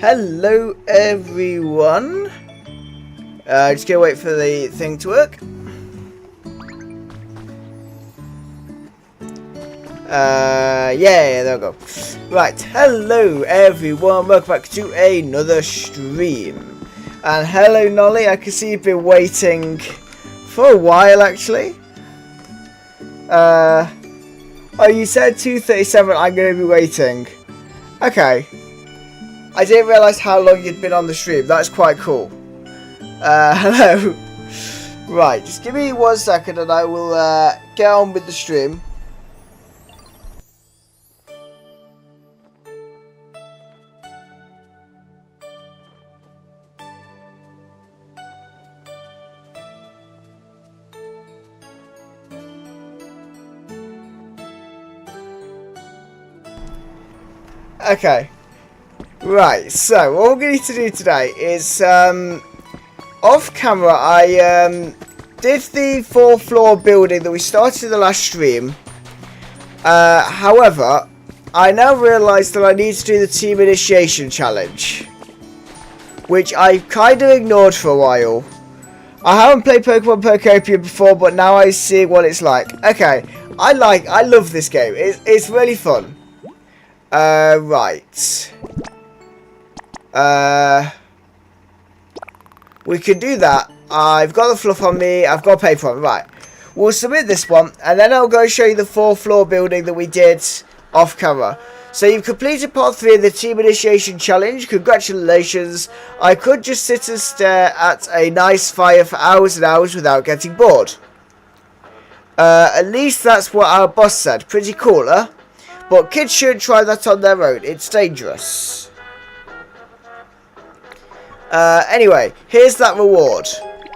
Hello everyone. Just gonna wait for the thing to work. Yeah, there we go. Right, hello everyone, welcome back to another stream. And hello Nolly, I can see you've been waiting for a while actually. Oh, you said 2:37, I'm gonna be waiting. Okay. I didn't realise how long you'd been on the stream. That's quite cool. Hello. Right, just give me 1 second and I will get on with the stream. Okay. Right, so what we're going to do today is, off camera, I did the 4th floor building that we started in the last stream. However, I now realise that I need to do the team initiation challenge, which I kind of ignored for a while. I haven't played Pokemon Pokopia before, but now I see what it's like. Okay, I love this game. It's really fun. Right. We can do that. I've got the fluff on me. I've got paper on me. Right. We'll submit this one. And then I'll go show you the 4th floor building that we did off camera. So you've completed part 3 of the team initiation challenge. Congratulations. I could just sit and stare at a nice fire for hours and hours without getting bored. At least that's what our boss said. Pretty cool, huh? But kids should try that on their own. It's dangerous. Anyway, here's that reward.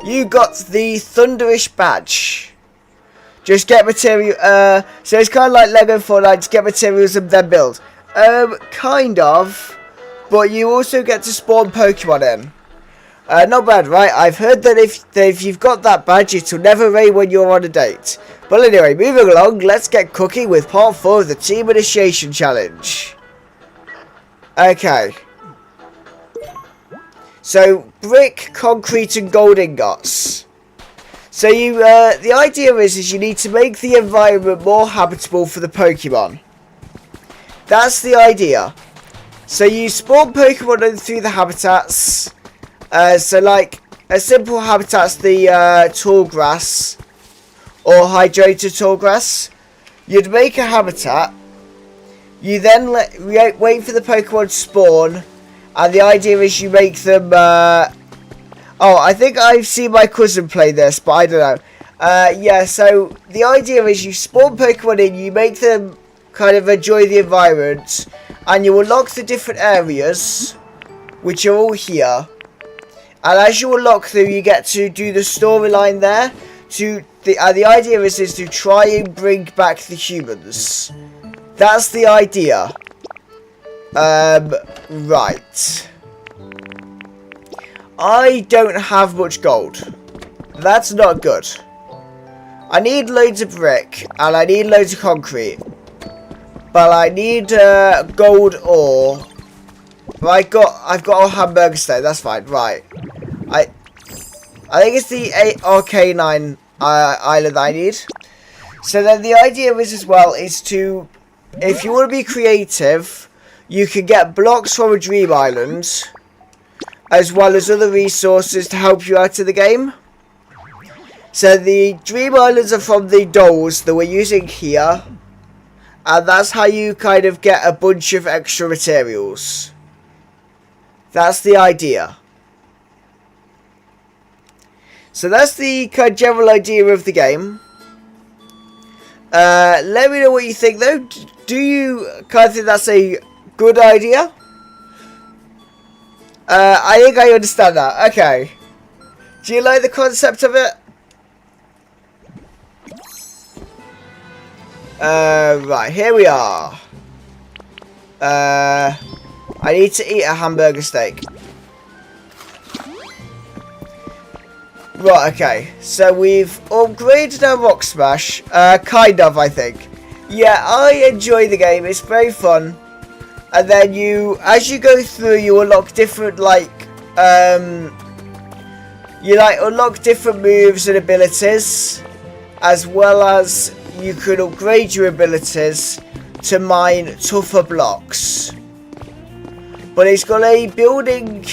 You got the Thunderish badge. Just get material, so it's kind of like Lego Fortnite, just get materials and then build. Kind of, but you also get to spawn Pokemon in. Not bad, right? I've heard that if you've got that badge, it'll never rain when you're on a date. But anyway, moving along, let's get cooking with part 4 of the team initiation challenge. Okay. So, brick, concrete and gold ingots. So the idea is you need to make the environment more habitable for the Pokemon. That's the idea. So you spawn Pokemon in through the habitats. So like, a simple habitat's the tall grass. Or hydrated tall grass. You'd make a habitat. You then wait for the Pokemon to spawn. And the idea is you make them, oh, I think I've seen my cousin play this, but I don't know. Yeah, so the idea is you spawn Pokemon in, you make them kind of enjoy the environment, and you unlock the different areas, which are all here. And as you unlock them, you get to do the storyline there. The idea is to try and bring back the humans. That's the idea. Right. I don't have much gold. That's not good. I need loads of brick, and I need loads of concrete. But I need gold ore. I've got a hamburger steak, that's fine, right. I think it's the Arcanine island that I need. So then the idea is as well is to, if you want to be creative, you can get blocks from a dream island, as well as other resources to help you out of the game. So the dream islands are from the dolls that we're using here, and that's how you kind of get a bunch of extra materials. That's the idea. So that's the kind of general idea of the game. Let me know what you think though. Do you kind of think that's a good idea? I think I understand that. Okay. Do you like the concept of it? Right, here we are. I need to eat a hamburger steak. Right, okay. So we've upgraded our Rock Smash. Kind of, I think. Yeah, I enjoy the game. It's very fun. And then as you go through, you unlock different unlock different moves and abilities, as well as you can upgrade your abilities to mine tougher blocks. But it's got a building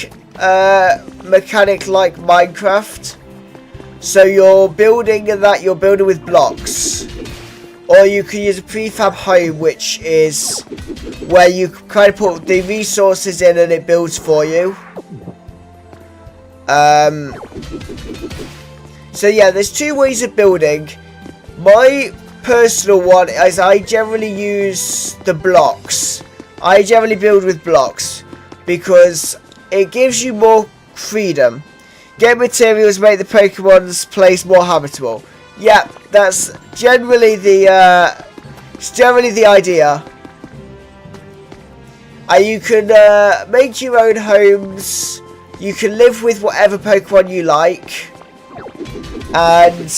mechanic like Minecraft. So you're building with blocks. Or you can use a prefab home, which is where you kind of put the resources in and it builds for you. So yeah, there's two ways of building. My personal one is I generally use the blocks. I generally build with blocks because it gives you more freedom. Get materials, make the Pokemon's place more habitable. Yeah, that's generally the idea. You can make your own homes. You can live with whatever Pokemon you like. And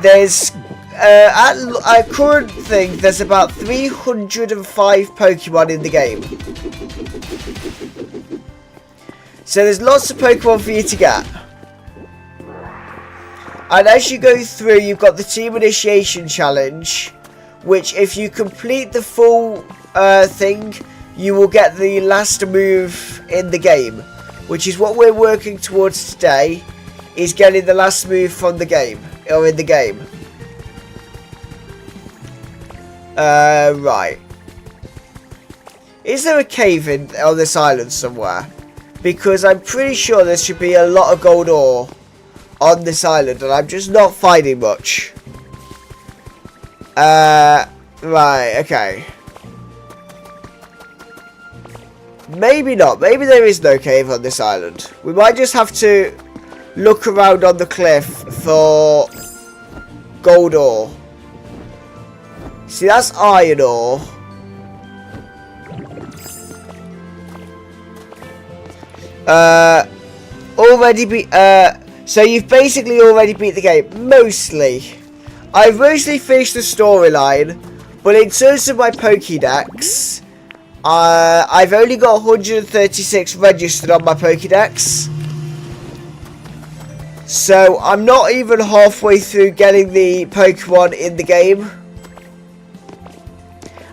there's at current thing, there's about 305 Pokemon in the game. So there's lots of Pokemon for you to get. And as you go through, you've got the Team Initiation Challenge, which if you complete the full thing, you will get the last move in the game, which is what we're working towards today, is getting the last move from the game, or in the game. Right. Is there a cave on this island somewhere? Because I'm pretty sure there should be a lot of gold ore on this island, and I'm just not finding much. Right, okay. Maybe not. Maybe there is no cave on this island. We might just have to look around on the cliff for gold ore. See, that's iron ore. So you've basically already beat the game. Mostly. I've mostly finished the storyline, but in terms of my Pokédex, I've only got 136 registered on my Pokédex. So I'm not even halfway through getting the Pokemon in the game.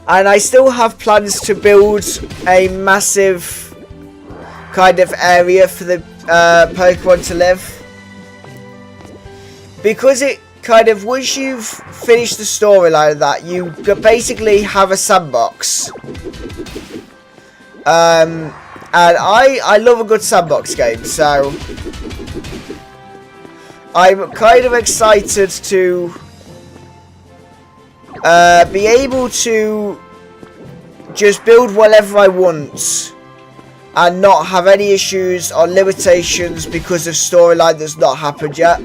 And I still have plans to build a massive kind of area for the Pokemon to live. Because it kind of, once you've finished the storyline of that, you basically have a sandbox. And I love a good sandbox game, so I'm kind of excited to be able to just build whatever I want and not have any issues or limitations because of storyline that's not happened yet.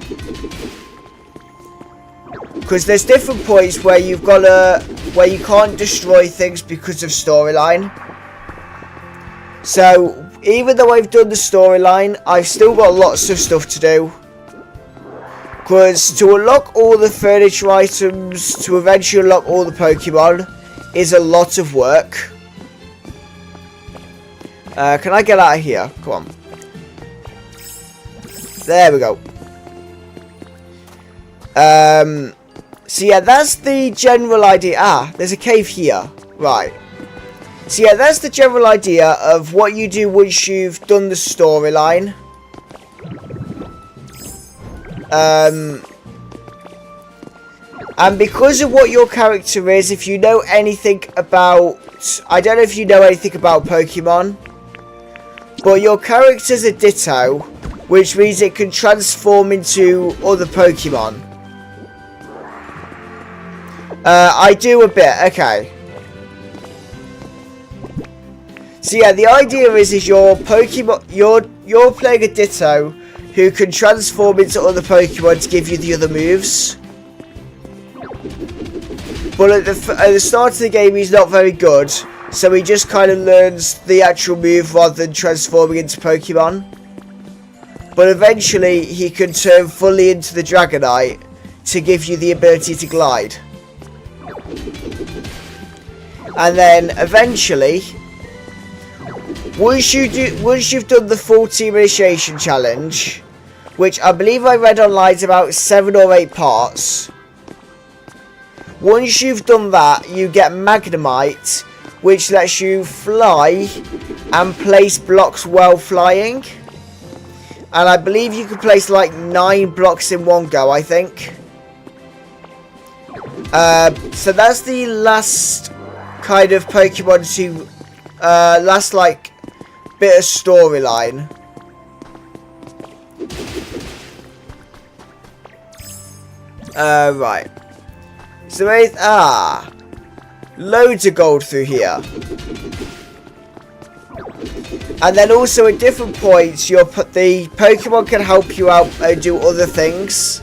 Because there's different points where you can't destroy things because of storyline. So even though I've done the storyline, I've still got lots of stuff to do. Because to unlock all the furniture items, to eventually unlock all the Pokemon, is a lot of work. Can I get out of here? Come on. There we go. So yeah, that's the general idea. Ah, there's a cave here. Right. So yeah, that's the general idea of what you do once you've done the storyline. And because of what your character is, if you know anything about... I don't know if you know anything about Pokemon, but your character's a Ditto, which means it can transform into other Pokemon. I do a bit, okay. So yeah, the idea is your Pokemon, you're playing a Ditto who can transform into other Pokemon to give you the other moves. But at the start of the game, he's not very good, so he just kind of learns the actual move rather than transforming into Pokemon. But eventually, he can turn fully into the Dragonite to give you the ability to glide. And then eventually, once you've done the full team initiation challenge, which I believe I read online is about 7 or 8 parts. Once you've done that, you get Magnemite, which lets you fly and place blocks while flying. And I believe you can place like 9 blocks in one go, I think. So that's the last kind of Pokemon to last like bit of storyline. Right. So loads of gold through here. And then also at different points, the Pokemon can help you out and do other things.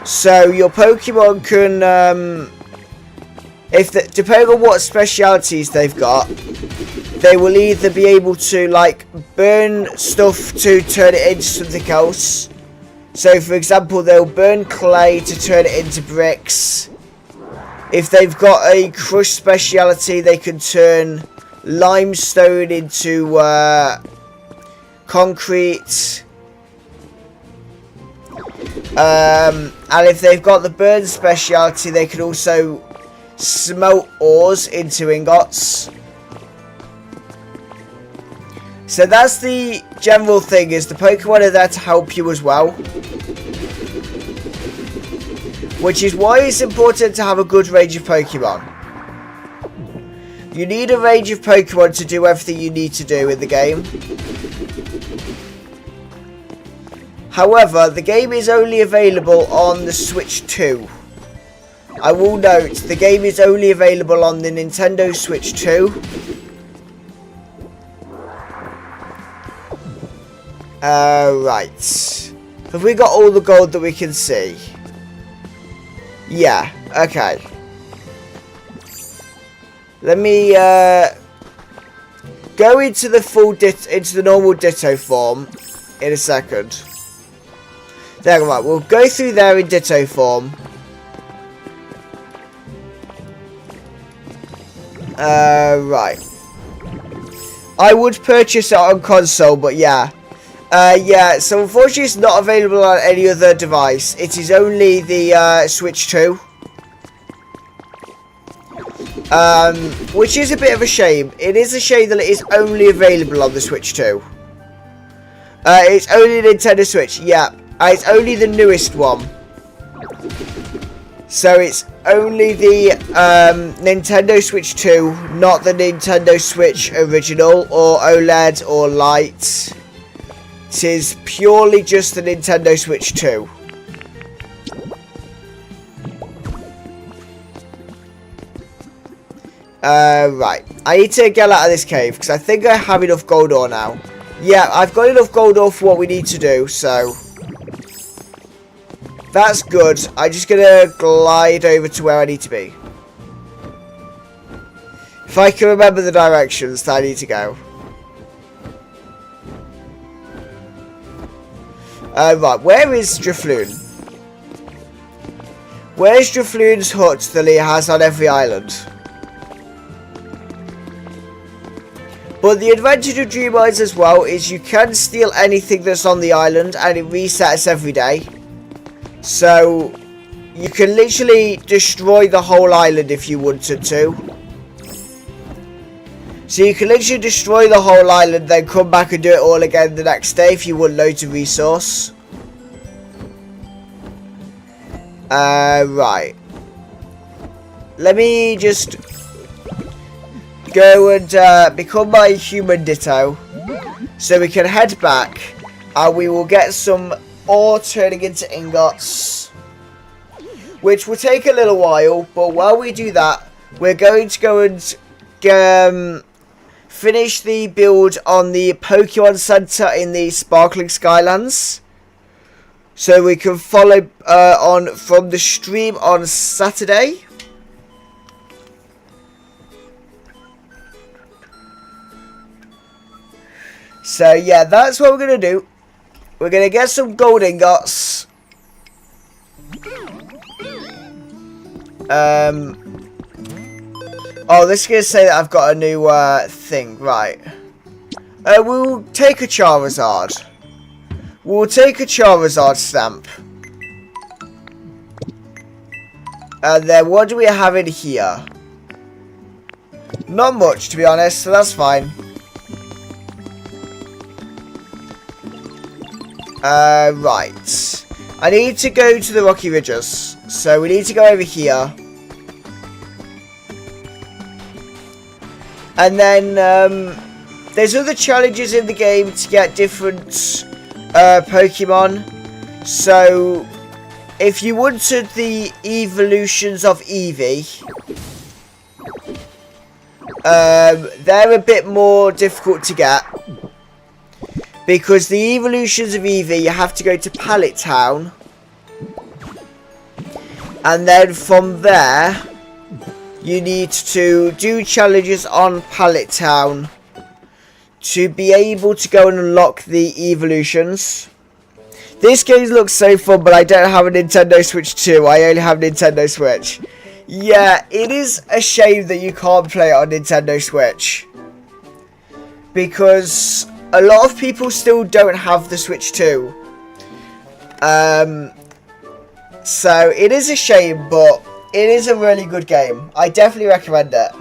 So your Pokemon can, depending on what specialities they've got, they will either be able to like burn stuff to turn it into something else. So for example, they'll burn clay to turn it into bricks. If they've got a crush speciality, they can turn limestone into concrete. And if they've got the burn speciality, they can also smelt ores into ingots. So that's the general thing, is the Pokemon are there to help you as well. Which is why it's important to have a good range of Pokemon. You need a range of Pokemon to do everything you need to do in the game. However, the game is only available on the Switch 2. I will note, the game is only available on the Nintendo Switch 2. Right. Have we got all the gold that we can see? Yeah, okay. Let me go into the normal Ditto form in a second. There, right, we'll go through there in Ditto form. Right. I would purchase it on console, but yeah. Yeah, so unfortunately it's not available on any other device. It is only the Switch 2. Which is a bit of a shame. It is a shame that it is only available on the Switch 2. It's only Nintendo Switch, yeah. It's only the newest one. So it's only the Nintendo Switch 2, not the Nintendo Switch original, or OLED, or Lite. It is purely just the Nintendo Switch 2. Right. I need to get out of this cave, because I think I have enough gold ore now. Yeah, I've got enough gold ore for what we need to do, so that's good. I'm just going to glide over to where I need to be. If I can remember the directions that I need to go. Right, where is Drifloon? Where's Drifloon's hut that he has on every island? But the advantage of Dream Mines as well is you can steal anything that's on the island and it resets every day. So you can literally destroy the whole island if you wanted to. So you can literally destroy the whole island, then come back and do it all again the next day if you want loads of resource. Right. Let me just go and become my human Ditto, so we can head back and we will get some ore turning into ingots, which will take a little while. But while we do that, we're going to go and finish the build on the Pokemon Center in the Sparkling Skylands, so we can follow on from the stream on Saturday. So yeah, that's what we're going to do. We're going to get some gold ingots. Oh, this is going to say that I've got a new thing. Right. We'll take a Charizard. We'll take a Charizard stamp. And then what do we have in here? Not much, to be honest, so that's fine. Right. I need to go to the Rocky Ridges. So we need to go over here. And then, there's other challenges in the game to get different, Pokemon. So, if you wanted the evolutions of Eevee, they're a bit more difficult to get. Because the evolutions of Eevee, you have to go to Pallet Town. And then from there, you need to do challenges on Pallet Town to be able to go and unlock the evolutions. This game looks so fun, but I don't have a Nintendo Switch 2. I only have Nintendo Switch. Yeah, it is a shame that you can't play it on Nintendo Switch. Because a lot of people still don't have the Switch 2. So it is a shame, but it is a really good game. I definitely recommend it.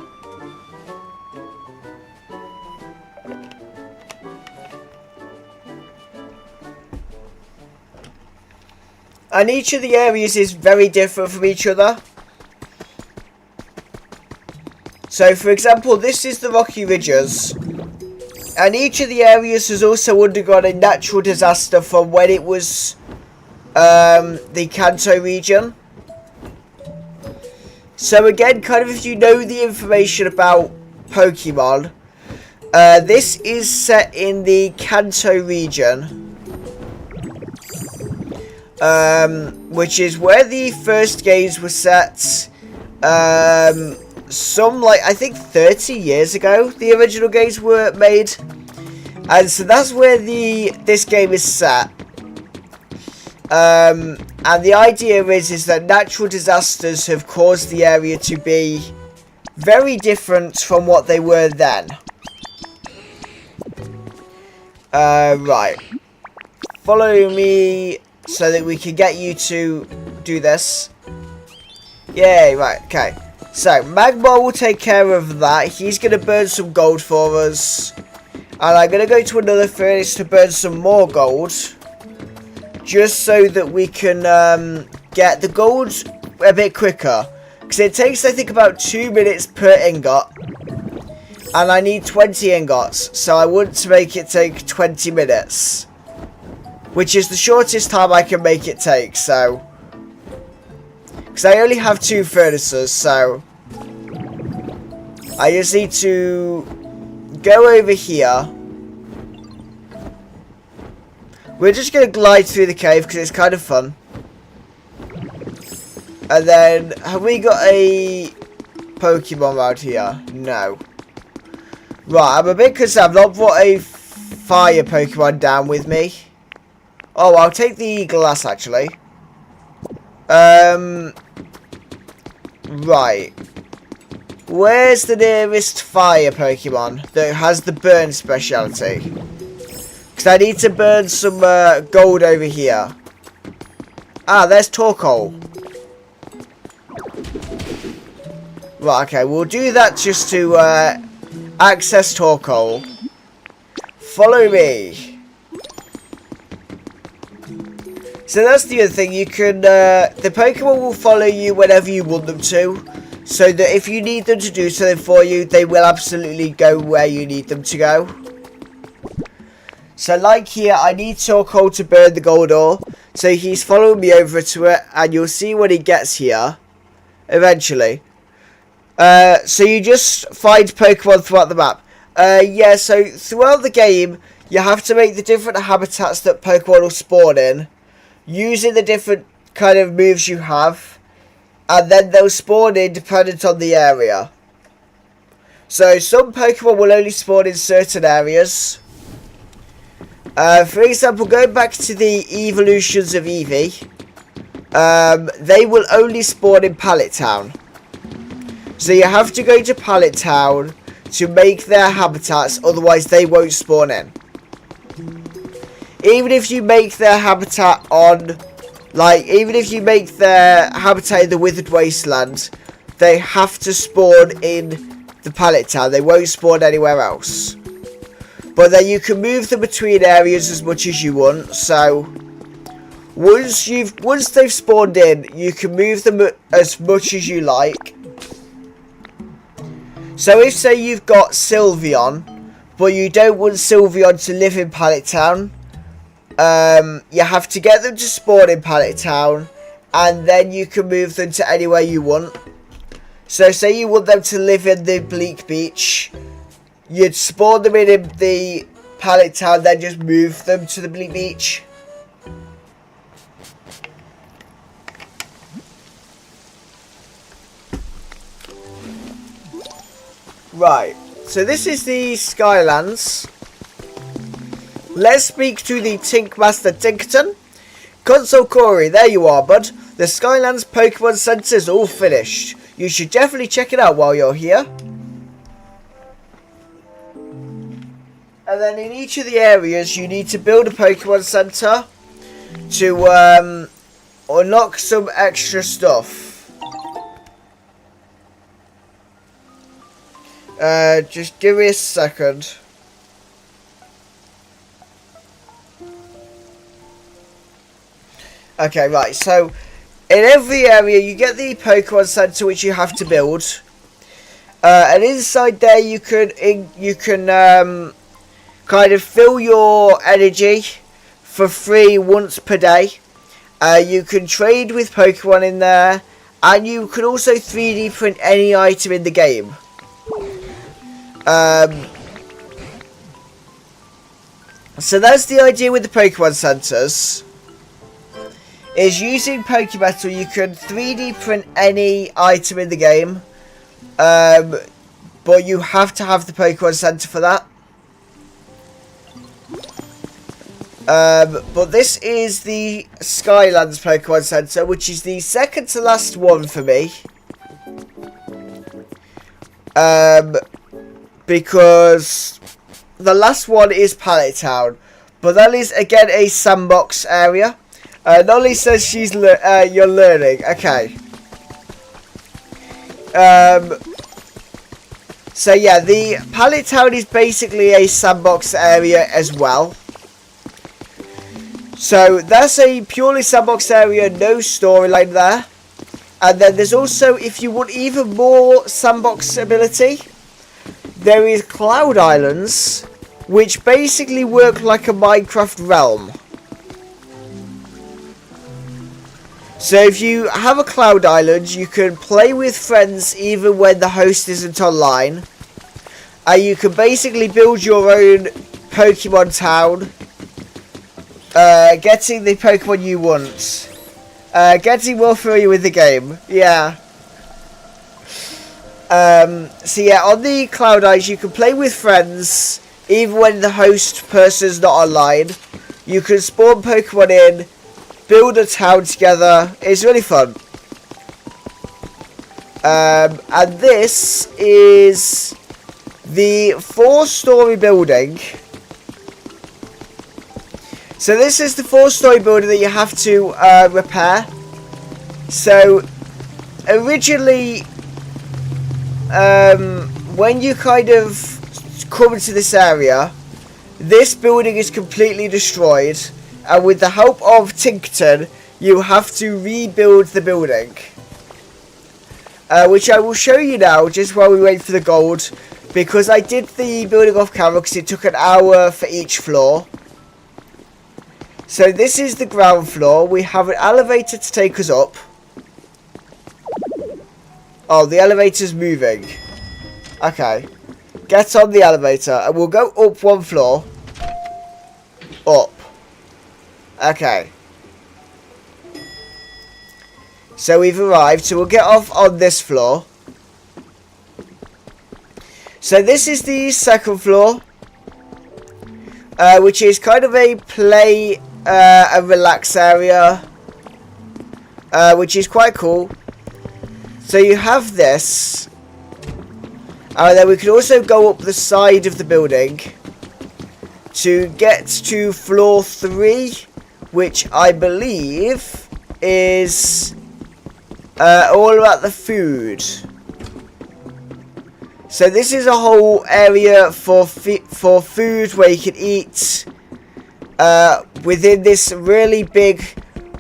And each of the areas is very different from each other. So for example, this is the Rocky Ridges. And each of the areas has also undergone a natural disaster from when it was the Kanto region. So again, kind of if you know the information about Pokemon, this is set in the Kanto region, which is where the first games were set. Some, like, I think 30 years ago, the original games were made. And so that's where this game is set. And the idea is that natural disasters have caused the area to be very different from what they were then. Right. Follow me so that we can get you to do this. Yay, right, okay. So, Magmar will take care of that. He's going to burn some gold for us. And I'm going to go to another furnace to burn some more gold. Just so that we can get the gold a bit quicker. Because it takes, I think, about 2 minutes per ingot. And I need 20 ingots. So I want to make it take 20 minutes. Which is the shortest time I can make it take, so. Because I only have 2 furnaces, so. I just need to go over here. We're just going to glide through the cave because it's kind of fun. And then, have we got a Pokemon around here? No. Right, I'm a bit concerned. I've not brought a fire Pokemon down with me. Oh, I'll take the glass, actually. Right. Where's the nearest fire Pokemon that has the burn speciality? Because I need to burn some gold over here. Ah, there's Torkoal. Right, okay, we'll do that just to access Torkoal. Follow me. So that's the other thing, you can, the Pokemon will follow you whenever you want them to. So that if you need them to do something for you, they will absolutely go where you need them to go. So like here, I need Torkoal to burn the gold ore. So he's following me over to it, and you'll see when he gets here, eventually. So you just find Pokemon throughout the map. Yeah, so throughout the game, you have to make the different habitats that Pokemon will spawn in, using the different kind of moves you have, and then they'll spawn in dependent on the area. So some Pokemon will only spawn in certain areas. For example, going back to the evolutions of Eevee, they will only spawn in Pallet Town. So you have to go to Pallet Town to make their habitats, otherwise they won't spawn in. Even if you make their habitat on, even if you make their habitat in the Withered Wasteland, they have to spawn in the Pallet Town. They won't spawn anywhere else. But then you can move them between areas as much as you want. So once they've spawned in, you can move them as much as you like. So if, say, you've got Sylveon, but you don't want Sylveon to live in Pallet Town, you have to get them to spawn in Pallet Town, and then you can move them to anywhere you want. So say you want them to live in the Bleak Beach, you'd spawn them in the Pallet Town, then just move them to the Bleak Beach. Right, so this is the Skylands. Let's speak to the Tinkmaster Tinkerton. Console Corey, there you are, bud. The Skylands Pokemon Center is all finished. You should definitely check it out while you're here. And then in each of the areas, you need to build a Pokemon Center to unlock some extra stuff. Just give me a second. Okay, right, so in every area you get the Pokemon Center which you have to build. And inside there you can kind of fill your energy for free once per day. You can trade with Pokemon in there, and you can also 3D print any item in the game. So that's the idea with the Pokemon Centers. Is using Pokemetal, you can 3D print any item in the game. But you have to have the Pokemon Center for that. But this is the Skylands Pokemon Center, which is the second to last one for me. Because the last one is Pallet Town, but that is again a sandbox area. Nolly says you're learning. Okay. So yeah, the Pallet Town is basically a sandbox area as well. So that's a purely sandbox area, no storyline there. And then there's also, if you want even more sandbox ability, there is Cloud Islands, which basically work like a Minecraft realm. So if you have a Cloud Island, you can play with friends even when the host isn't online. And you can basically build your own Pokemon town, getting the Pokemon you want. Getting more familiar with the game, yeah. So yeah, on the Cloud Isles you can play with friends even when the host person's not online. You can spawn Pokemon in, build a town together. It's really fun. And this is the 4-story building. So this is the 4-story building that you have to repair. So originally, when you kind of come into this area, this building is completely destroyed, and with the help of Tinkerton, you have to rebuild the building. Which I will show you now, just while we wait for the gold, because I did the building off camera because it took an hour for each floor. So this is the ground floor. We have an elevator to take us up. Oh, the elevator's moving. Okay. Get on the elevator and we'll go up one floor. Up. Okay. So we've arrived. So we'll get off on this floor. So this is the second floor. Which is kind of a play and relax area. Which is quite cool. So you have this. And then we can also go up the side of the building to get to floor 3, which I believe is all about the food. So this is a whole area for food where you can eat within this really big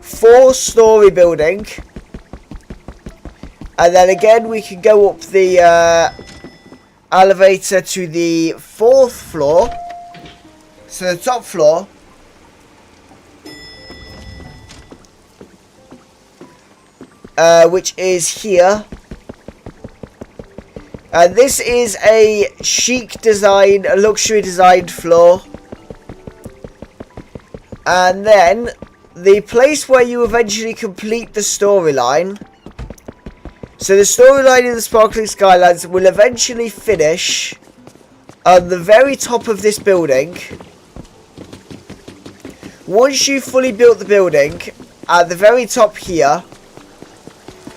4-story building. And then again we can go up the elevator to the 4th floor. So the top floor. Which is here. And this is a chic design, a luxury designed floor. And then the place where you eventually complete the storyline. So the storyline in the Sparkling Skylands will eventually finish on the very top of this building. Once you've fully built the building, at the very top here,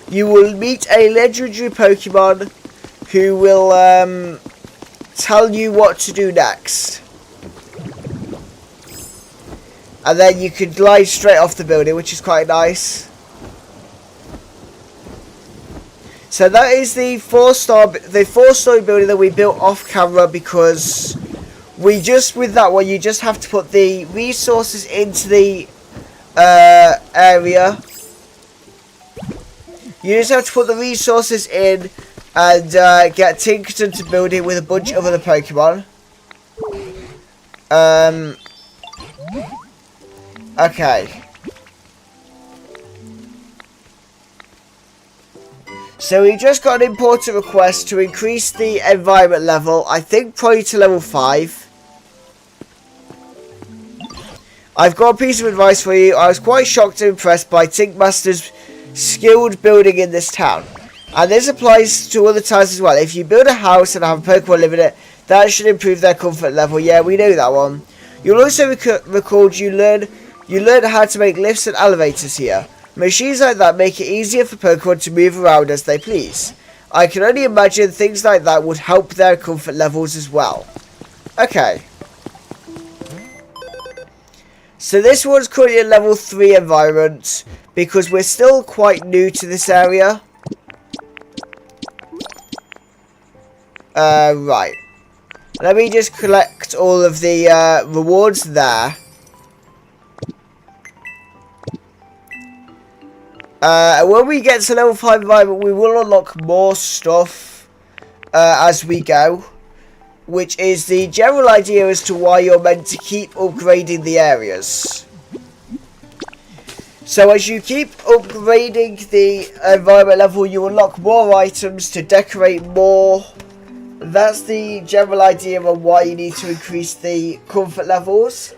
you will meet a legendary Pokemon who will tell you what to do next. And then you can glide straight off the building, which is quite nice. So that is the 4-story building that we built off camera, because with that one you just have to put the resources into the area. You just have to put the resources in and get Tinkerton to build it with a bunch of other Pokemon. Okay. So we just got an important request to increase the environment level, I think probably to level 5. I've got a piece of advice for you. I was quite shocked and impressed by Tinkmaster's skilled building in this town. And this applies to other towns as well. If you build a house and have a Pokemon live in it, that should improve their comfort level. Yeah, we know that one. You'll also record you learned how to make lifts and elevators here. Machines like that make it easier for Pokemon to move around as they please. I can only imagine things like that would help their comfort levels as well. Okay. So this one's currently a level 3 environment, because we're still quite new to this area. Right. Let me just collect all of the rewards there. When we get to level 5 environment, we will unlock more stuff as we go, which is the general idea as to why you're meant to keep upgrading the areas. So as you keep upgrading the environment level, you unlock more items to decorate more. That's the general idea of why you need to increase the comfort levels.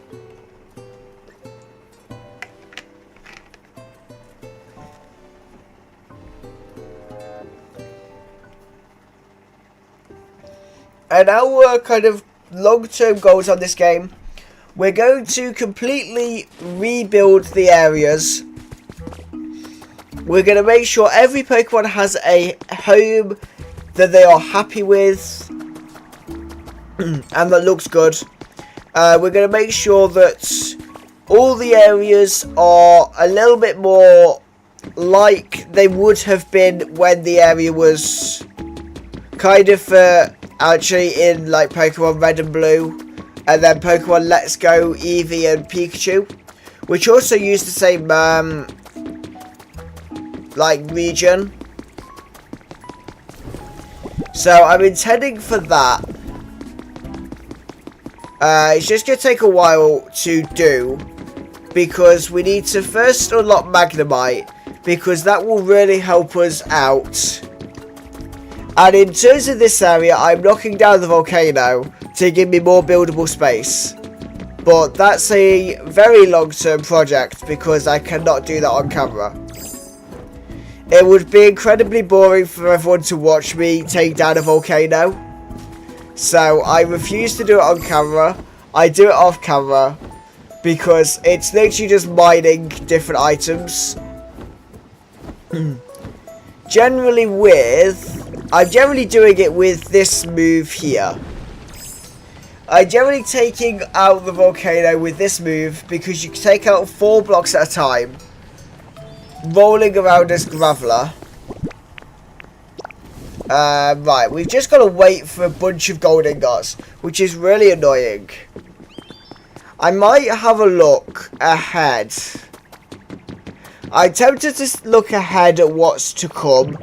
And our kind of long-term goals on this game, we're going to completely rebuild the areas. We're going to make sure every Pokemon has a home that they are happy with and that looks good. We're going to make sure that all the areas are a little bit more like they would have been when the area was kind of actually in like Pokemon Red and Blue, and then Pokemon Let's Go, Eevee and Pikachu, which also use the same like region. So I'm intending for that. It's just going to take a while to do, because we need to first unlock Magnemite, because that will really help us out. And in terms of this area, I'm knocking down the volcano to give me more buildable space. But that's a very long-term project, because I cannot do that on camera. It would be incredibly boring for everyone to watch me take down a volcano. So I refuse to do it on camera. I do it off camera, because it's literally just mining different items. Generally with I'm generally doing it with this move here. I'm generally taking out the volcano with this move because you can take out 4 blocks at a time, rolling around as Graveler. Right, we've just got to wait for a bunch of gold ingots, which is really annoying. I might have a look ahead. I'm tempted to look ahead at what's to come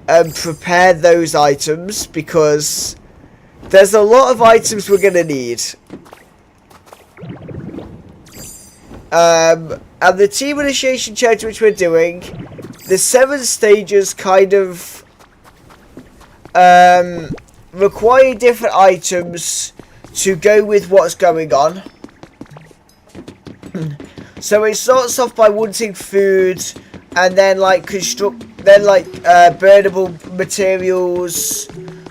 and prepare those items, because there's a lot of items we're going to need. And the team initiation challenge which we're doing, the 7 stages kind of require different items to go with what's going on. So it starts off by wanting food, and then like burnable materials,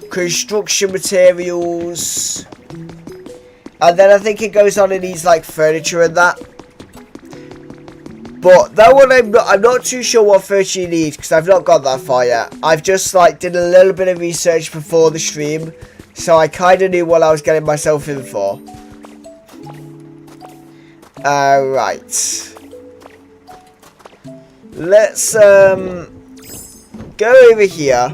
construction materials, and then I think it goes on and needs like furniture and that. But that one I'm not too sure what furniture you need, because I've not got that far yet. I've just like did a little bit of research before the stream, so I kind of knew what I was getting myself in for. Right. Let's go over here.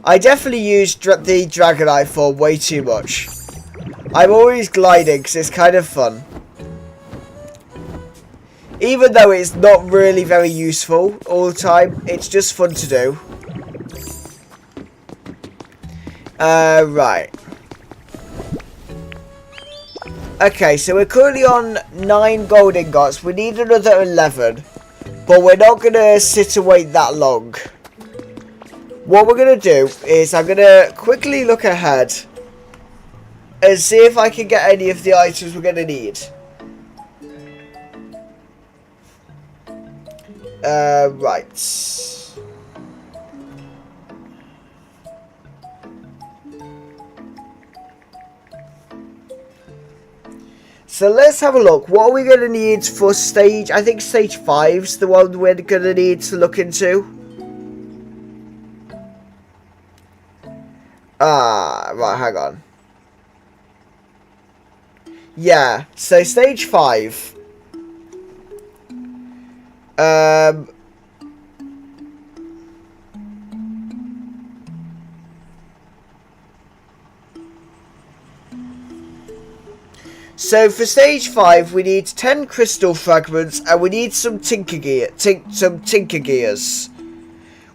I definitely use the Dragonite form way too much. I'm always gliding because it's kind of fun. Even though it's not really very useful all the time, it's just fun to do. Right. Okay, so we're currently on 9 gold ingots. We need another 11. But we're not going to sit and wait that long. What we're going to do is I'm going to quickly look ahead and see if I can get any of the items we're going to need. Right. So let's have a look. What are we going to need for stage? I think stage 5's the one we're going to need to look into. Right, hang on. Yeah, so stage 5. So for stage 5, we need 10 crystal fragments, and we need some tinker gears,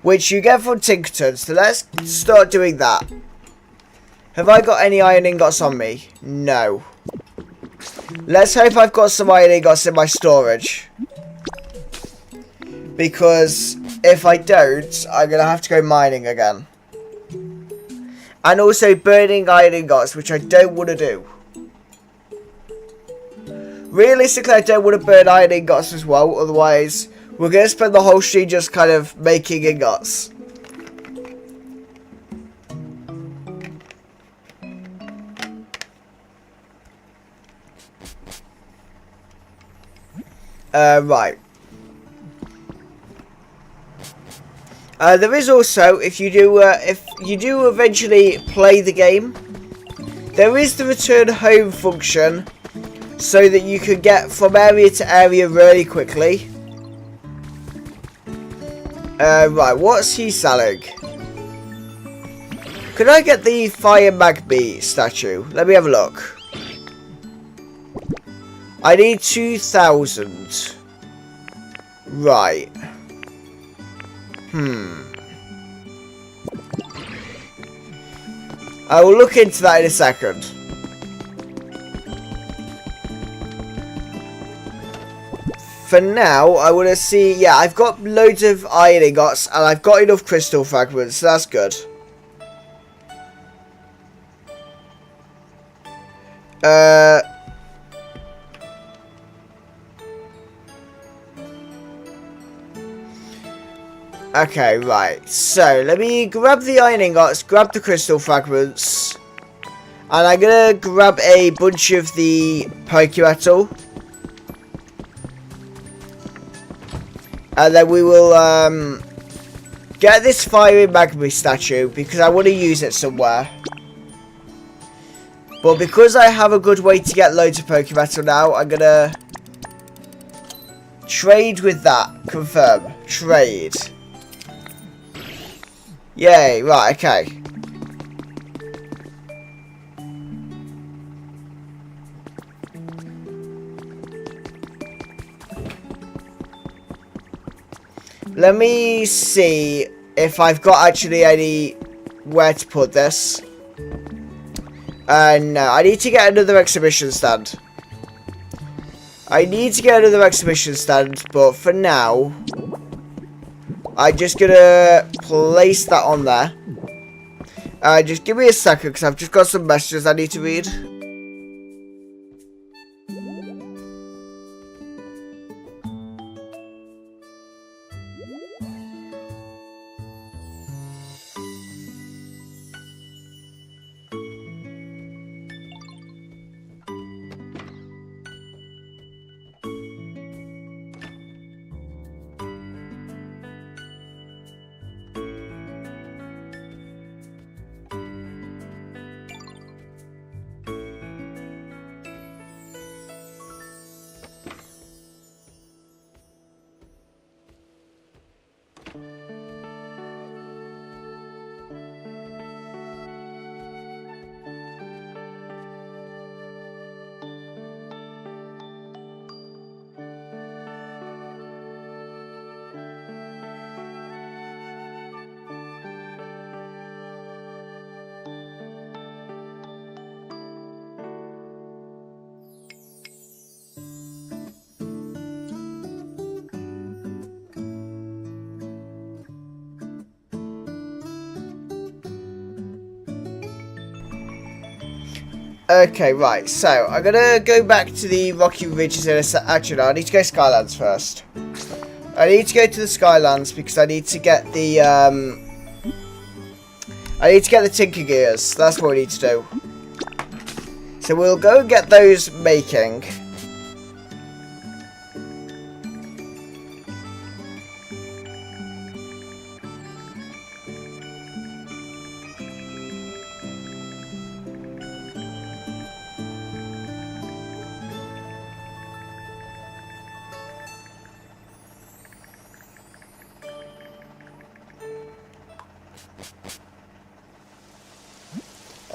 which you get from Tinkerton. So let's start doing that. Have I got any iron ingots on me? No. Let's hope I've got some iron ingots in my storage, because if I don't, I'm gonna have to go mining again, and also burning iron ingots, which I don't want to do. Realistically, I don't want to burn iron ingots as well, otherwise we're going to spend the whole stream just kind of making ingots. Right. There is also, if you do eventually play the game, there is the return home function, so that you can get from area to area really quickly. Right, what's he selling? Could I get the Fire Magnemite statue? Let me have a look. I need 2,000. Right. I will look into that in a second. For now, I want to see... Yeah, I've got loads of iron ingots, and I've got enough crystal fragments, so that's good. Okay, right. So, let me grab the iron ingots, grab the crystal fragments, and I'm going to grab a bunch of the Pokemetal. And then we will get this fiery Magnemite statue because I want to use it somewhere. But because I have a good way to get loads of Pokemetal now, I'm gonna trade with that. Confirm. Trade. Yay, right, okay. Let me see if I've got actually anywhere to put this. No, I need to get another exhibition stand. But for now, I'm just gonna place that on there. Just give me a second, because I've just got some messages I need to read. Okay, right, so I'm gonna go back to the Rocky Ridges in a sec. Actually, no, I need to go Skylands first. I need to go to the Skylands because I need to get the Tinker Gears. That's what we need to do. So we'll go and get those making.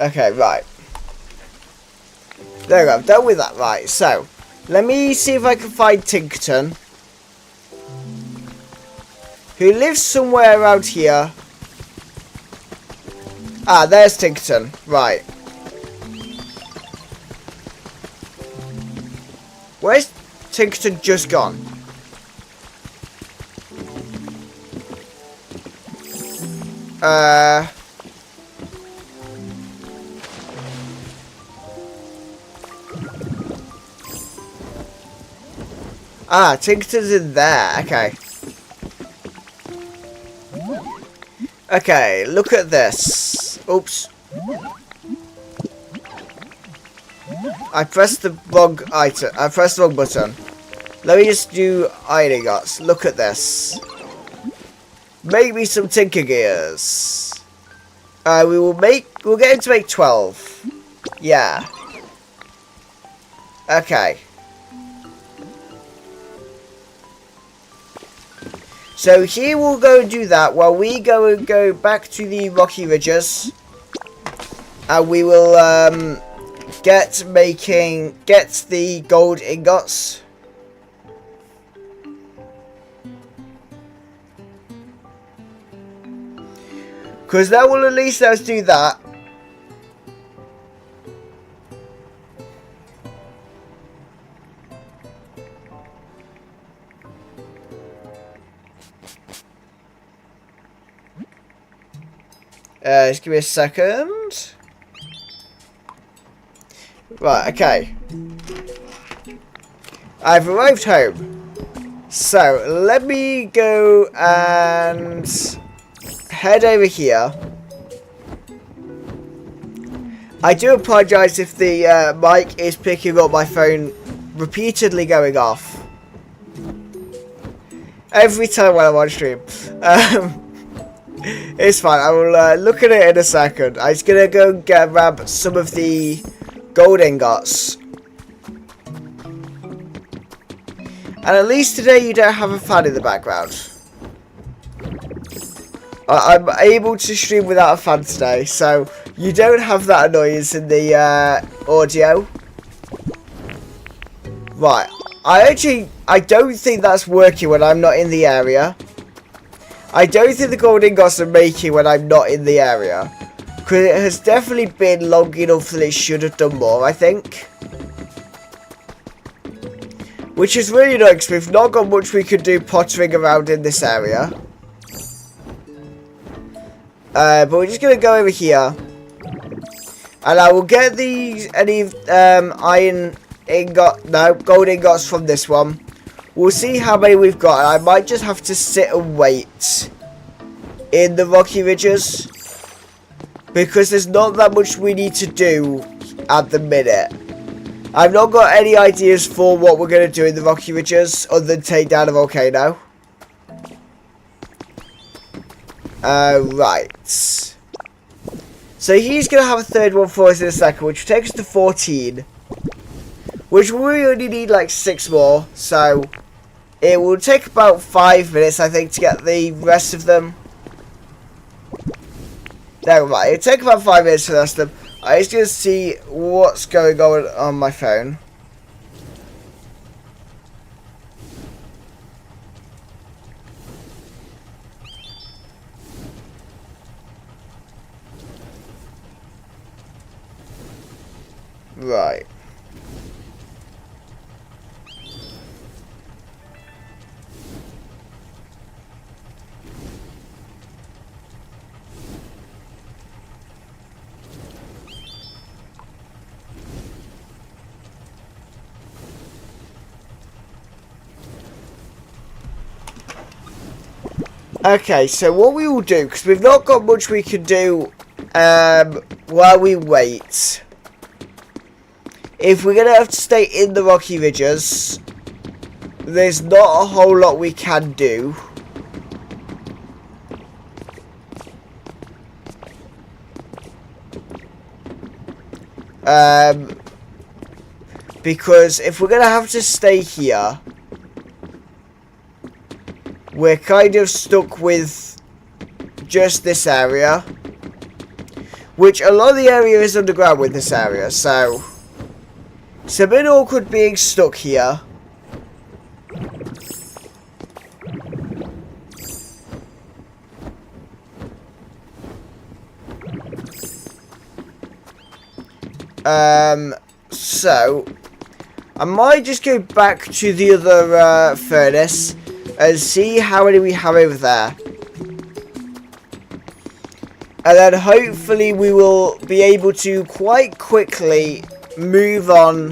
Okay, right. There we go, I'm done with that. Right, so let me see if I can find Tinkerton, who lives somewhere around here. Ah, there's Tinkerton. Right. Where's Tinkerton just gone? Ah, Tinkerton's in there. Okay. Okay, look at this. Oops. I pressed the wrong item. I pressed the wrong button. Let me just do iron ingots. Look at this. Make me some Tinker Gears. We'll get him to make 12. Yeah. Okay. So he will go and do that while we go back to the Rocky Ridges. And we will get the gold ingots. Because that will at least let us do that. Just give me a second. Right, okay. I've arrived home. So, let me go and head over here. I do apologise if the mic is picking up my phone repeatedly going off. Every time when I'm on stream. It's fine. I will look at it in a second. I'm just gonna go and grab some of the gold ingots. And at least today you don't have a fan in the background. I'm able to stream without a fan today, so you don't have that annoyance in the audio. Right. I don't think that's working when I'm not in the area. I don't think the gold ingots are making when I'm not in the area. Because it has definitely been long enough that it should have done more, I think. Which is really nice, because we've not got much we could do pottering around in this area. But we're just going to go over here. And I will get any iron ingot, no, gold ingots from this one. We'll see how many we've got. And I might just have to sit and wait in the rocky ridges. Because there's not that much we need to do at the minute. I've not got any ideas for what we're going to do in the rocky ridges other than take down a volcano. Right. So he's going to have a third one for us in a second, which will take us to 14. Which we only need like 6 more. So it will take about 5 minutes, I think, to get the rest of them. Never mind. It'll take about 5 minutes for the rest of them. I'm just going to see what's going on my phone. Right. Okay, so what we will do, because we've not got much we can do while we wait. If we're going to have to stay in the rocky ridges, there's not a whole lot we can do. Because if we're going to have to stay here, we're kind of stuck with just this area. Which a lot of the area is underground with this area, so it's a bit awkward being stuck here. So I might just go back to the other furnace and see how many we have over there. And then hopefully we will be able to quite quickly move on.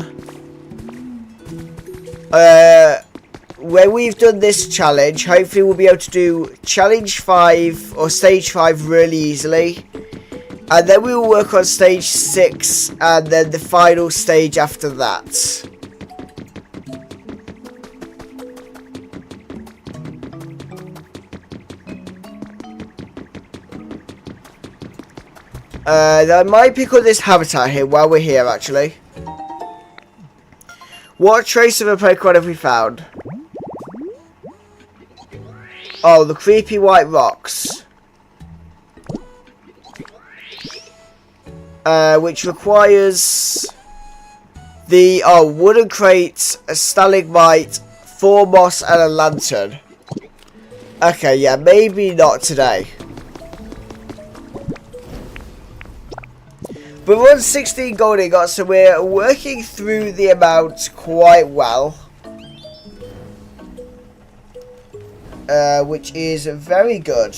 When we've done this challenge, hopefully we'll be able to do challenge 5 or stage 5 really easily. And then we will work on stage 6 and then the final stage after that. I might pick up this habitat here while we're here, actually. What trace of a Pokemon have we found? Oh, the creepy white rocks. Which requires the wooden crate, a stalagmite, 4 moss, and a lantern. Okay, yeah, maybe not today. But we're on 16 gold ingots, so we're working through the amount quite well. Which is very good.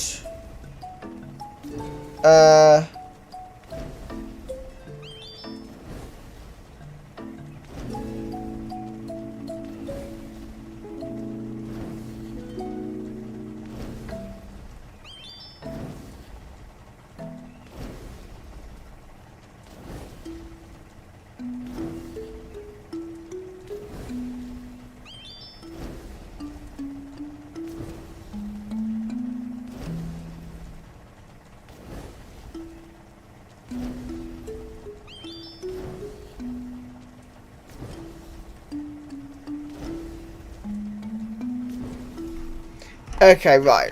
Okay, right.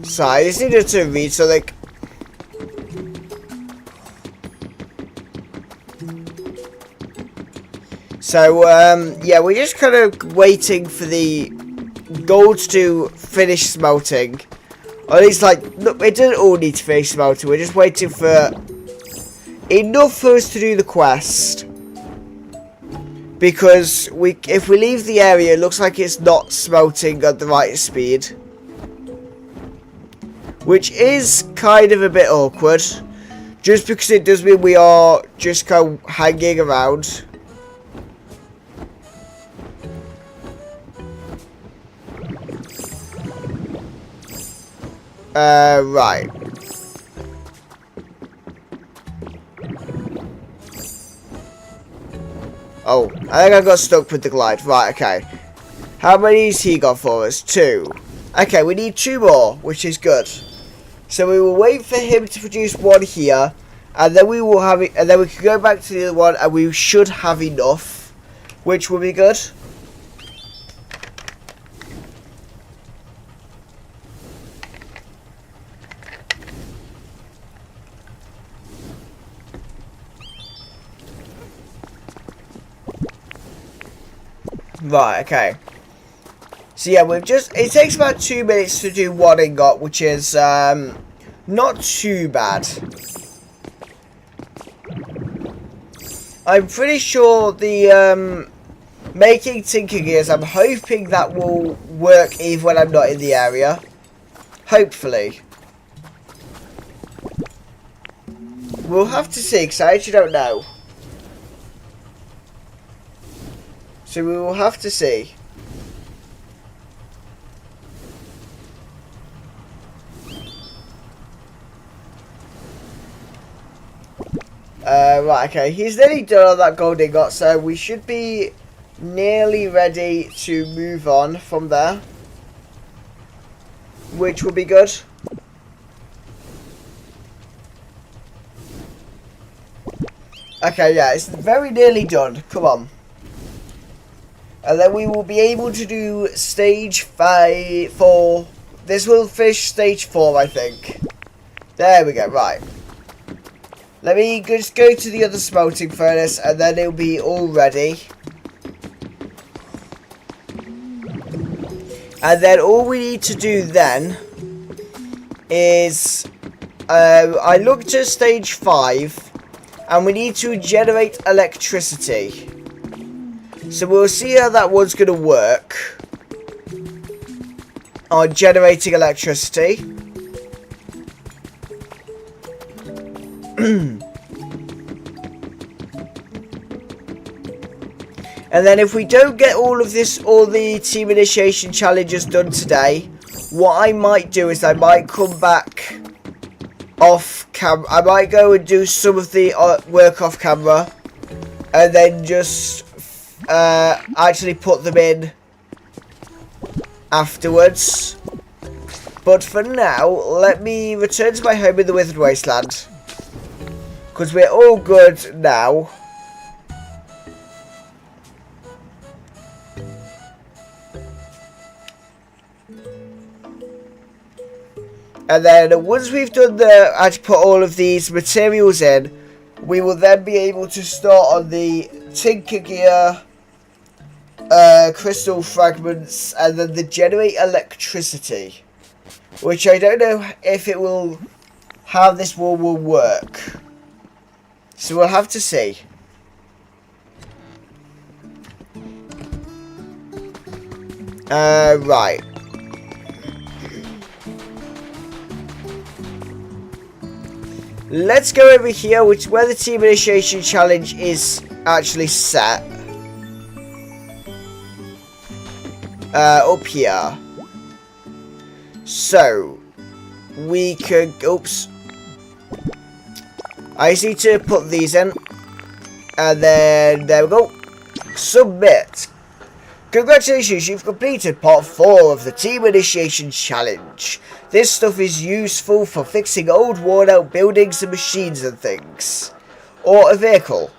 So I just needed to read something. So, yeah, we're just kind of waiting for the gold to finish smelting. Or at least, like, look, it doesn't all need to finish smelting. We're just waiting for enough for us to do the quest. Because if we leave the area, it looks like it's not smelting at the right speed. Which is kind of a bit awkward. Just because it does mean we are just kind of hanging around. Right. Oh, I think I got stuck with the glide. Right, okay. How many has he got for us? 2. Okay, we need 2 more, which is good. So we will wait for him to produce 1 here, and then we will have it, and then we can go back to the other one, and we should have enough, which will be good. Right, okay. So yeah, it takes about 2 minutes to do 1 ingot, which is, not too bad. I'm pretty sure the, making Tinker Gears, I'm hoping that will work even when I'm not in the area. Hopefully. We'll have to see, because I actually don't know. So we will have to see. Right, okay, he's nearly done on that gold ingot, so we should be nearly ready to move on from there. Which will be good. Okay, yeah, it's very nearly done. Come on. And then we will be able to do stage 4. This will finish stage 4, I think. There we go, right. Let me just go to the other smelting furnace and then it'll be all ready. And then all we need to do then is I looked at stage 5 and we need to generate electricity. So we'll see how that one's going to work on generating electricity. And then if we don't get all the team initiation challenges done today, what I might do is I might come back off camera. I might go and do some of the work off camera and then just actually put them in afterwards. But for now, let me return to my home in the Withered Wasteland, because we're all good now. And then once we've done actually put all of these materials in, we will then be able to start on the Tinker Gear crystal fragments and then the generate electricity, which I don't know if it will, how this will work. So we'll have to see. Right. Let's go over here, which is where the team initiation challenge is actually set. Up here. So, we could, oops. I just need to put these in. And then, there we go. Submit. Congratulations, you've completed part 4 of the Team Initiation Challenge. This stuff is useful for fixing old worn out buildings and machines and things. Or a vehicle.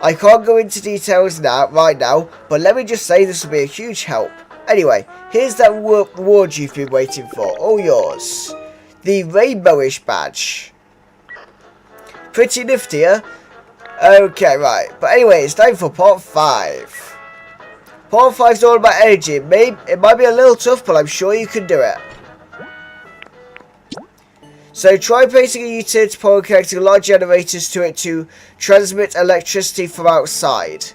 I can't go into details right now, but let me just say this will be a huge help. Anyway, here's that reward you've been waiting for. All yours. The rainbowish badge. Pretty nifty, huh? Okay, right. But anyway, it's time for part 5. Part 5 is all about energy. It might be a little tough, but I'm sure you can do it. So try placing a utility pole and connecting large generators to it to transmit electricity from outside.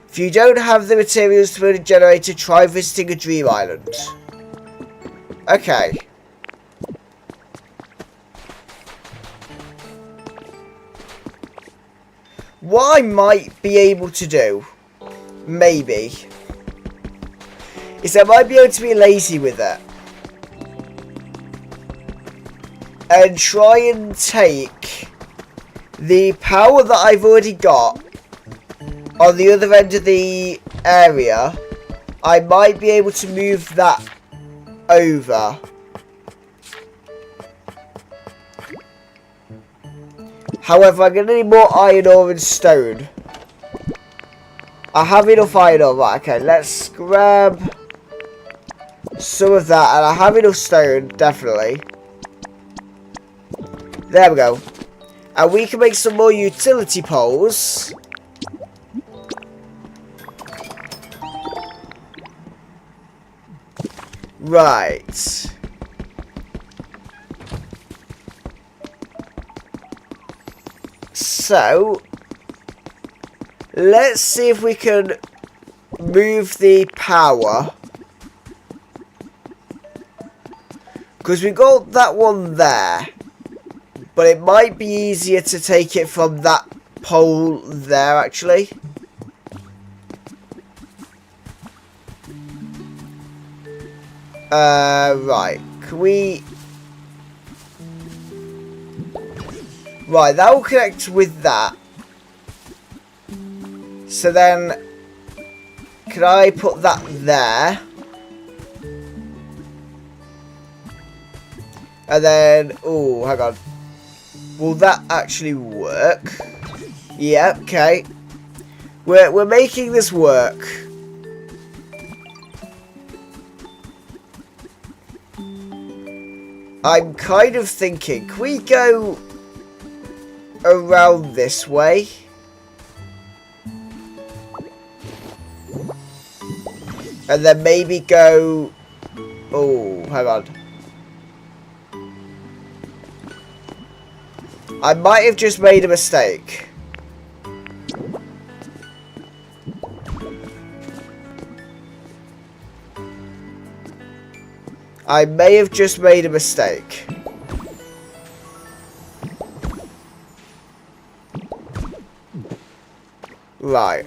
If you don't have the materials to build a generator, try visiting a dream island. Okay. What I might be able to do, maybe, is I might be able to be lazy with it. And try and take the power that I've already got on the other end of the area. I might be able to move that over. However, I'm going to need more iron ore and stone. I have enough iron ore. Right, okay, let's grab some of that. And I have enough stone, definitely. There we go. And we can make some more utility poles. Right. So, let's see if we can move the power. Because we got that one there. But it might be easier to take it from that pole there, actually. Right. Can we... Right, that will connect with that. So then... Can I put that there? And then... Oh, hang on. Will that actually work? Yeah, okay. We're making this work. I'm kind of thinking, can we go around this way? And then maybe go... Oh, hang on. I might have just made a mistake. I may have just made a mistake. Right.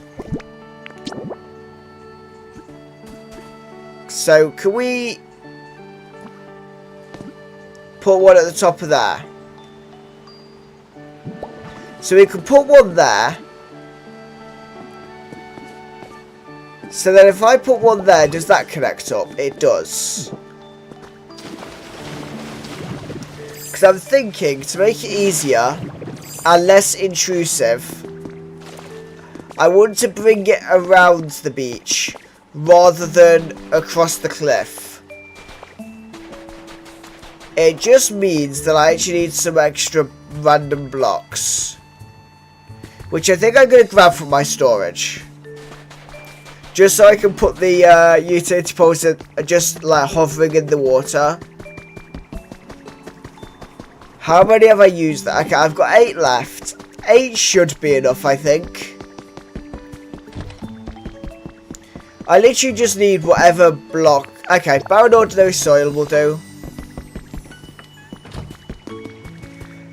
So, can we put one at the top of there? So we can put one there. So then if I put one there, does that connect up? It does. Because I'm thinking, to make it easier and less intrusive, I want to bring it around the beach rather than across the cliff. It just means that I actually need some extra random blocks. Which I think I'm going to grab from my storage. Just so I can put the utility poles that are just like hovering in the water. How many have I used? Okay, I've got 8 left. 8 should be enough, I think. I literally just need whatever block. Okay, barren ordinary soil will do.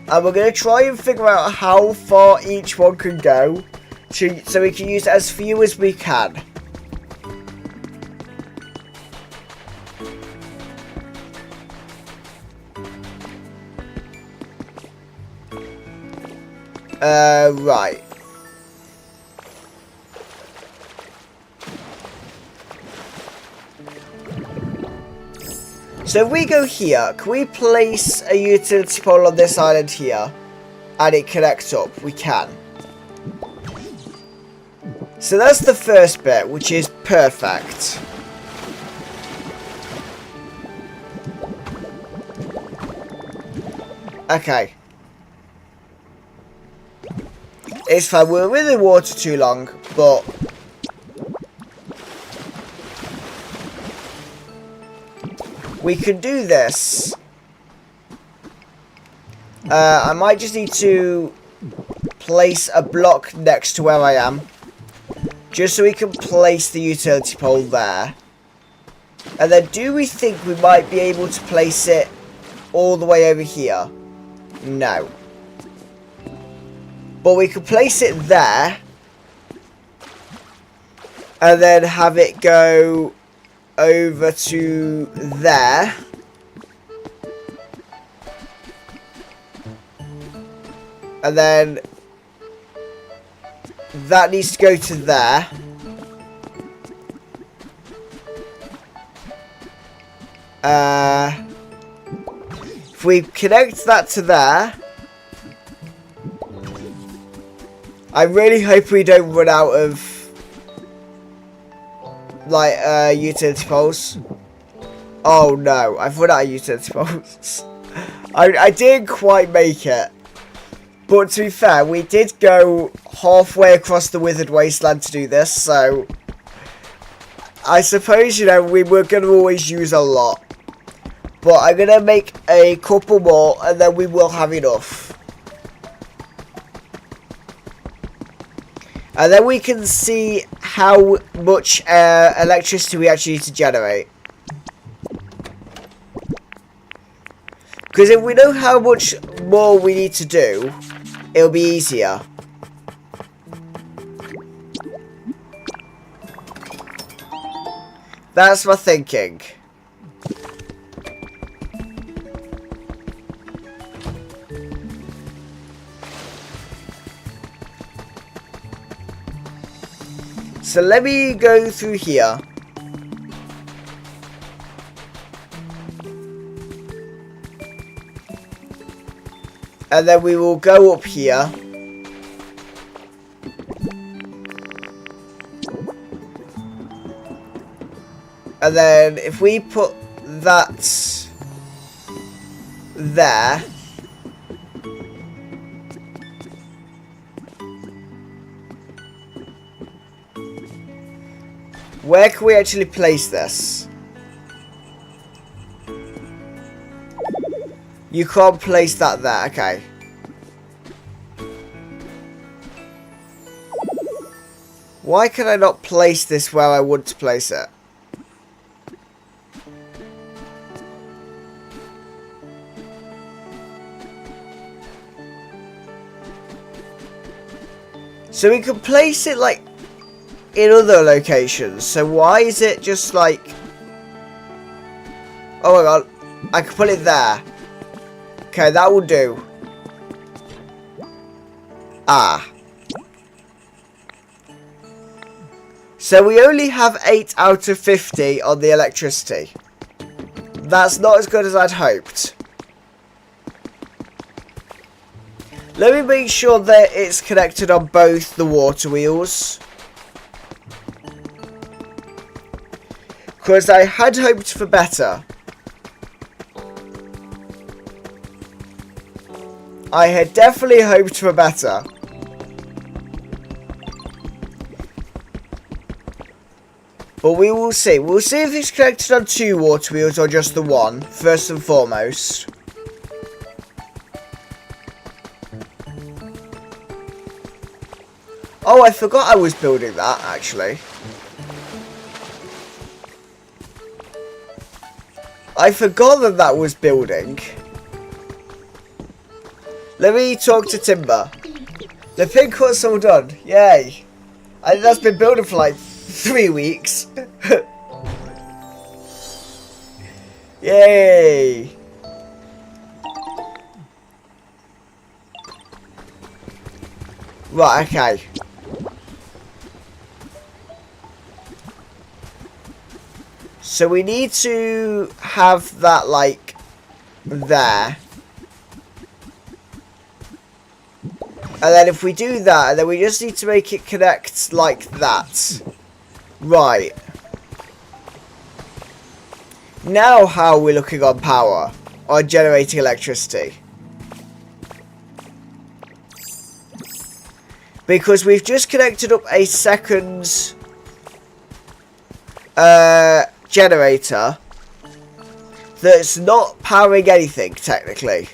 And we're going to try and figure out how far each one can go. So we can use as few as we can. Right. So if we go here, can we place a utility pole on this island here? And it connects up? We can. So that's the first bit, which is perfect. Okay. It's fine. We're in the water too long, but we can do this. I might just need to place a block next to where I am, just so we can place the utility pole there. And then do we think we might be able to place it all the way over here? No. But we could place it there. And then have it go over to there. And then that needs to go to there. If we connect that to there, I really hope we don't run out of like utility poles. Oh no, I've run out of utility poles. I didn't quite make it. But to be fair, we did go halfway across the withered wasteland to do this, so I suppose, you know, we were going to always use a lot. But I'm going to make a couple more and then we will have enough. And then we can see how much electricity we actually need to generate. Because if we know how much more we need to do, it'll be easier. That's my thinking. So let me go through here. And then we will go up here. And then if we put that there. Where can we actually place this? You can't place that there, okay. Why can I not place this where I want to place it? So we can place it like in other locations. So why is it just like... Oh my god. I can put it there. Okay, that will do. Ah. So we only have 8 out of 50 on the electricity. That's not as good as I'd hoped. Let me make sure that it's connected on both the water wheels. Because I had hoped for better. I had definitely hoped for better. But we will see. We'll see if it's connected on 2 water wheels or just the one, first and foremost. Oh, I forgot I was building that, actually. I forgot that that was building. Let me talk to Timber. The pig hut's all done. Yay. That's been building for like 3 weeks. Yay. Right, okay. So we need to have that like there. And then if we do that, then we just need to make it connect like that. Right. Now how are we looking on power? On generating electricity? Because we've just connected up a second generator that's not powering anything, technically.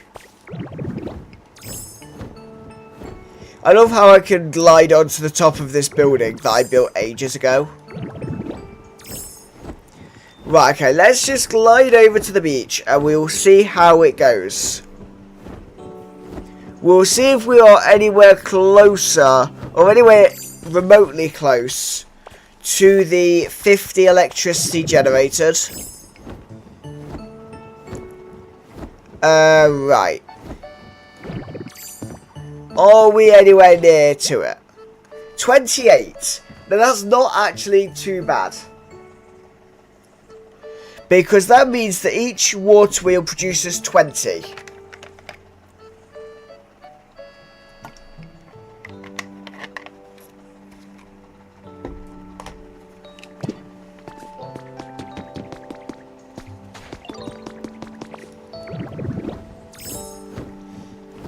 I love how I can glide onto the top of this building that I built ages ago. Right, okay, let's just glide over to the beach and we'll see how it goes. We'll see if we are anywhere closer, or anywhere remotely close, to the 50 electricity generated. Right. Are we anywhere near to it? 28. Now that's not actually too bad. Because that means that each water wheel produces 20.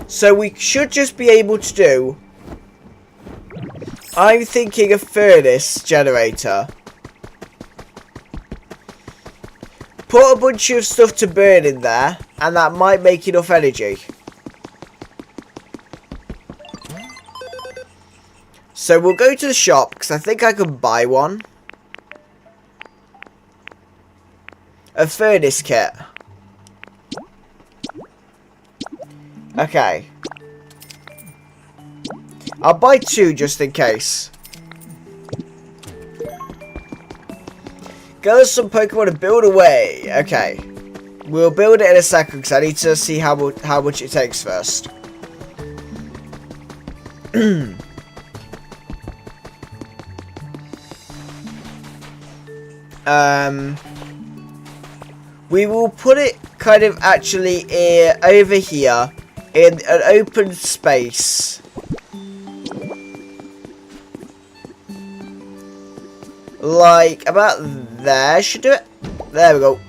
So we should just be able to do... I'm thinking a furnace generator. Put a bunch of stuff to burn in there, and that might make enough energy. So we'll go to the shop, because I think I can buy one. A furnace kit. Okay. I'll buy 2 just in case. Gather some Pokemon and build away. Okay. We'll build it in a second because I need to see how much it takes first. We will put it kind of actually over here in an open space. Like about there, should do it. There we go.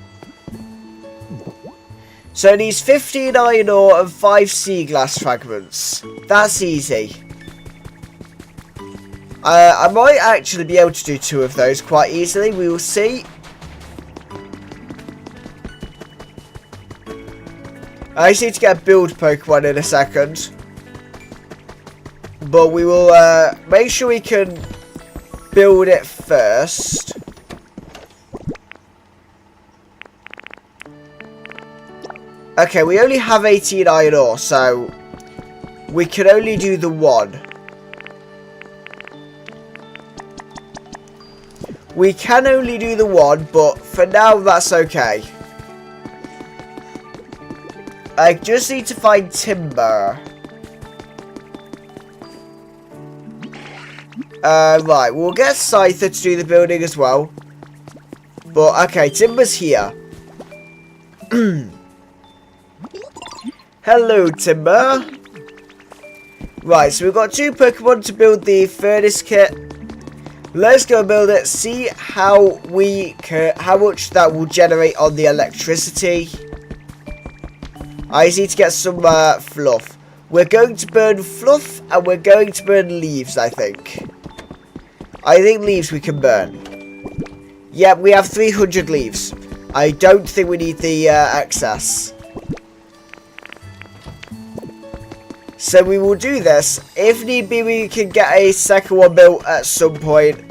So it needs 15 iron ore and 5 sea glass fragments. That's easy. I might actually be able to do 2 of those quite easily. We will see. I just need to get a build Pokemon in a second. But we will make sure we can build it first. Okay, we only have 18 iron ore, so we can only do the 1. We can only do the 1, but for now that's okay. I just need to find timber. Right, we'll get Scyther to do the building as well. But, okay, timber's here. Hello, Timber. Right, so we've got 2 Pokemon to build the furnace kit. Let's go build it, see how much that will generate on the electricity. I just need to get some fluff. We're going to burn fluff and we're going to burn leaves, I think. I think leaves we can burn. Yep, we have 300 leaves. I don't think we need the excess. So we will do this. If need be, we can get a second one built at some point.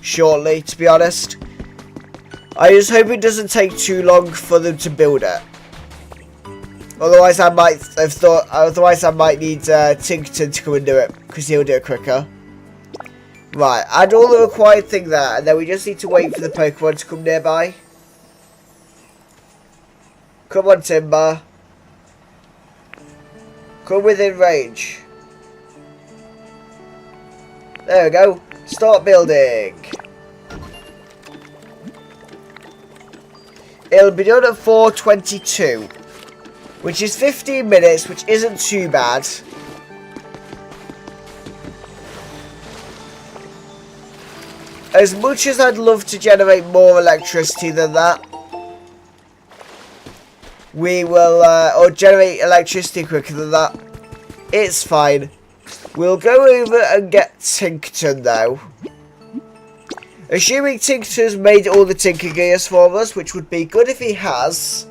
Shortly, to be honest. I just hope it doesn't take too long for them to build it. Otherwise, I might have thought. Otherwise, I might need Tinkerton to come and do it because he'll do it quicker. Right, add all the required thing there, and then we just need to wait for the Pokemon to come nearby. Come on, Timber. Come within range. There we go. Start building. It'll be done at 4:22. Which is 15 minutes, which isn't too bad. As much as I'd love to generate more electricity than that, we will, or generate electricity quicker than that, it's fine. We'll go over and get Tinkerton though. Assuming Tinkerton's made all the Tinker gears for us, which would be good if he has.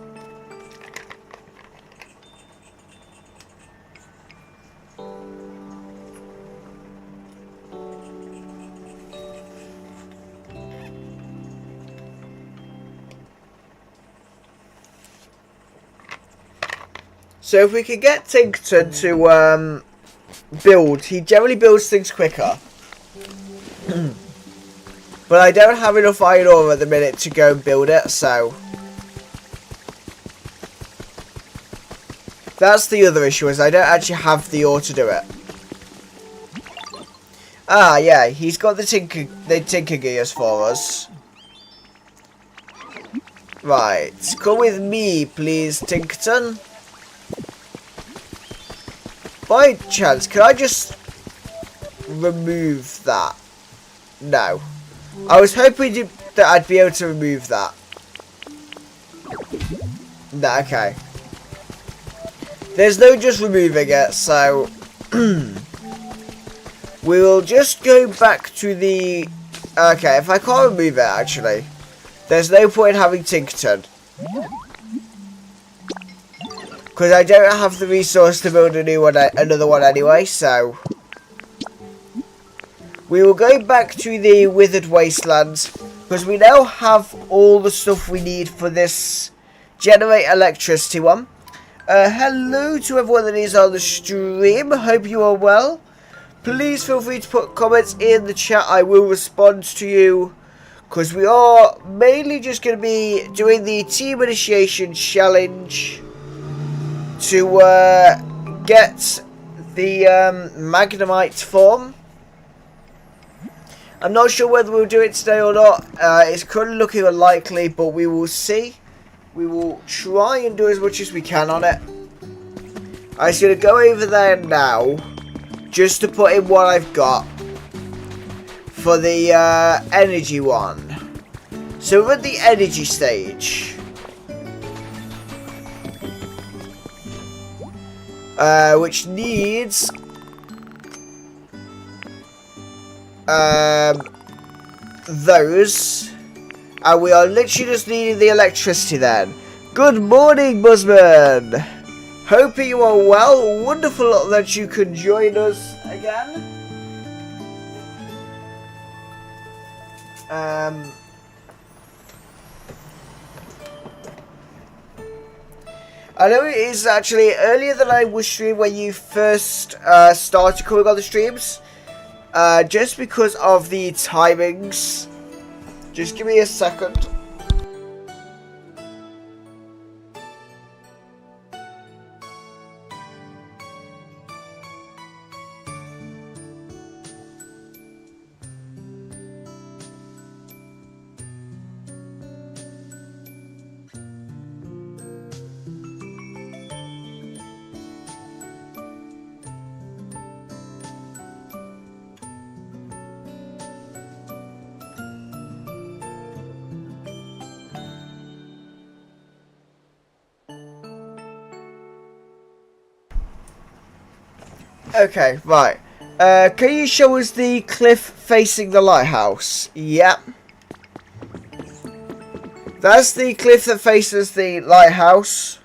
So if we could get Tinkerton to build, he generally builds things quicker. But I don't have enough iron ore at the minute to go and build it, so that's the other issue, is I don't actually have the ore to do it. Ah, yeah, he's got the tinker gears for us. Right, come with me, please, Tinkerton. By chance, can I just remove that? No. I was hoping that I'd be able to remove that. No, okay. There's no just removing it, so we will just go back to the... Okay, if I can't remove it, actually, there's no point in having Tinkerton. Because I don't have the resource to build a new one, another one anyway, so... We will go back to the Withered Wastelands, because we now have all the stuff we need for this generate electricity one. Hello to everyone that is on the stream, hope you are well. Please feel free to put comments in the chat, I will respond to you. Because we are mainly just going to be doing the team initiation challenge to get the Magnemite form. I'm not sure whether we'll do it today or not. It's currently looking unlikely, but we will see. We will try and do as much as we can on it. I'm just going to go over there now, just to put in what I've got for the energy one. So we're at the energy stage. Which needs those, and we are literally just needing the electricity then. Good morning, Buzzman. Hope you are well. Wonderful that you could join us again. I know it is actually earlier than I was streaming when you first started coming on the streams. Just because of the timings. Just give me a second. Okay, right. Can you show us the cliff facing the lighthouse? Yep. That's the cliff that faces the lighthouse.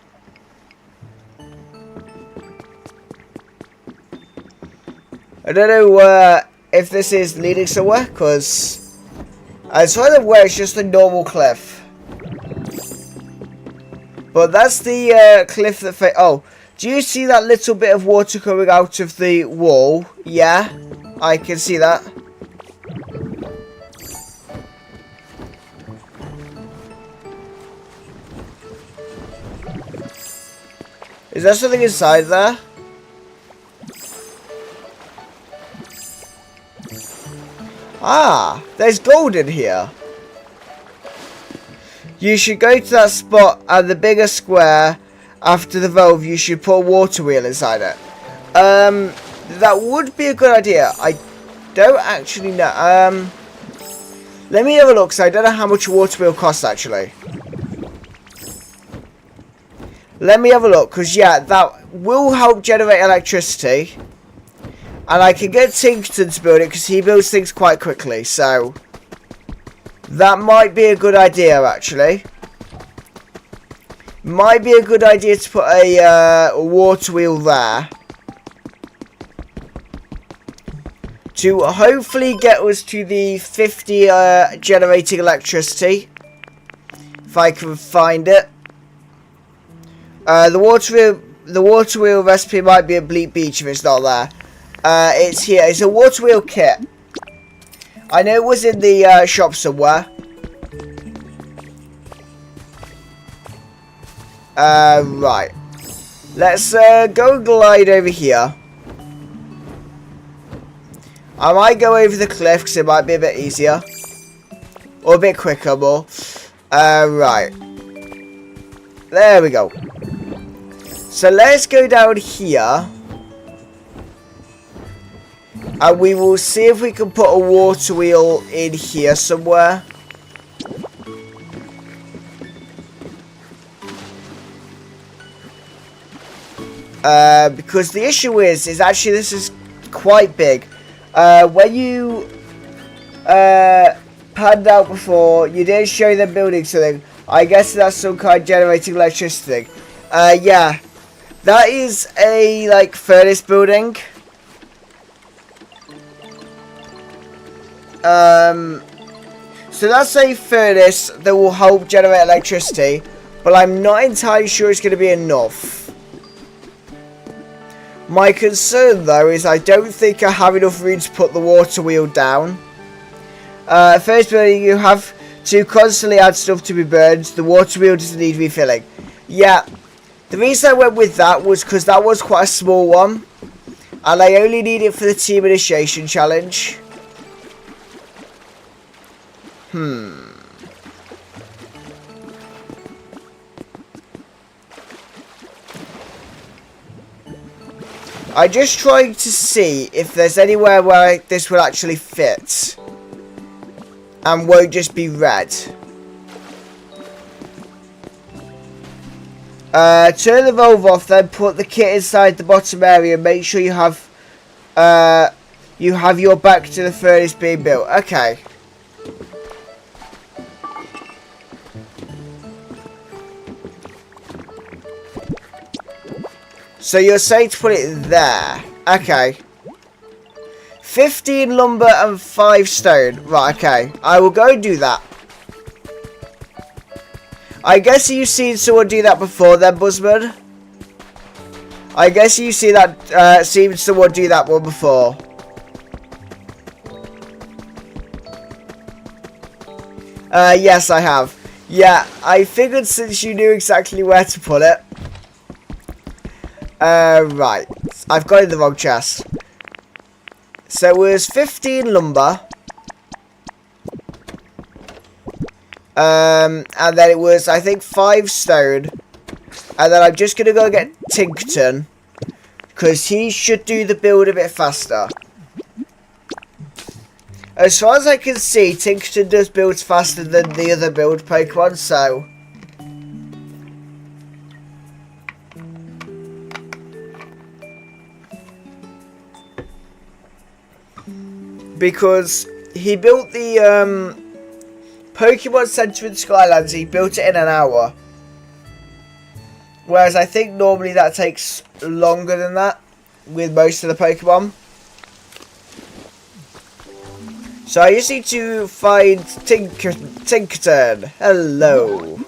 I don't know if this is leading somewhere, because as far as I'm aware, it's just a normal cliff. But that's the cliff that oh. Do you see that little bit of water coming out of the wall? Yeah, I can see that. Is there something inside there? Ah, there's gold in here. You should go to that spot and the bigger square. After the valve, you should put a water wheel inside it. That would be a good idea. I don't actually know. Let me have a look, because I don't know how much a water wheel costs, actually. Let me have a look, because, yeah, that will help generate electricity. And I can get Tinkerton to build it because he builds things quite quickly. So that might be a good idea, actually. Might be a good idea to put a water wheel there. To hopefully get us to the 50 generating electricity. If I can find it. The water wheel recipe might be a Bleak Beach if it's not there. It's here. It's a water wheel kit. I know it was in the shop somewhere. Right. Let's go glide over here. I might go over the cliff because it might be a bit easier. Or a bit quicker, more. Right. There we go. So let's go down here. And we will see if we can put a water wheel in here somewhere. Because the issue is actually this is quite big. When you panned out before, you didn't show them building something. I guess that's some kind of generating electricity thing. Yeah. That is a, like, furnace building. So that's a furnace that will help generate electricity. But I'm not entirely sure it's going to be enough. My concern, though, is I don't think I have enough room to put the water wheel down. First building, you have to constantly add stuff to be burned. The water wheel doesn't need refilling. Yeah, the reason I went with that was because that was quite a small one. And I only need it for the team initiation challenge. I'm just trying to see if there's anywhere where this will actually fit. And won't just be red. Turn the valve off, then put the kit inside the bottom area. Make sure you have your back to the furnace being built. Okay. So you're saying to put it there. Okay. 15 lumber and 5 stone. Right, okay. I will go and do that. I guess you've seen someone do that before then, Buzzman. I guess you've seen that, seen someone do that one before. Yes, I have. Yeah, I figured since you knew exactly where to put it. Right. I've got it in the wrong chest. So it was 15 lumber. And then it was, I think, 5 stone. And then I'm just going to go get Tinkerton. Because he should do the build a bit faster. As far as I can see, Tinkerton does build faster than the other build Pokemon, so... Because he built the Pokemon Center in Skylands, he built it in an hour. Whereas I think normally that takes longer than that with most of the Pokemon. So I just need to find Tinkerton. Hello.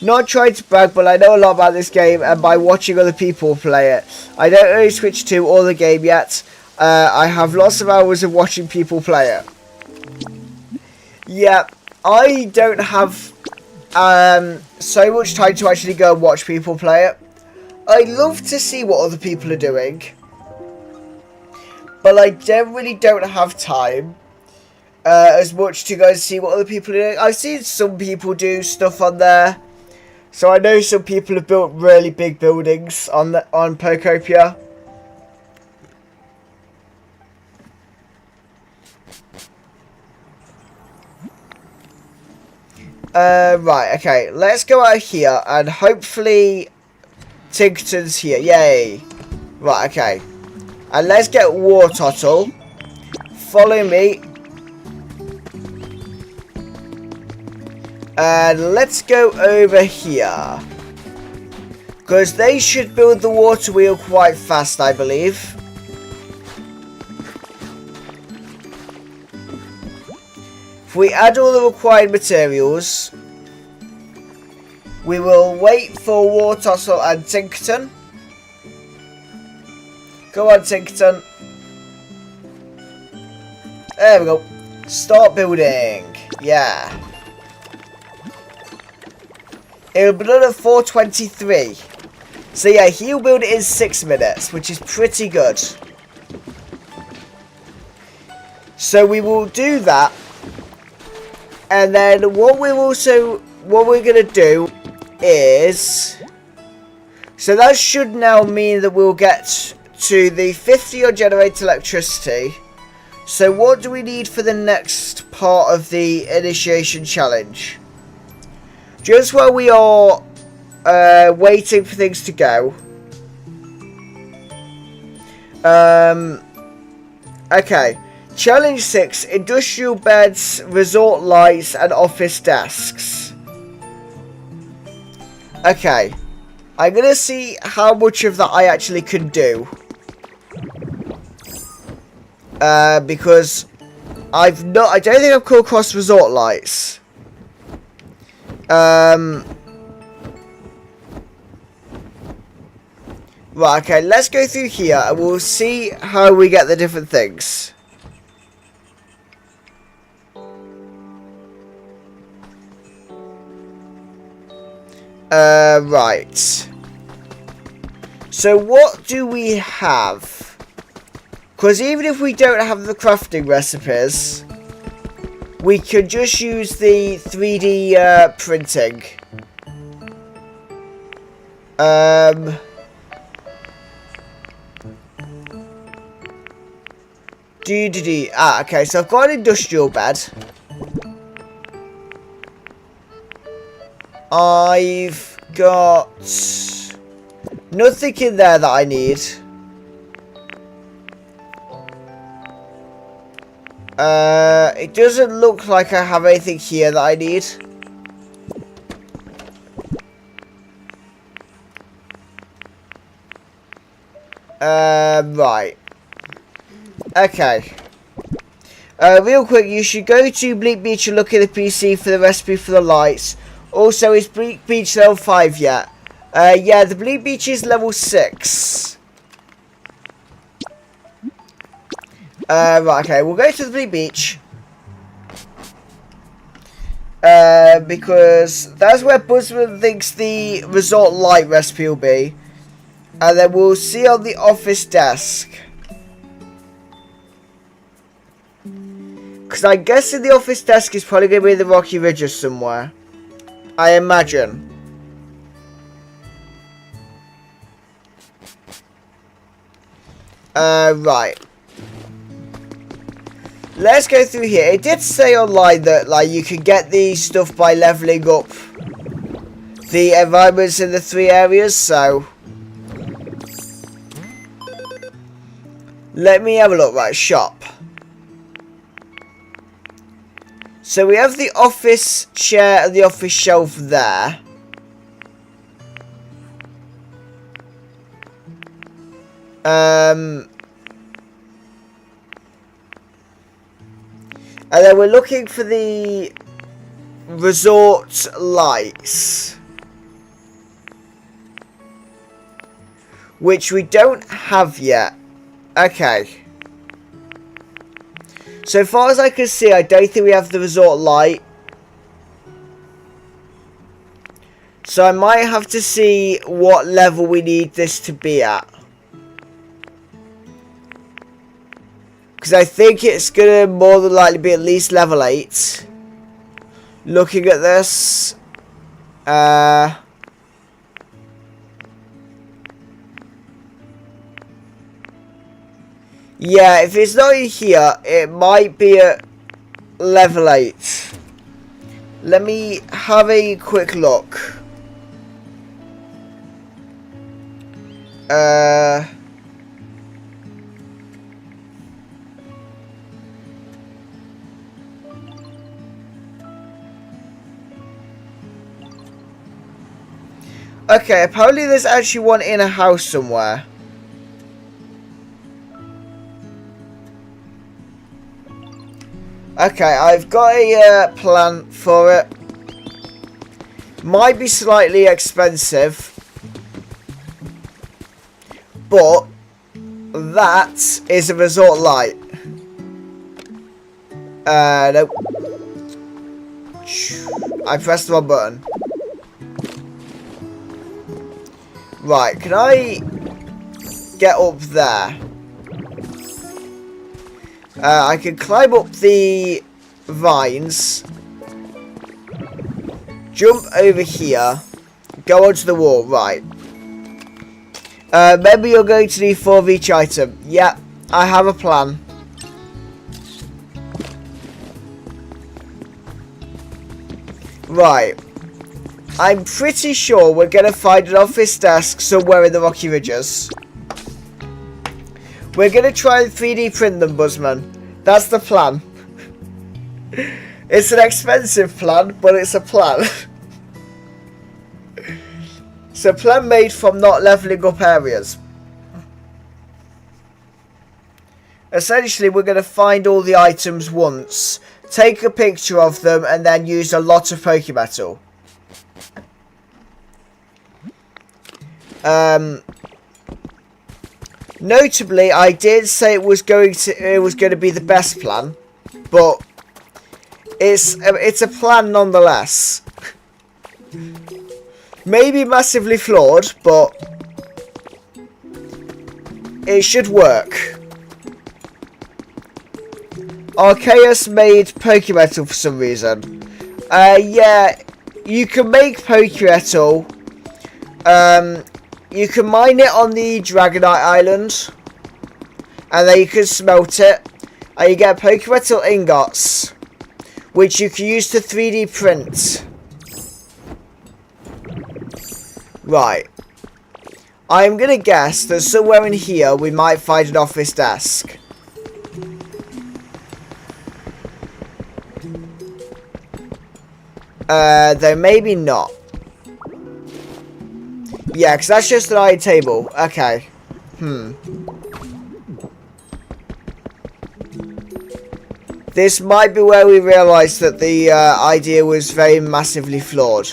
Not trying to brag, but I know a lot about this game, and by watching other people play it. I don't really switch to all the game yet. I have lots of hours of watching people play it. Yeah, I don't have so much time to actually go and watch people play it. I love to see what other people are doing, but I generally don't have time as much to go and see what other people are doing. I've seen some people do stuff on there. So I know some people have built really big buildings on Pokopia. Right, okay, let's go out here and hopefully Tinkerton's here. Yay! Right, okay. And let's get War Turtle. Follow me. And let's go over here. Because they should build the water wheel quite fast, I believe. If we add all the required materials, we will wait for War Turtle and Tinkerton. Go on, Tinkerton. There we go. Start building. Yeah. It'll be done at 4:23. So yeah, he'll build it in 6 minutes, which is pretty good. So we will do that. And then what we're going to do is... So that should now mean that we'll get to the 50 on generate electricity. So what do we need for the next part of the initiation challenge? Just while we are waiting for things to go. Okay. Challenge 6. Industrial beds, resort lights, and office desks. Okay. I'm going to see how much of that I actually can do. Because I don't think I've come across resort lights. Right, okay, let's go through here and we'll see how we get the different things. Right. So what do we have? Because even if we don't have the crafting recipes, we could just use the 3D printing. Okay, so I've got an industrial bed. I've got nothing in there that I need. It doesn't look like I have anything here that I need. Right. Okay. Real quick, you should go to Bleak Beach and look at the PC for the recipe for the lights. Also, is Bleak Beach level 5 yet? Yeah, the Bleak Beach is level 6. Right, okay, we'll go to the Bleak Beach. Because that's where Buzzman thinks the resort light recipe will be. And then we'll see on the office desk. Because I'm guessing the office desk is probably going to be in the Rocky Ridges somewhere. I imagine. Right. Let's go through here. It did say online that like you can get the stuff by leveling up the environments in the 3 areas, so let me have a look. Right, shop. So we have the office chair and the office shelf there. And then we're looking for the resort lights, which we don't have yet. Okay. So far as I can see, I don't think we have the resort light. So I might have to see what level we need this to be at. Because I think it's going to more than likely be at least level 8. Looking at this. Yeah, if it's not in here, it might be at level 8. Let me have a quick look. Okay, apparently there's actually one in a house somewhere. Okay, I've got a plan for it. Might be slightly expensive, but that is a resort light. Nope. I pressed the wrong button. Right, can I get up there? I can climb up the vines, jump over here, go onto the wall, right. Maybe you're going to need 4 of each item. Yeah, I have a plan. Right. I'm pretty sure we're going to find an office desk somewhere in the Rocky Ridges. We're going to try and 3D print them, Buzzman. That's the plan. It's an expensive plan, but it's a plan. It's a plan made from not leveling up areas. Essentially, we're going to find all the items once, take a picture of them, and then use a lot of Pokemetal. Notably, I did say it was going to be the best plan, but it's a plan nonetheless. Maybe massively flawed, but it should work. Arceus made Pokemetal for some reason. Yeah, you can make Pokemetal. You can mine it on the Dragonite Island, and then you can smelt it, and you get Pokemetal ingots, which you can use to 3D print. Right. I'm gonna guess that somewhere in here we might find an office desk. Though maybe not. Yeah, because that's just an iron table. Okay. This might be where we realise that the idea was very massively flawed.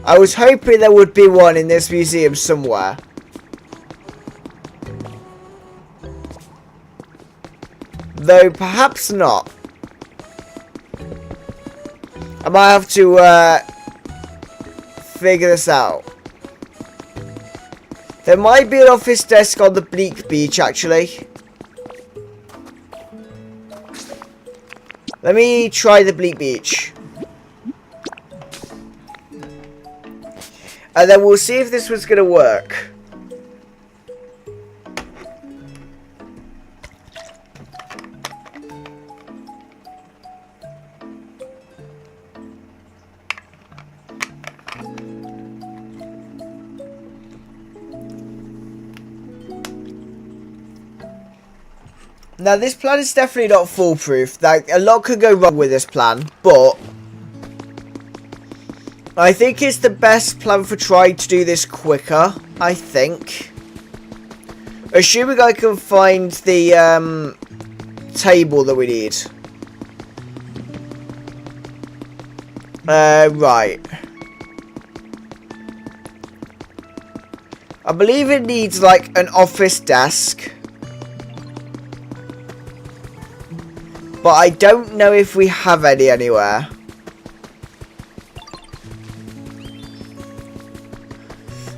I was hoping there would be one in this museum somewhere. Though perhaps not. I might have to figure this out. There might be an office desk on the Bleak Beach, actually. Let me try the Bleak Beach. And then we'll see if this was going to work. Now, this plan is definitely not foolproof. Like, a lot could go wrong with this plan, but I think it's the best plan for trying to do this quicker, I think. Assuming I can find the table that we need. Right. I believe it needs, like, an office desk. But I don't know if we have any anywhere.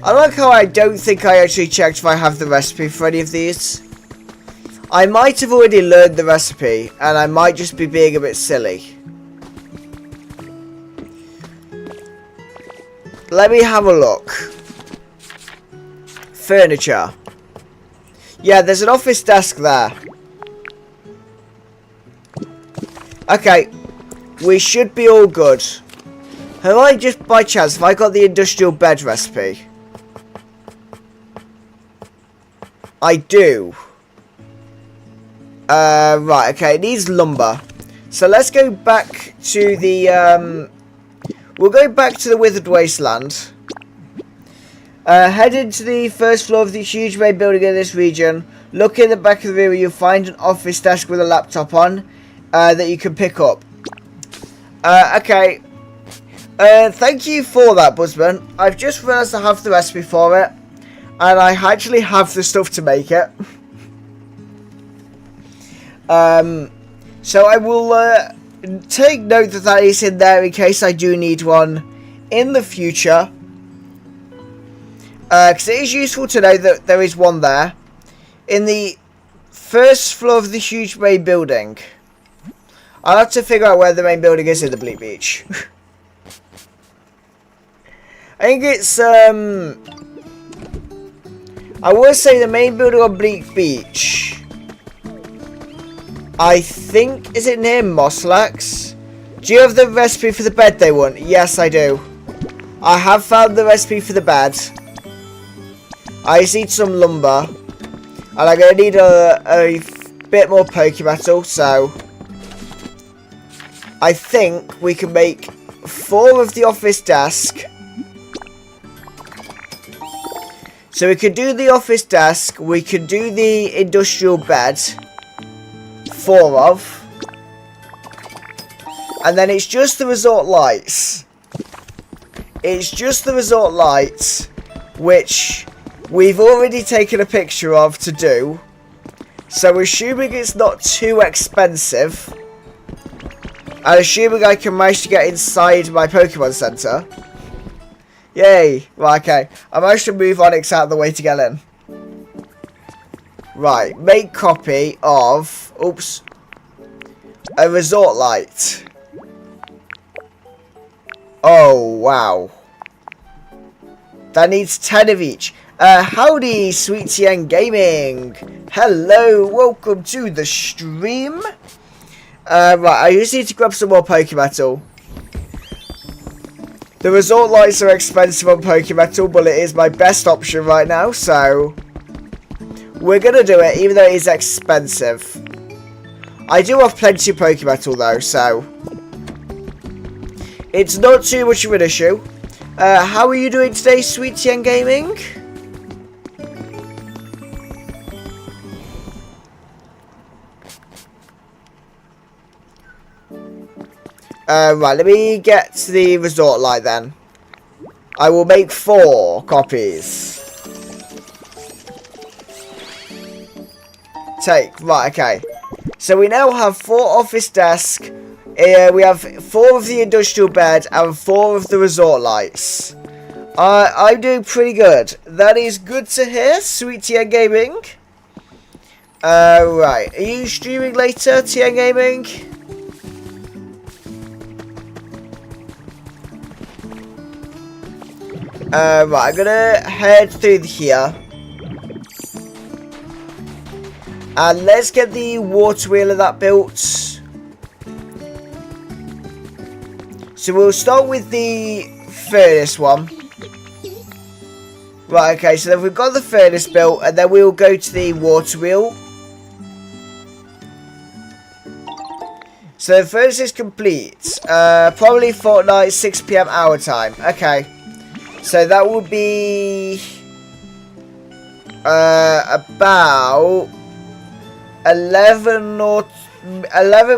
I like how I don't think I actually checked if I have the recipe for any of these. I might have already learned the recipe, and I might just be being a bit silly. Let me have a look. Furniture. Yeah, there's an office desk there. Okay, we should be all good. Have I just by chance, have I got the industrial bed recipe? I do. Right, okay, it needs lumber. So let's go back to the, we'll go back to the Withered Wasteland. Head into the first floor of the huge main building in this region. Look in the back of the room where you'll find an office desk with a laptop on, that you can pick up. Okay. Thank you for that, Buzzman. I've just realised I have the recipe for it. And I actually have the stuff to make it. So I will take note that that is in there in case I do need one in the future. Because it is useful to know that there is one there. In the first floor of the huge main building. I'll have to figure out where the main building is in the Bleak Beach. I think it's, I will say the main building on Bleak Beach. I think, is it near Moslax? Do you have the recipe for the bed they want? Yes, I do. I have found the recipe for the bed. I just need some lumber. And I'm going to need a bit more Pokemetal, so I think we can make 4 of the office desk. So we could do the office desk, we could do the industrial bed, 4 of, and then it's just the resort lights. It's just the resort lights, which we've already taken a picture of to do. So assuming it's not too expensive, and assuming I can manage to get inside my Pokemon Center. Yay! Right, okay. I managed to move Onyx out of the way to get in. Right, make copy of... Oops. A resort light. Oh, wow. That needs 10 of each. Howdy, Sweet TN Gaming. Hello, welcome to the stream. Right, I just need to grab some more Pokemetal. The resort lights are expensive on Pokemetal, but it is my best option right now, so we're gonna do it, even though it is expensive. I do have plenty of Pokemetal though, so it's not too much of an issue. How are you doing today, Sweet TN Gaming? Right, let me get the resort light then. I will make 4 copies. Right, okay. So we now have 4 office desks. We have 4 of the industrial bed and 4 of the resort lights. I'm doing pretty good. That is good to hear, Sweet TN Gaming. Right, are you streaming later, TN Gaming? Right, I'm gonna head through here. And let's get the water wheel of that built. So we'll start with the furnace one. Right, okay, so then we've got the furnace built, and then we'll go to the water wheel. So the furnace is complete. Probably Fortnite 6 PM hour time. Okay. So that will be about 11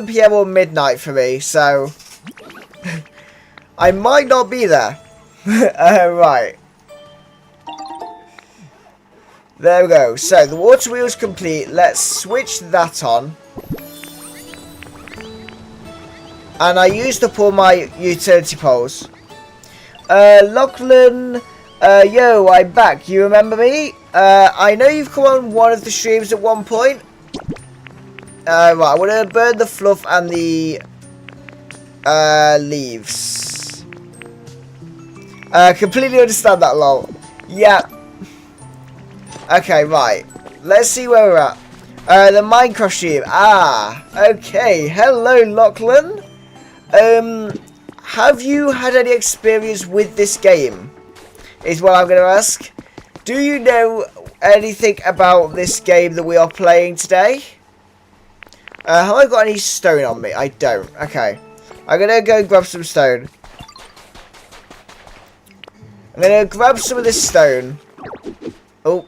PM or midnight for me, so I might not be there. Right. There we go. So the water wheel is complete. Let's switch that on. And I used up all my utility poles. Lachlan, yo, I'm back. You remember me? I know you've come on one of the streams at one point. Right, I want to burn the fluff and the leaves. Completely understand that, lol. Yeah. Okay, right. Let's see where we're at. The Minecraft stream. Ah, okay. Hello, Lachlan. have you had any experience with this game? Is what I'm going to ask. Do you know anything about this game that we are playing today? Have I got any stone on me? I don't. Okay. I'm going to go grab some stone. I'm going to grab some of this stone. Oh.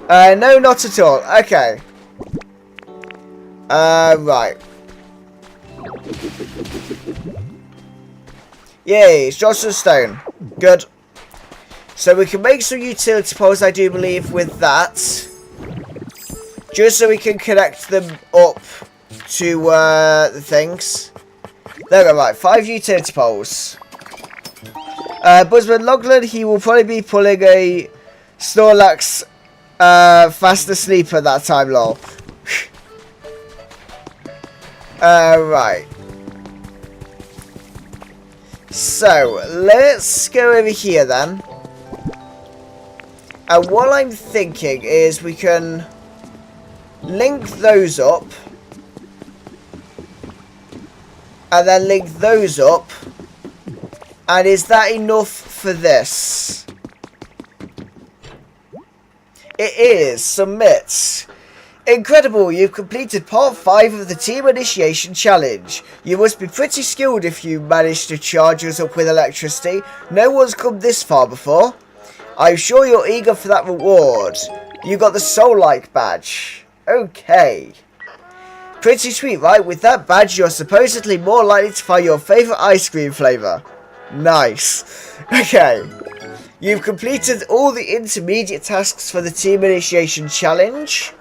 No, not at all. Okay. Right. Yay, it's just some stone. Good. So we can make some utility poles, I do believe, with that. Just so we can connect them up to the things. There we go, right. 5 utility poles. Buzzman Logland, he will probably be pulling a Snorlax fast asleep at that time, lol. Right. So, let's go over here then. And what I'm thinking is we can link those up. And then link those up. And is that enough for this? It is. Submit. Incredible, you've completed part 5 of the Team Initiation Challenge. You must be pretty skilled if you managed to charge us up with electricity. No one's come this far before. I'm sure you're eager for that reward. You got the Soul-like badge. Okay. Pretty sweet, right? With that badge, you're supposedly more likely to find your favourite ice cream flavour. Nice. Okay. You've completed all the intermediate tasks for the Team Initiation Challenge.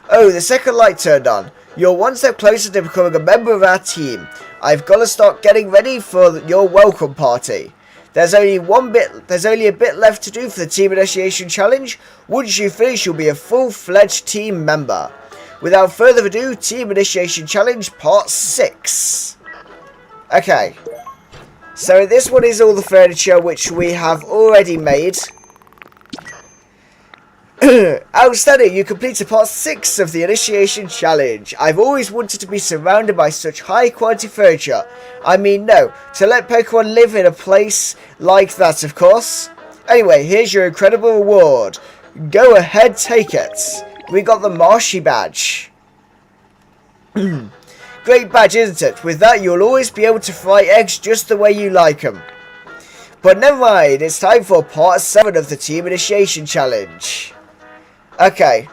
Oh, the second light turned on. You're one step closer to becoming a member of our team. I've got to start getting ready for your welcome party. There's only a bit left to do for the Team Initiation Challenge. Once you finish, you'll be a full-fledged team member. Without further ado, Team Initiation Challenge Part 6. Okay. So this one is all the furniture which we have already made. Outstanding, you completed part 6 of the Initiation Challenge. I've always wanted to be surrounded by such high quality furniture. I mean, no, to let Pokemon live in a place like that, of course. Anyway, here's your incredible reward. Go ahead, take it. We got the Marshy badge. Great badge, isn't it? With that, you'll always be able to fry eggs just the way you like them. But never mind, it's time for part 7 of the Team Initiation Challenge. Okay,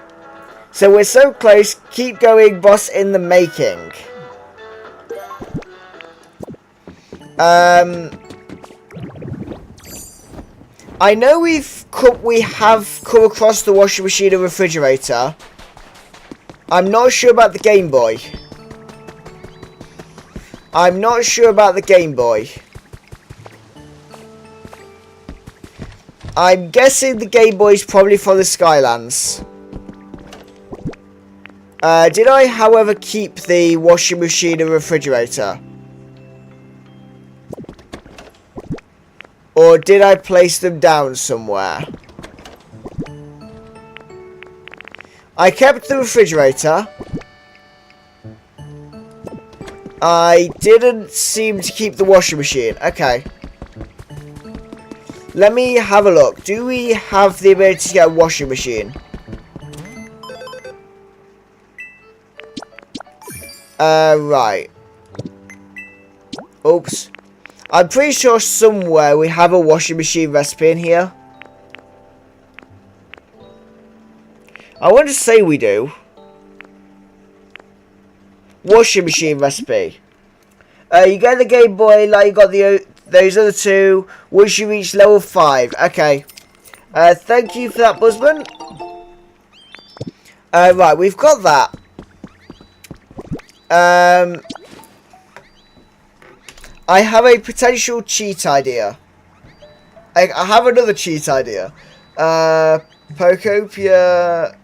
so we're so close. Keep going, boss in the making. I know we have come across the washing machine and refrigerator. I'm not sure about the Game Boy. I'm not sure about the Game Boy. I'm guessing the Game Boy is probably from the Skylands. Did I, however, keep the washing machine and refrigerator? Or did I place them down somewhere? I kept the refrigerator. I didn't seem to keep the washing machine. Okay. Let me have a look. Do we have the ability to get a washing machine? Right. Oops. I'm pretty sure somewhere we have a washing machine recipe in here. I want to say we do. Washing machine recipe. You get the Game Boy like you got those other two once you reach level 5. Okay. Thank you for that, Buzzman. Right, we've got that. I have a potential cheat idea. I have another cheat idea. Pokopia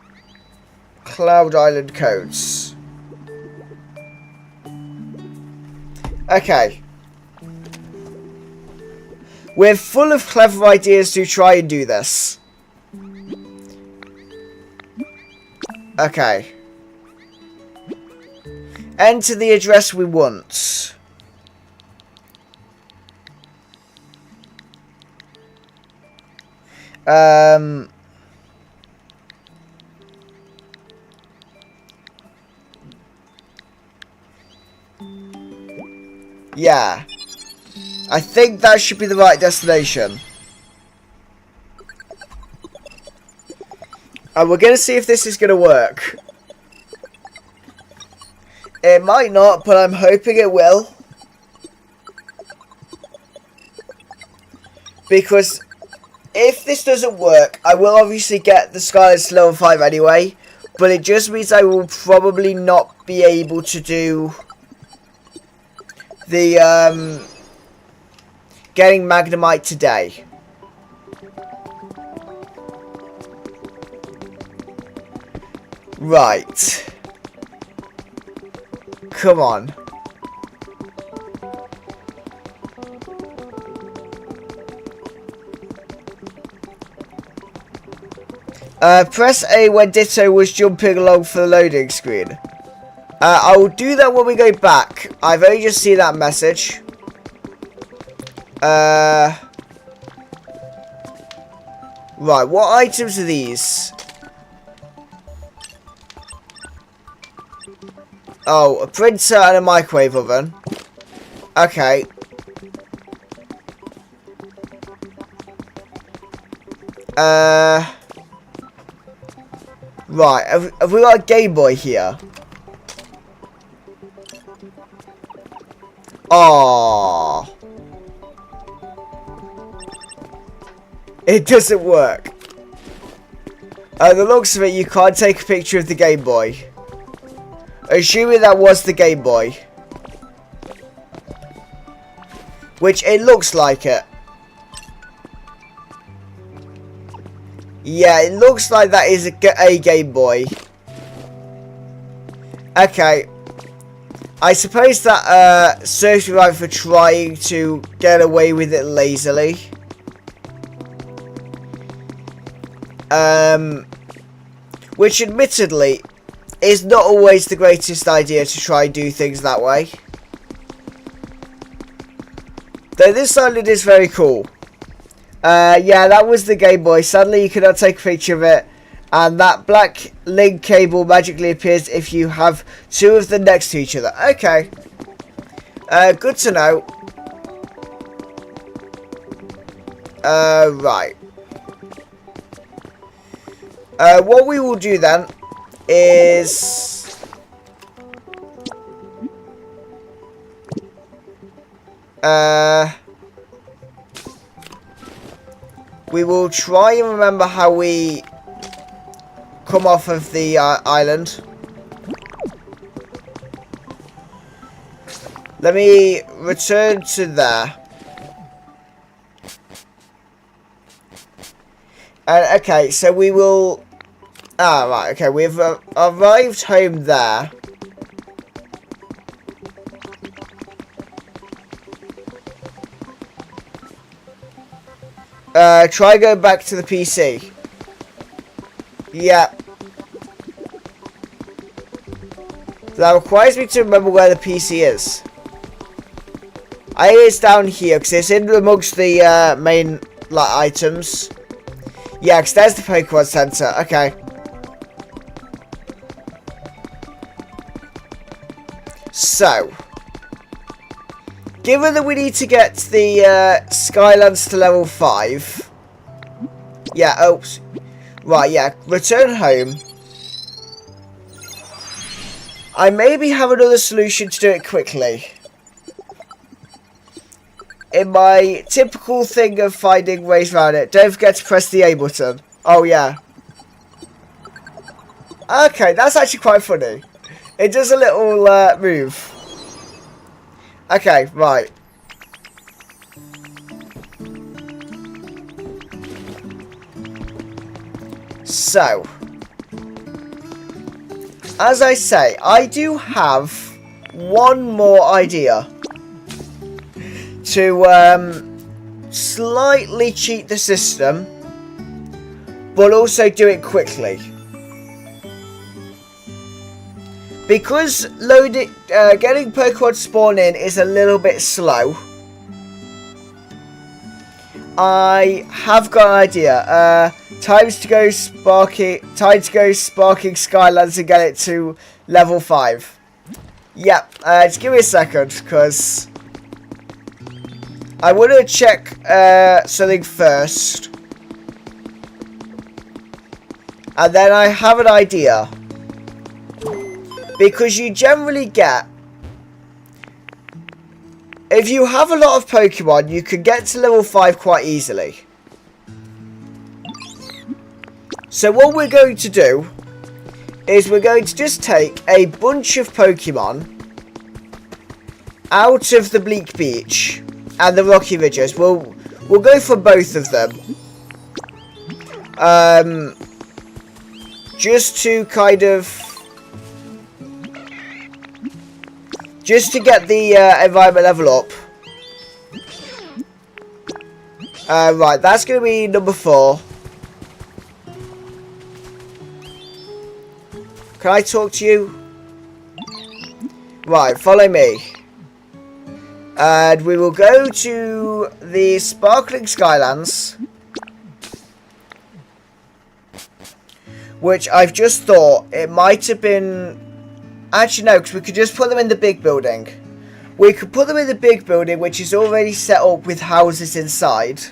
Cloud Island codes. Okay. We're full of clever ideas to try and do this. Okay. Enter the address we want. Yeah. I think that should be the right destination. And we're going to see if this is going to work. It might not, but I'm hoping it will. Because if this doesn't work, I will obviously get the skylands to level 5 anyway. But it just means I will probably not be able to do the getting Magnemite today. Right. Come on. Press A when Ditto was jumping along for the loading screen. I will do that when we go back. I've only just seen that message. Right, what items are these? Oh, a printer and a microwave oven. Okay. Right, have we got a Game Boy here? Oh, it doesn't work. The looks of it, you can't take a picture of the Game Boy. Assuming that was the Game Boy. Which it looks like it. Yeah, it looks like that is a Game Boy. Okay. I suppose that serves me right for trying to get away with it lazily. Which admittedly is not always the greatest idea to try and do things that way. Though this island is very cool. Yeah, that was the Game Boy. Sadly, you cannot take a picture of it. And that black link cable magically appears if you have two of them next to each other. Okay. Good to know. Right. What we will do then is... we will try and remember how we come off of the island. Let me return to there. And okay, so we will... Ah, right, okay, we've arrived home there. Try going back to the PC. Yeah. That requires me to remember where the PC is. I think it's down here, because it's in amongst the main items. Yeah, because there's the Pokemon Center. Okay. So, given that we need to get the Skylands to level 5. Yeah, oops. Right, yeah, return home. I maybe have another solution to do it quickly. In my typical thing of finding ways around it, don't forget to press the A button. Oh, yeah. Okay, that's actually quite funny. It does a little move. Okay, right. So, as I say, I do have one more idea to slightly cheat the system, but also do it quickly. Because getting Pokemon spawn in is a little bit slow, I have got an idea. Time to go sparking Skylands and get it to level 5. Yep, just give me a second, because I want to check something first. And then I have an idea. Because you generally get, if you have a lot of Pokemon, you can get to level 5 quite easily. So what we're going to do is we're going to just take a bunch of Pokemon out of the Bleak Beach and the Rocky Ridges. We'll go for both of them. Just to kind of, just to get the environment level up. Right, that's going to be number 4. Can I talk to you? Right, follow me. And we will go to the Sparkling Skylands. Which I've just thought it might have been... Actually no, because we could just put them in the big building. We could put them in the big building, which is already set up with houses inside.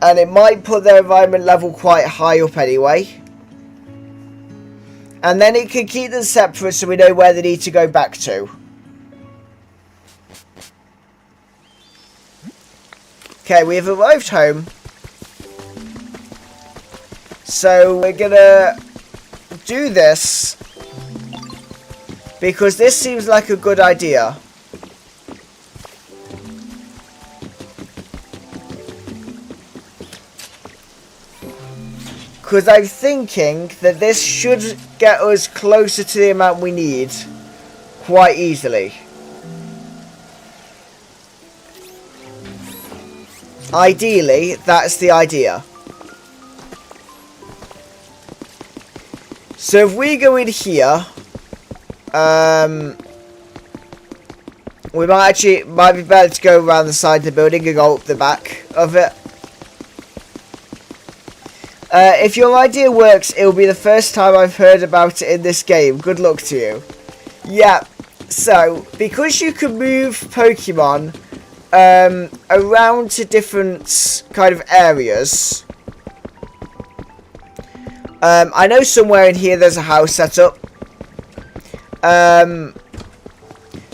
And it might put their environment level quite high up anyway. And then it can keep them separate so we know where they need to go back to. Okay, we have arrived home. So we're gonna do this because this seems like a good idea. Because I'm thinking that this should get us closer to the amount we need quite easily. Ideally, that's the idea. So if we go in here, we might be better to go around the side of the building and go up the back of it. If your idea works, it will be the first time I've heard about it in this game. Good luck to you. Yeah, so, because you can move Pokemon around to different kind of areas. I know somewhere in here there's a house set up.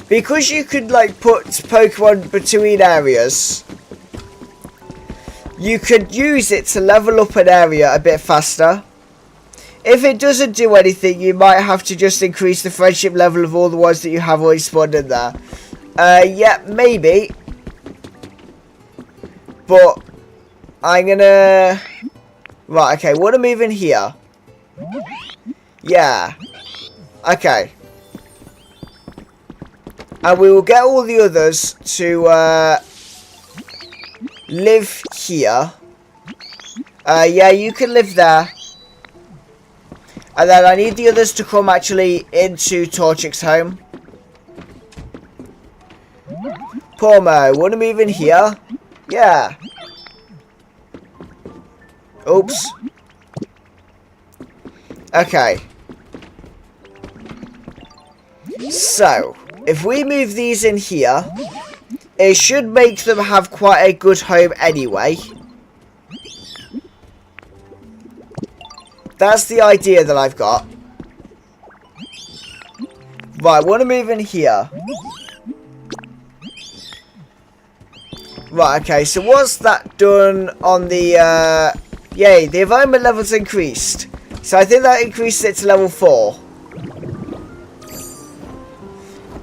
Because you could like put Pokemon between areas, you could use it to level up an area a bit faster. If it doesn't do anything, you might have to just increase the friendship level of all the ones that you have already spawned in there. Yeah, maybe. But I'm gonna... Right, okay, want to move in here. Yeah. Okay. And we will get all the others to live here. Yeah, you can live there. And then I need the others to come actually into Torchic's home. Pormo, want to move in here? Yeah. Oops. Okay. So, if we move these in here, it should make them have quite a good home anyway. That's the idea that I've got. Right, want to move in here. Right, okay, so what's that done on the, yay, the environment level's increased. So I think that increased it to level 4.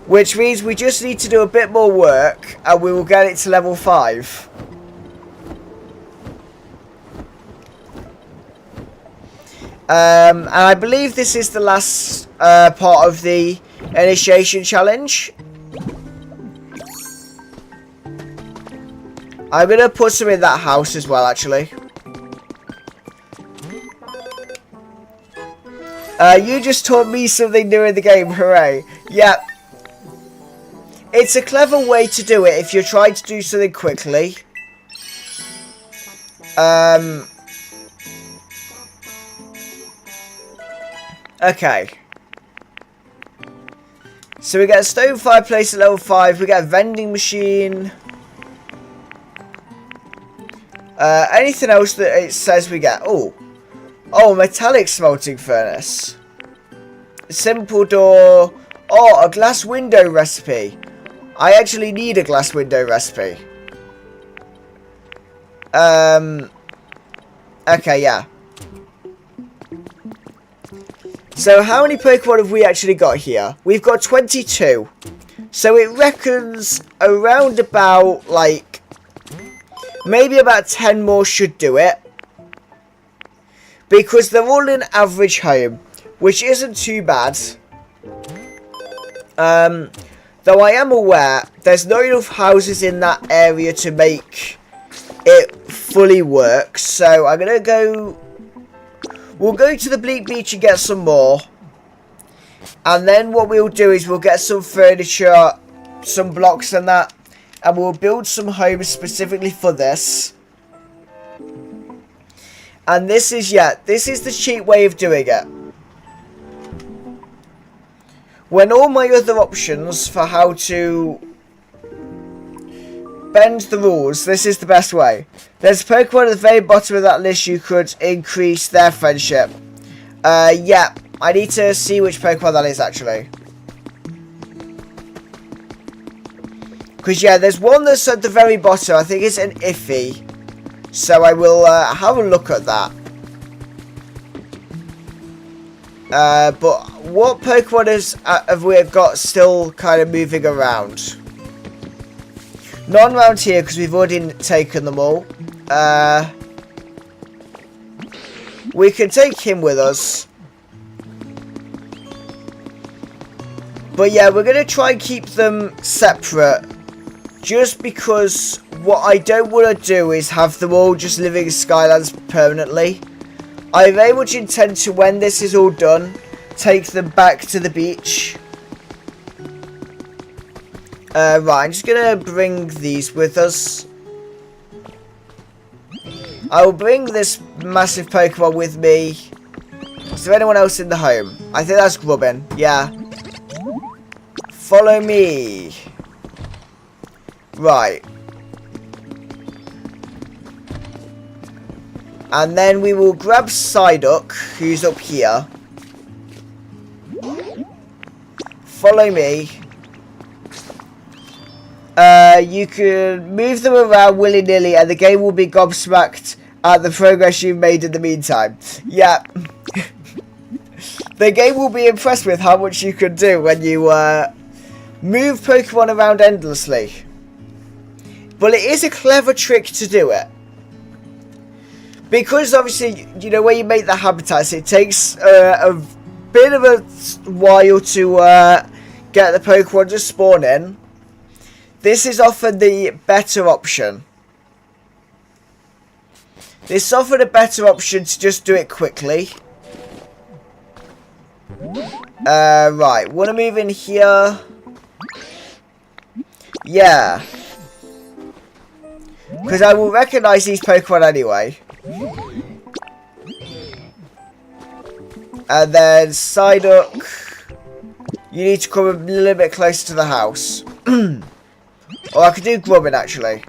Which means we just need to do a bit more work, and we will get it to level 5. And I believe this is the last part of the initiation challenge. I'm going to put some in that house as well, actually. You just taught me something new in the game, hooray. Yeah. It's a clever way to do it if you're trying to do something quickly. Okay. So we get a stone fireplace at level 5. We get a vending machine. Anything else that it says we get? Oh, metallic smelting furnace. Simple door. Oh, a glass window recipe. I actually need a glass window recipe. Okay, yeah. So how many Pokemon have we actually got here? We've got 22. So it reckons around about, like, maybe about 10 more should do it. Because they're all in average home, which isn't too bad. Though I am aware there's not enough houses in that area to make it fully work. So I'm going to go... We'll go to the Bleak Beach and get some more. And then what we'll do is we'll get some furniture, some blocks and that. And we'll build some homes specifically for this. And this is the cheap way of doing it. When all my other options for how to bend the rules, this is the best way. There's a Pokemon at the very bottom of that list you could increase their friendship. Yeah, I need to see which Pokemon that is actually. Because yeah, there's one that's at the very bottom. I think it's an Iffy. So I will have a look at that. But what Pokemon have we got still kind of moving around? None around here because we've already taken them all. We can take him with us. But yeah, we're going to try and keep them separate. Just because what I don't want to do is have them all just living in Skylands permanently. I very much intend to, when this is all done, take them back to the beach. Right, I'm just going to bring these with us. I will bring this massive Pokemon with me. Is there anyone else in the home? I think that's Grubbin. Yeah. Follow me. Right. And then we will grab Psyduck, who's up here. Follow me. You can move them around willy-nilly and the game will be gobsmacked at the progress you've made in the meantime. Yeah. The game will be impressed with how much you can do when you move Pokemon around endlessly. But it is a clever trick to do it. Because obviously, you know, when you make the habitats, it takes a bit of a while to get the Pokemon to spawn in. This is often the better option. This is often a better option to just do it quickly. Right, want to move in here? Yeah. Because I will recognise these Pokemon anyway. And then Psyduck, you need to come a little bit closer to the house. Or I could do Grubbin actually.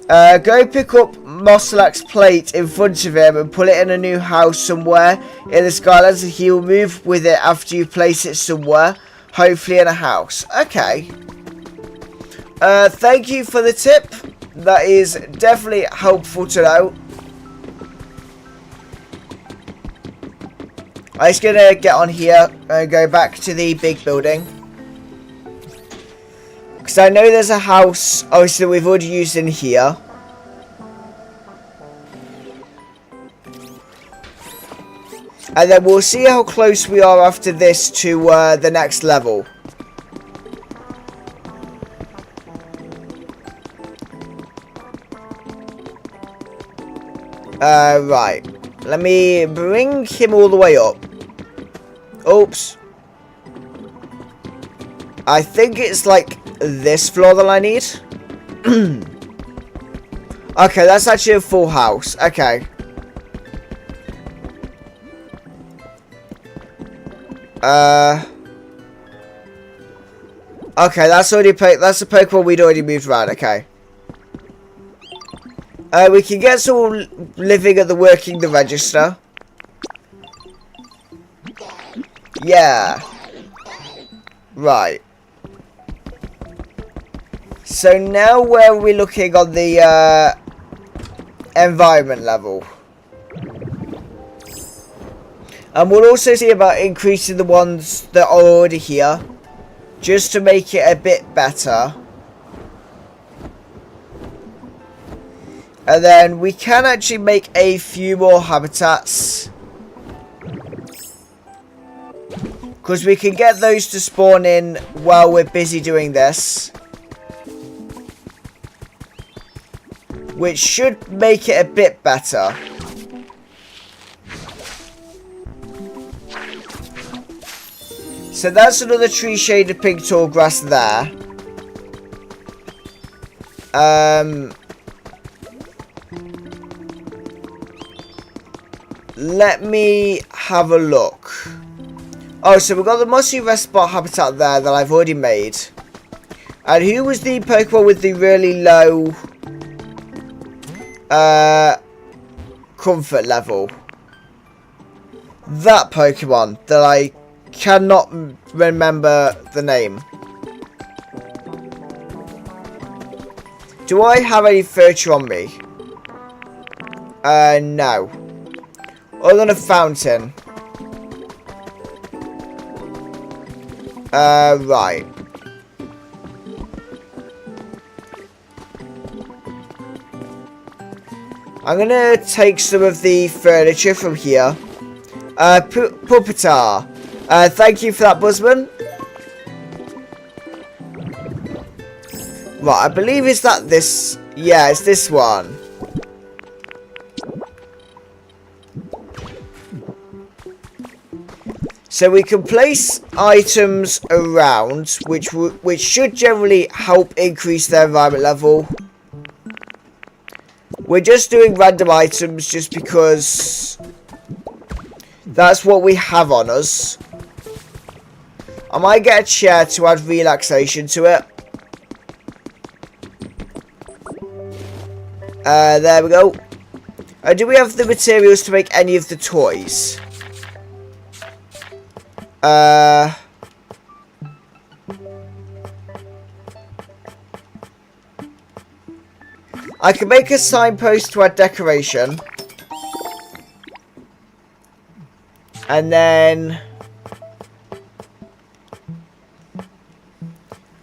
Go pick up Mosselak's plate in front of him and put it in a new house somewhere in the Skylands, and he will move with it after you place it somewhere, hopefully in a house. Okay. Thank you for the tip. That is definitely helpful to know. I'm just gonna get on here and go back to the big building. Because I know there's a house, obviously, that we've already used in here. And then we'll see how close we are after this to the next level. Right. Let me bring him all the way up. Oops. I think it's like this floor that I need. Okay, that's actually a full house. Okay. Okay, that's already that's a Pokemon we'd already moved around. Okay. We can get someone living at the working the register. Yeah. Right. So now where are we looking on the environment level? And we'll also see about increasing the ones that are already here, just to make it a bit better. And then we can actually make a few more habitats, because we can get those to spawn in while we're busy doing this, which should make it a bit better. So that's another tree shaded pink tall grass there. Let me have a look. Oh, so we've got the mossy rest spot habitat there that I've already made. And who was the Pokemon with the really low comfort level? That Pokemon that I cannot remember the name. Do I have any furniture on me? No. Other than a fountain. Right. I'm gonna take some of the furniture from here. Puppetar. Thank you for that, Buzzman. Right, I believe it's this. Yeah, it's this one. So we can place items around, which should generally help increase their environment level. We're just doing random items just because that's what we have on us. I might get a chair to add relaxation to it. There we go. Do we have the materials to make any of the toys? I can make a signpost to add decoration. And then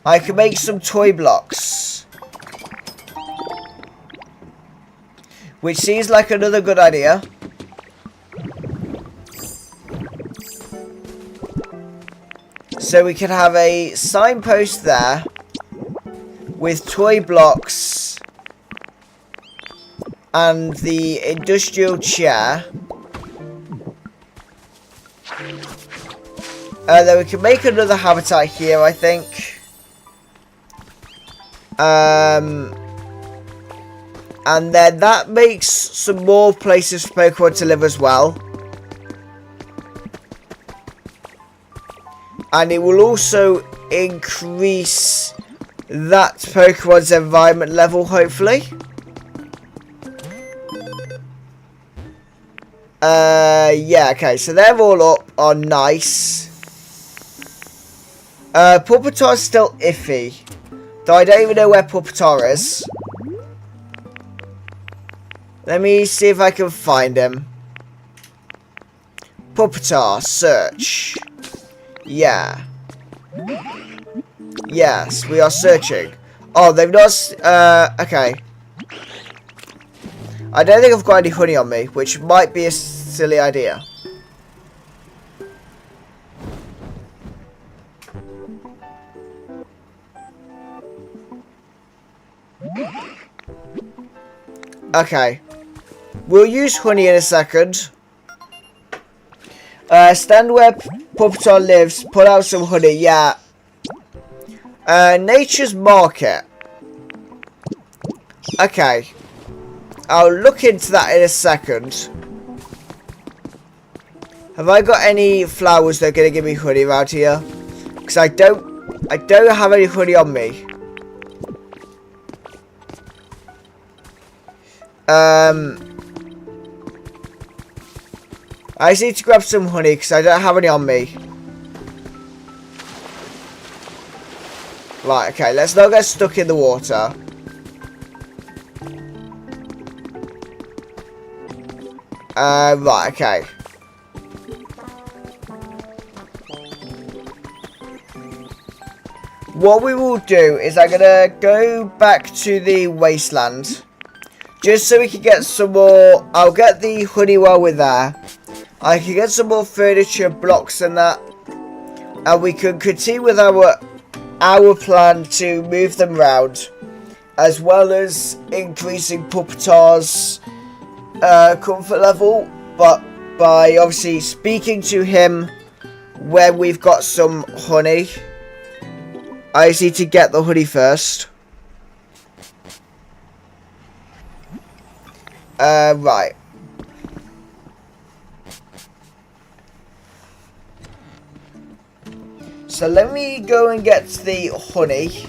I can make some toy blocks, which seems like another good idea. So we can have a signpost there with toy blocks and the industrial chair. Then we can make another habitat here, I think. And then that makes some more places for Pokemon to live as well. And it will also increase that Pokemon's environment level, hopefully. Yeah, okay, so they're all up on nice. Puppetar's still iffy, though I don't even know where Puppetar is. Let me see if I can find him. Puppetar, search. Yeah. Yes, we are searching. Oh, they've not... okay. I don't think I've got any honey on me, which might be a silly idea. Okay. We'll use honey in a second. Stand where Puppetar lives. Pull out some honey. Yeah. Nature's Market. Okay. I'll look into that in a second. Have I got any flowers that are going to give me honey around here? Because I don't have any honey on me. I just need to grab some honey because I don't have any on me. Right, okay, let's not get stuck in the water. Right, okay. What we will do is I'm gonna go back to the wasteland. Just so we can get some more. I'll get the honey while we're there. I can get some more furniture, blocks and that. And we can continue with our plan to move them round. As well as increasing Pupitar's comfort level. But by obviously speaking to him when we've got some honey. I just need to get the honey first. Right. So let me go and get the honey.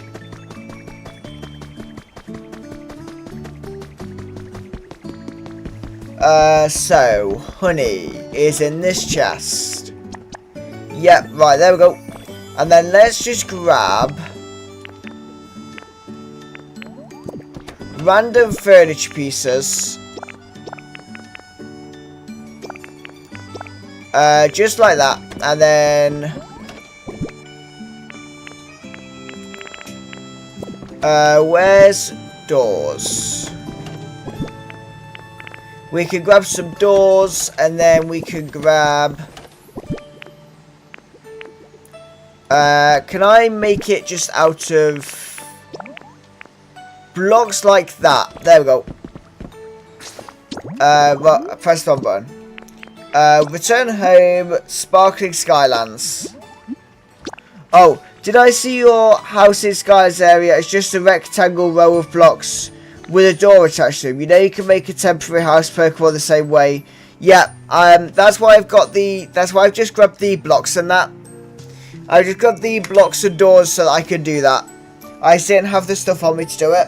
So honey is in this chest. Yep, right, there we go. And then let's just grab random furniture pieces. Just like that. And then where's doors? We can grab some doors and then we can grab can I make it just out of blocks like that? There we go. Well, press the button. Return home, sparkling skylands. Oh, did I see your house in Skylands area? It's just a rectangle row of blocks with a door attached to them. You know you can make a temporary house Pokemon the same way. Yeah, that's why I've got the. That's why I've just grabbed the blocks and that. I just grabbed the blocks and doors so that I could do that. I didn't have the stuff on me to do it.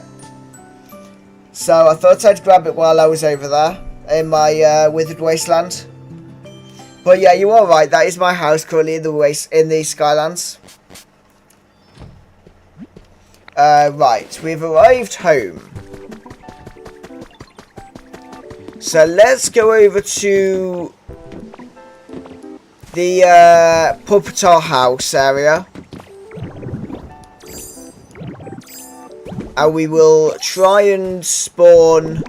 So I thought I'd grab it while I was over there in my withered wasteland. But yeah, you are right. That is my house currently in the Skylands. Right, we've arrived home. So let's go over to the Pupitar house area. And we will try and spawn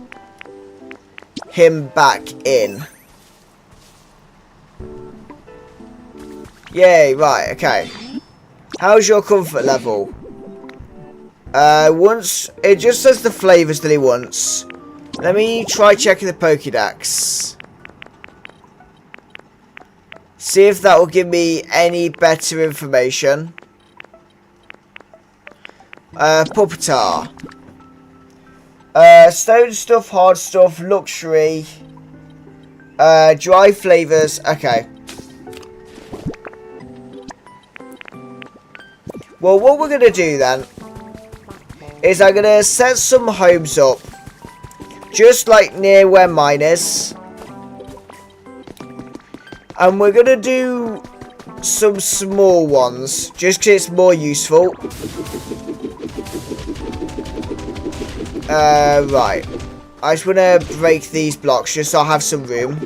him back in. Yay, right, okay. How's your comfort level? It just says the flavors that he wants. Let me try checking the Pokédex. See if that will give me any better information. Pupitar. Stone stuff, hard stuff, luxury. Dry flavors. Okay. Well, what we're going to do then is I'm going to set some homes up just like near where mine is. And we're going to do some small ones just because it's more useful. Right. I just want to break these blocks just so I have some room.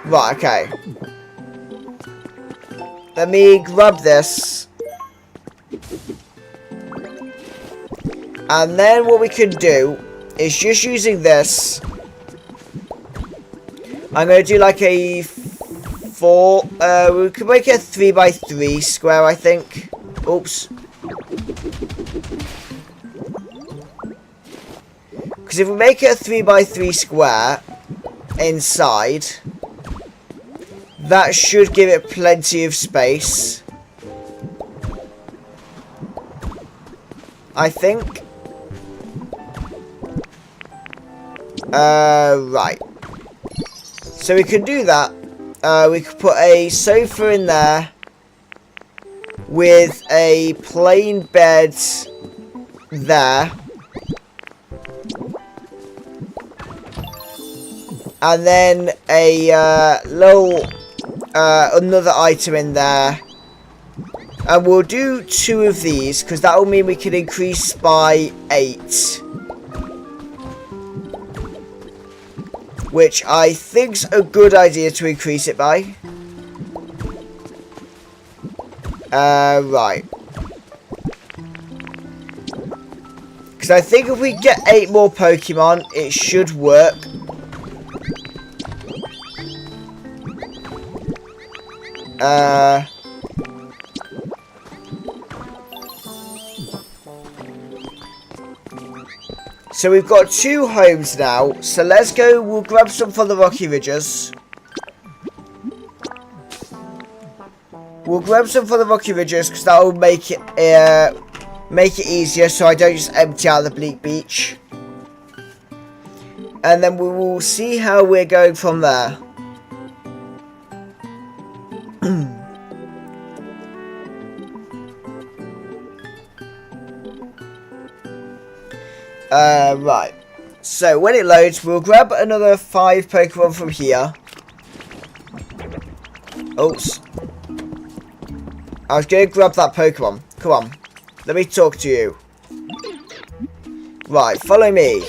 Right, okay. Let me grab this. And then what we can do is just using this. I'm going to do like a 4. We could make it a 3x3 square, I think. Oops. Because if we make it a 3x3 square inside, that should give it plenty of space. I think. Right. So we can do that. We could put a sofa in there with a plain bed there. And then a little another item in there. And we'll do 2 of these because that will mean we can increase by 8. Which I think's a good idea to increase it by. Right. Because I think if we get 8 more Pokemon, it should work. So we've got 2 homes now. So let's go. We'll grab some from the Rocky Ridges. We'll grab some from the Rocky Ridges because that will make it easier. So I don't just empty out the Bleak Beach. And then we will see how we're going from there. Right. So when it loads, we'll grab another 5 Pokemon from here. Oops. I was going to grab that Pokemon. Come on. Let me talk to you. Right, follow me.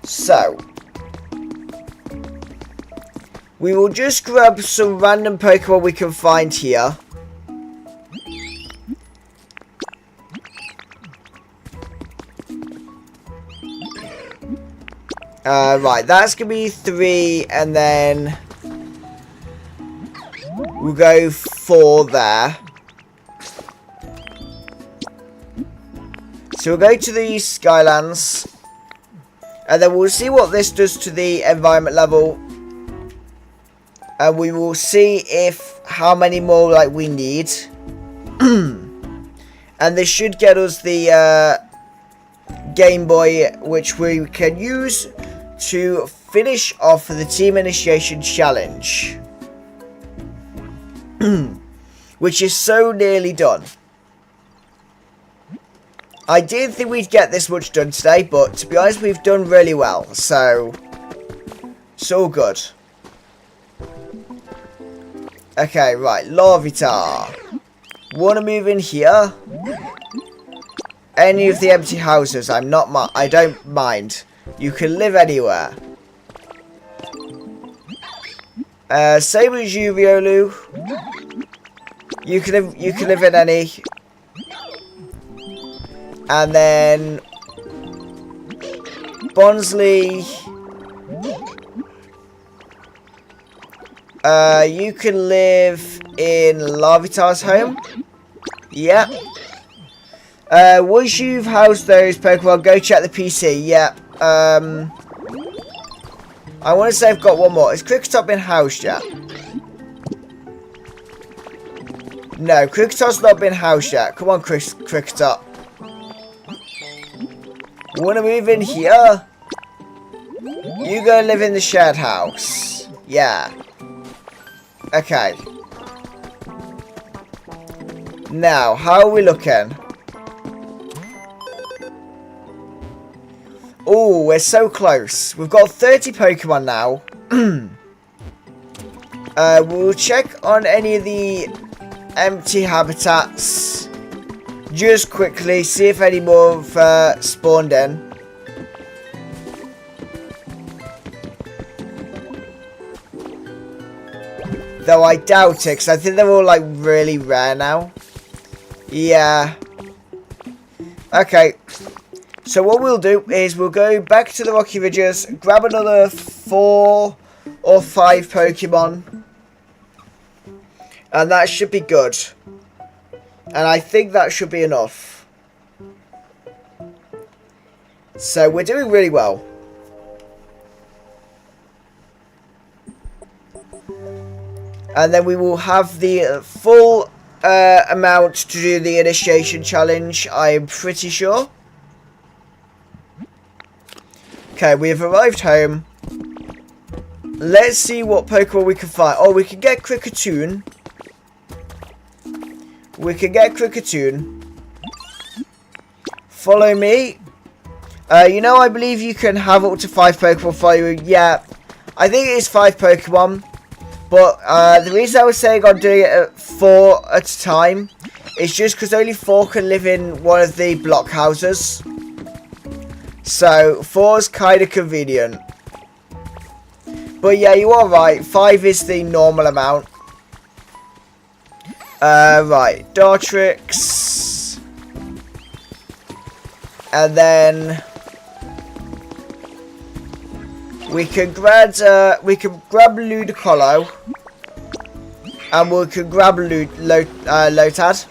So. We will just grab some random Pokemon we can find here. Right, that's going to be 3, and then we'll go 4 there. So we'll go to the Skylands, and then we'll see what this does to the environment level. And we will see if how many more like we need. And this should get us the Game Boy, which we can use to finish off the Team Initiation Challenge. Which is so nearly done. I didn't think we'd get this much done today, but to be honest, we've done really well. So, it's all good. Okay, right, Larvitar. Want to move in here? Any of the empty houses, I don't mind. You can live anywhere. Same as you, Riolu. You can live in any. And then Bonsley. You can live in Larvitar's home. Yeah. Once you've housed those Pokemon, go check the PC. Yeah. I want to say I've got one more. Has Kricketot been housed yet? No, Cricketot's not been housed yet. Come on, Kricketot. You want to move in here? You go live in the shared house. Yeah. Okay. Now, how are we looking? Oh, we're so close. We've got 30 Pokemon now. We'll check on any of the empty habitats. Just quickly, see if any more have spawned in. Though I doubt it, because I think they're all like really rare now. Yeah. Okay. So what we'll do is we'll go back to the Rocky Ridges, grab another 4 or 5 Pokemon. And that should be good. And I think that should be enough. So we're doing really well. And then we will have the full amount to do the initiation challenge, I'm pretty sure. Okay, we have arrived home. Let's see what Pokemon we can find. Oh, we can get Kricketune. We can get Kricketune. Follow me. You know, I believe you can have up to 5 Pokemon follow you. Yeah, I think it is 5 Pokemon. But the reason I was saying I'm doing it at 4 at a time is just because only 4 can live in one of the block houses. So 4 is kind of convenient. But yeah, you are right. 5 is the normal amount. Right, Dartrix. And then we can grab Ludicolo. And we can grab Lotad.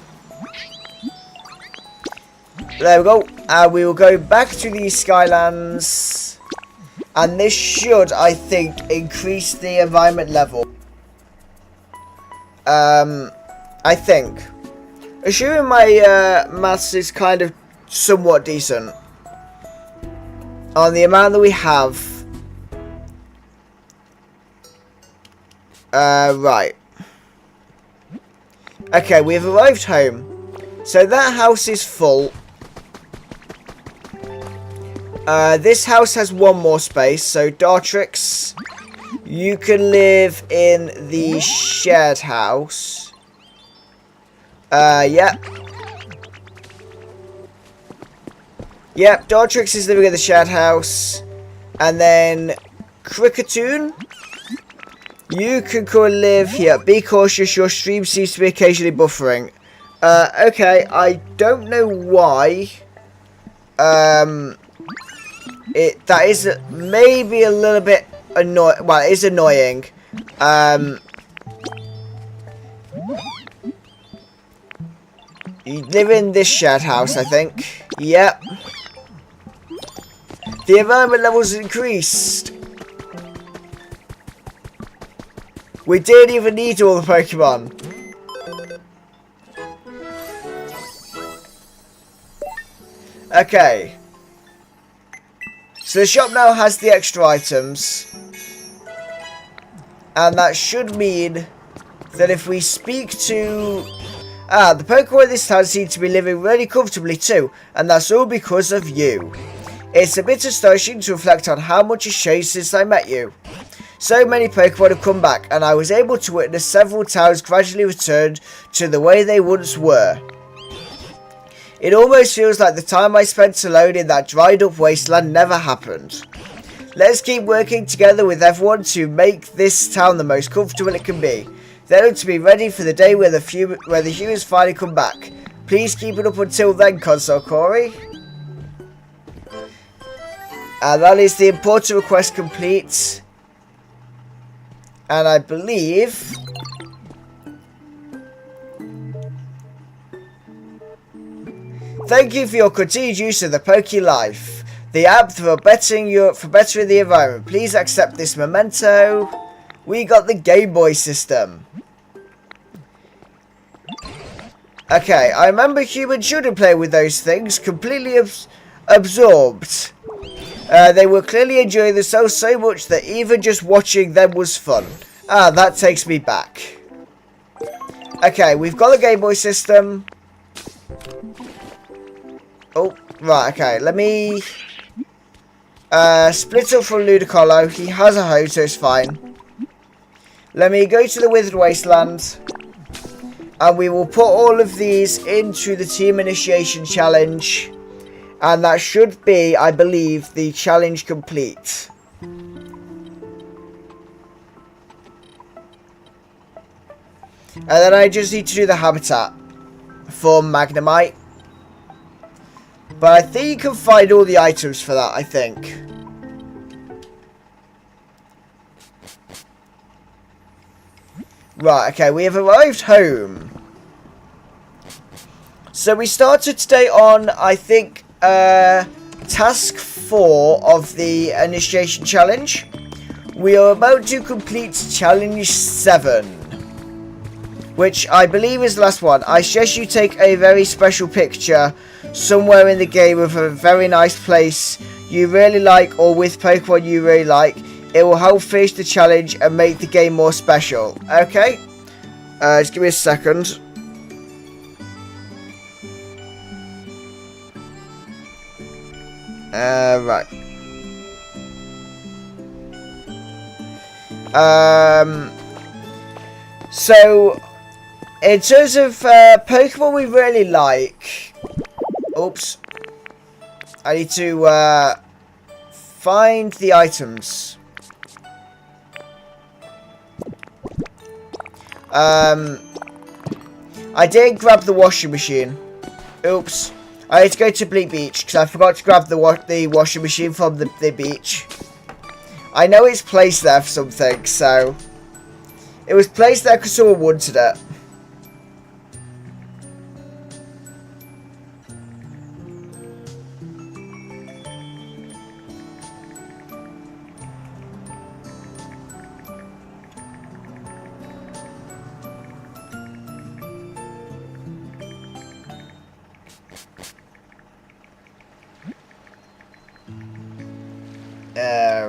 There we go. And we will go back to the Skylands. And this should, I think, increase the environment level. I think. Assuming my maths is kind of somewhat decent. On the amount that we have. Right. Okay, we've arrived home. So that house is full. This house has 1 more space. So Dartrix, you can live in the shared house. Yep. Yep, Dartrix is living in the shared house. And then Kricketune, you can come and live here. Be cautious, your stream seems to be occasionally buffering. Okay, I don't know why. That is maybe a little bit annoying. Well, it is annoying. You live in this shared house, I think. Yep. The environment levels increased. We didn't even need all the Pokemon. Okay. So the shop now has the extra items. And that should mean that if we speak to... the Pokemon in this town seem to be living really comfortably too. And that's all because of you. It's a bit astonishing to reflect on how much has changed since I met you. So many Pokemon have come back, and I was able to witness several towns gradually return to the way they once were. It almost feels like the time I spent alone in that dried up wasteland never happened. Let's keep working together with everyone to make this town the most comfortable it can be. Then to be ready for the day where the humans finally come back. Please keep it up until then, Console Corey. And that is the important request complete. And I believe... Thank you for your continued use of the Poke Life, the app for bettering the environment. Please accept this memento. We got the Game Boy system. Okay, I remember humans shouldn't play with those things, completely absorbed. They were clearly enjoying themselves so much that even just watching them was fun. That takes me back. Okay, we've got the Game Boy system. Oh, right, okay. Let me split up from Ludicolo. He has a home, so it's fine. Let me go to the Withered Wasteland. And we will put all of these into the Team Initiation Challenge. And that should be, I believe, the challenge complete. And then I just need to do the habitat for Magnemite. But I think you can find all the items for that, I think. Right, okay, we have arrived home. So we started today on, I think, task 4 of the initiation challenge. We are about to complete challenge 7. which I believe is the last one, I suggest you take a very special picture somewhere in the game of a very nice place you really like, or with Pokemon you really like. It will help finish the challenge and make the game more special. Okay? Just give me a second. Right. So, in terms of Pokemon we really like... Oops. I need to find the items. I didn't grab the washing machine. Oops. I need to go to Bleak Beach because I forgot to grab the washing machine from the beach. I know it's placed there for something, so... It was placed there because someone wanted it.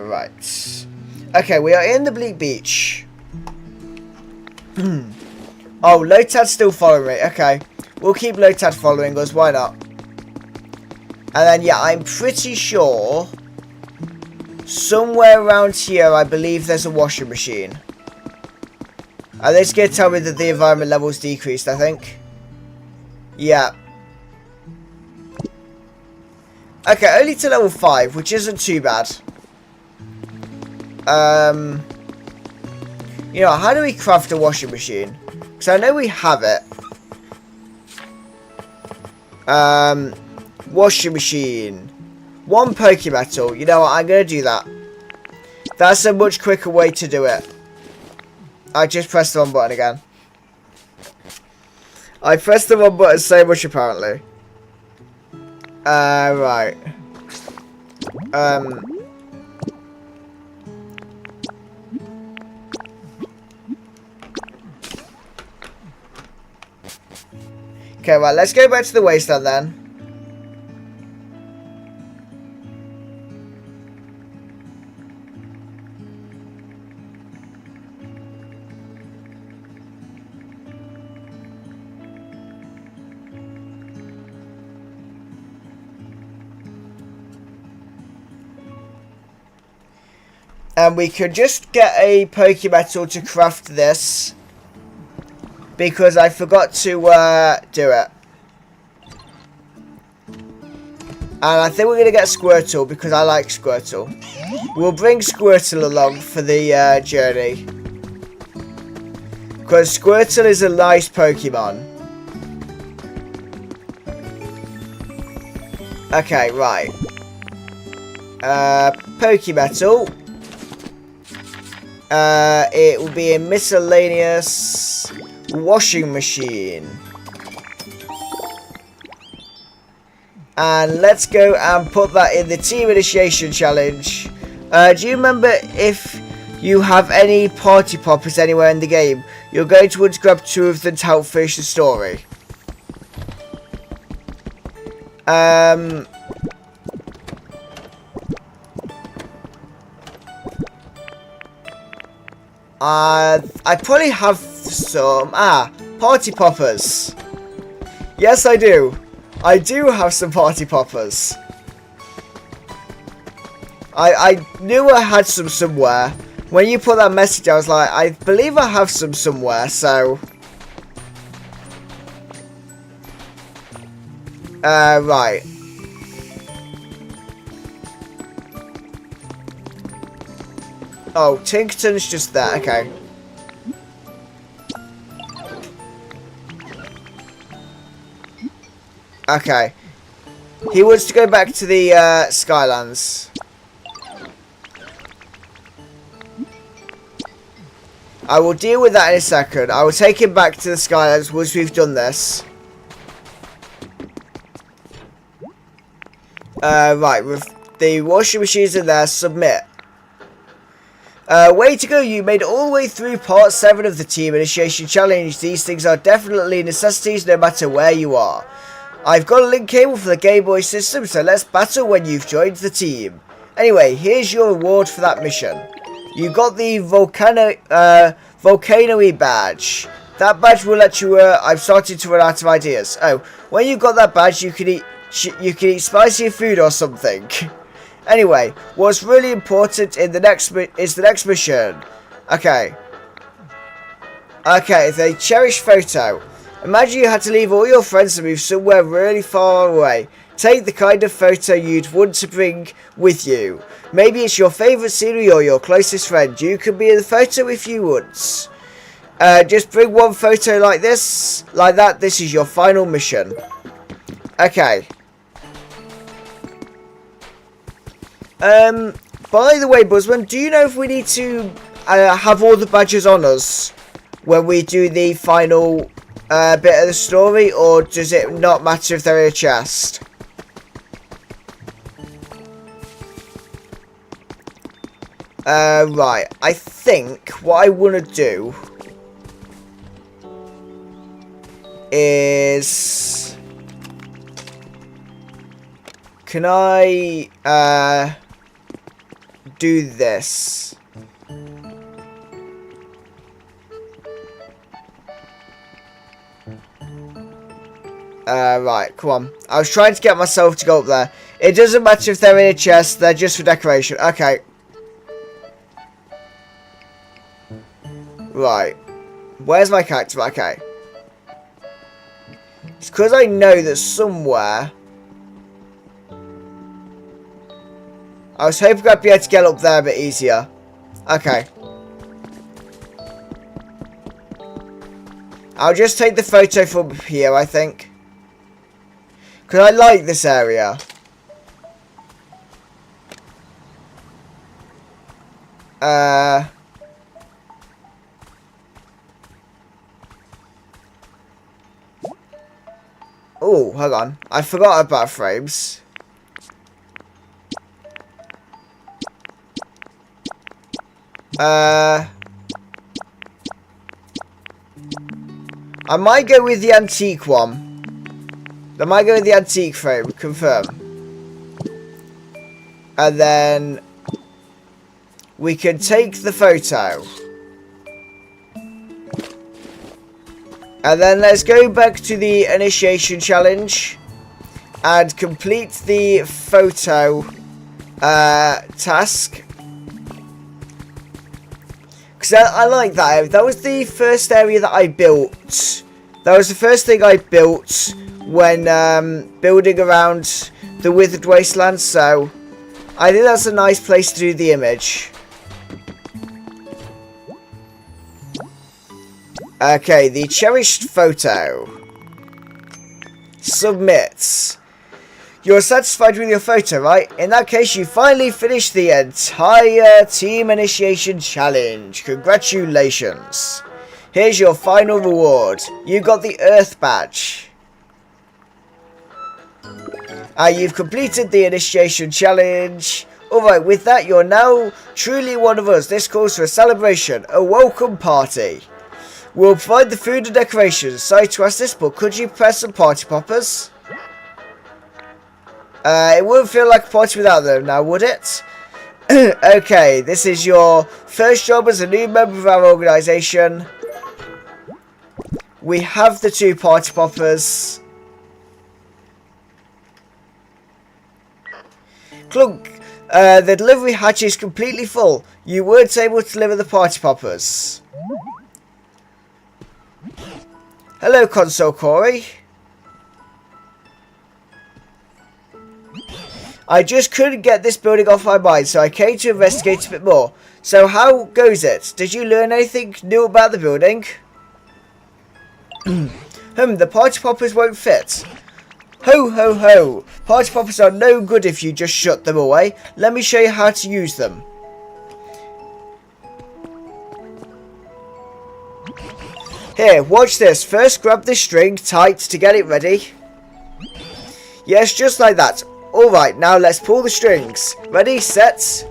Right. Okay, we are in the Bleak Beach. Oh, Lotad's still following me. Okay. We'll keep Lotad following us. Why not? And then, yeah, I'm pretty sure somewhere around here, I believe there's a washing machine. And it's going to tell me that the environment level's decreased, I think. Yeah. Okay, only to level 5, which isn't too bad. You know, how do we craft a washing machine? Because I know we have it. Washing machine. 1 Pokemetal. You know what? I'm going to do that. That's a much quicker way to do it. I just pressed the wrong button again. I pressed the wrong button so much, apparently. Right. Okay, right, let's go back to the wasteland then. And we could just get a Pokemetal to craft this. Because I forgot to do it. And I think we're going to get Squirtle because I like Squirtle. We'll bring Squirtle along for the journey. Because Squirtle is a nice Pokemon. Okay, right. Pokemetal. It will be a miscellaneous washing machine. And let's go and put that in the team initiation challenge. Do you remember if you have any party poppers anywhere in the game, you're going to want to grab 2 of them to help finish the story. I probably have some... party poppers. Yes, I do. I do have some party poppers. I knew I had some somewhere. When you put that message, I was like, I believe I have some somewhere, so... right. Oh, Tinkerton's just there. Okay. Okay. He wants to go back to the Skylands. I will deal with that in a second. I will take him back to the Skylands once we've done this. Right, with the washing machines in there, submit. Way to go, you made it all the way through part 7 of the Team Initiation Challenge. These things are definitely necessities no matter where you are. I've got a link cable for the Game Boy system, so let's battle when you've joined the team. Anyway, here's your reward for that mission. You got the Volcano-y badge. That badge will let you, I'm starting to run out of ideas. Oh, when you got that badge, you can eat spicy food or something. Anyway, what's really important in the next mission. Okay, the cherished photo. Imagine you had to leave all your friends and move somewhere really far away. Take the kind of photo you'd want to bring with you. Maybe it's your favourite scenery or your closest friend. You can be in the photo if you want. Just bring one photo like this, like that. This is your final mission. Okay. By the way, Buzzman, do you know if we need to have all the badges on us when we do the final bit of the story, or does it not matter if they're in a chest? Right, I think what I want to do is... Can I, do this? Right, come on. I was trying to get myself to go up there. It doesn't matter if they're in a chest, they're just for decoration. Okay. Right. Where's my character? Okay. It's because I know that somewhere... I was hoping I'd be able to get up there a bit easier. Okay. I'll just take the photo from here, I think. Because I like this area. Oh, hang on. I forgot about frames. I might go with the antique one. I might go with the antique frame, confirm. And then we can take the photo. And then let's go back to the initiation challenge and complete the photo task. Because I like that. That was the first area that I built. That was the first thing I built when building around the Withered Wasteland. So I think that's a nice place to do the image. Okay, the cherished photo. Submit. You're satisfied with your photo, right? In that case, you finally finished the entire Team Initiation Challenge. Congratulations. Here's your final reward. You got the Earth Badge. You've completed the Initiation Challenge. Alright, with that, you're now truly one of us. This calls for a celebration, a welcome party. We'll provide the food and decorations. Sorry to ask this, but could you press some party poppers? It wouldn't feel like a party without them now, would it? Okay, this is your first job as a new member of our organisation. We have the 2 party poppers. Clunk, the delivery hatch is completely full. You weren't able to deliver the party poppers. Hello, Console Corey. I just couldn't get this building off my mind, so I came to investigate a bit more. So how goes it? Did you learn anything new about the building? The party poppers won't fit. Ho ho ho! Party poppers are no good if you just shut them away. Let me show you how to use them. Here, watch this. First grab the string tight to get it ready. Yes, just like that. Alright, now let's pull the strings. Ready, set.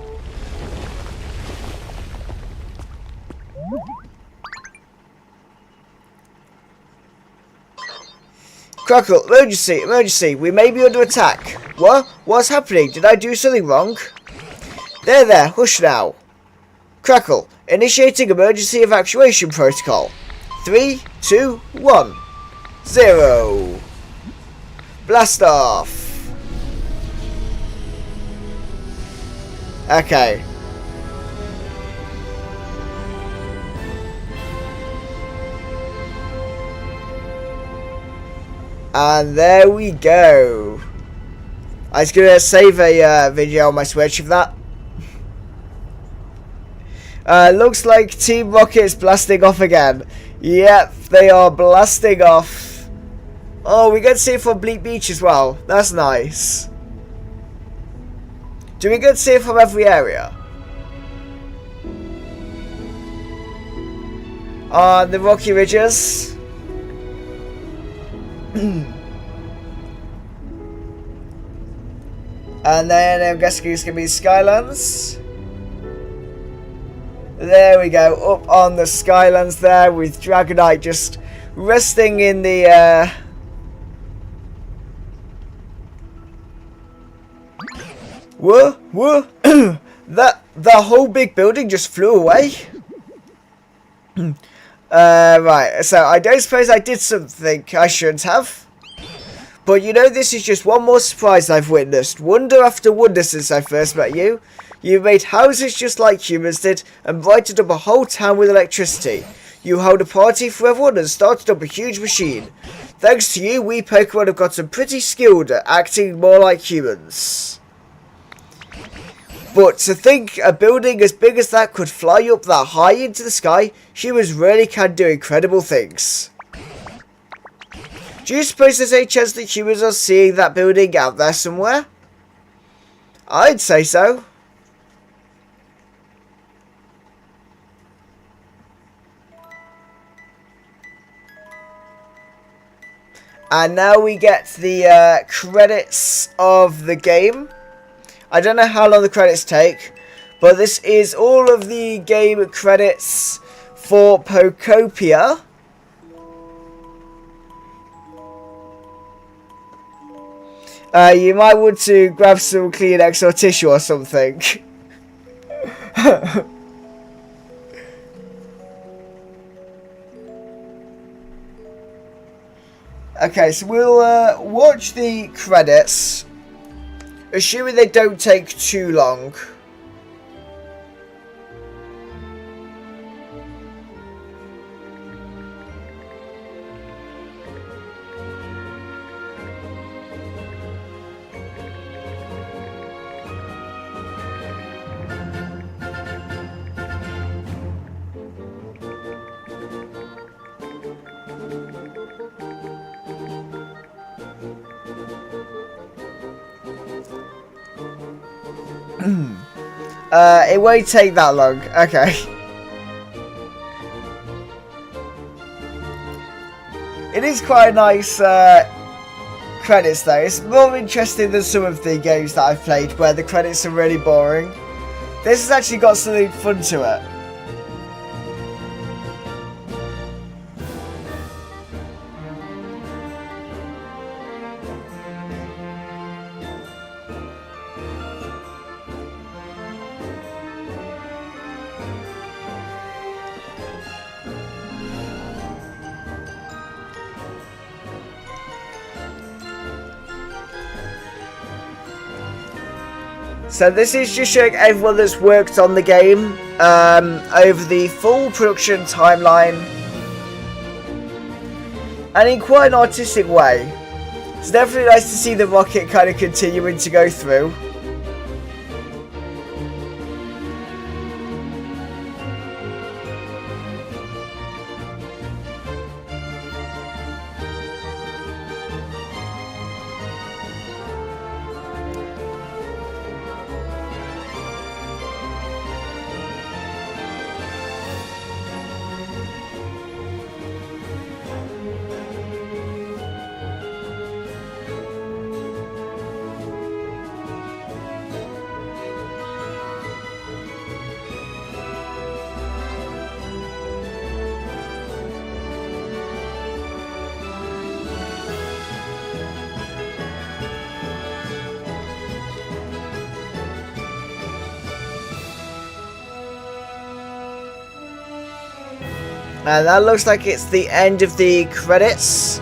Crackle, emergency, emergency. We may be under attack. What? What's happening? Did I do something wrong? There, hush now. Crackle, initiating emergency evacuation protocol. 3, 2, 1. 0. Blast off. Okay. And there we go. I was going to save a video on my Switch of that. Looks like Team Rocket's blasting off again. Yep, they are blasting off. Oh, we get to see it from Bleak Beach as well. That's nice. Do we get to see it from every area? On the rocky ridges. And then I'm guessing it's going to be Skylands. There we go, up on the Skylands there with Dragonite just resting in the Whoa. The whole big building just flew away. Right, so I don't suppose I did something I shouldn't have. But you know, this is just one more surprise I've witnessed. Wonder after wonder since I first met you. You've made houses just like humans did and brightened up a whole town with electricity. You held a party for everyone and started up a huge machine. Thanks to you, we Pokemon have gotten pretty skilled at acting more like humans. But to think a building as big as that could fly up that high into the sky, humans really can do incredible things. Do you suppose there's any chance that humans are seeing that building out there somewhere? I'd say so. And now we get the credits of the game. I don't know how long the credits take, but this is all of the game credits for Pokopia. You might want to grab some Kleenex or tissue or something. Okay, so we'll watch the credits, assuming they don't take too long. It won't take that long. Okay. It is quite a nice credits though. It's more interesting than some of the games that I've played where the credits are really boring. This has actually got something fun to it. So this is just showing everyone that's worked on the game over the full production timeline and in quite an artistic way. It's definitely nice to see the rocket kind of continuing to go through. And that looks like it's the end of the credits.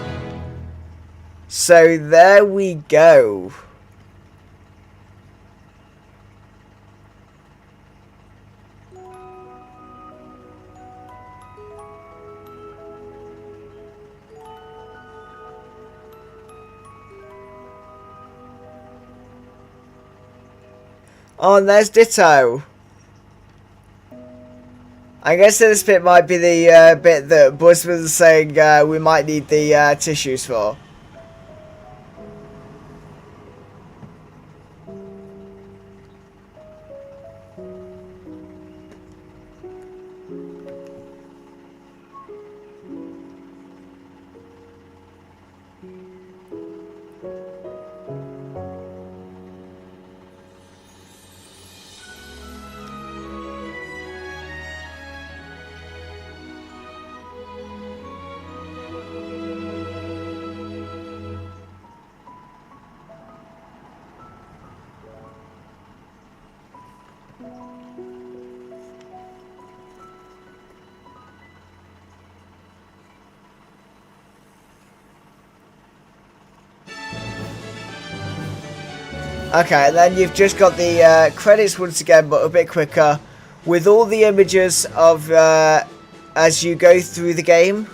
So there we go. Oh, and there's Ditto. I guess this bit might be the bit that Buzz was saying we might need the tissues for. Okay, and then you've just got the credits once again, but a bit quicker, with all the images of as you go through the game.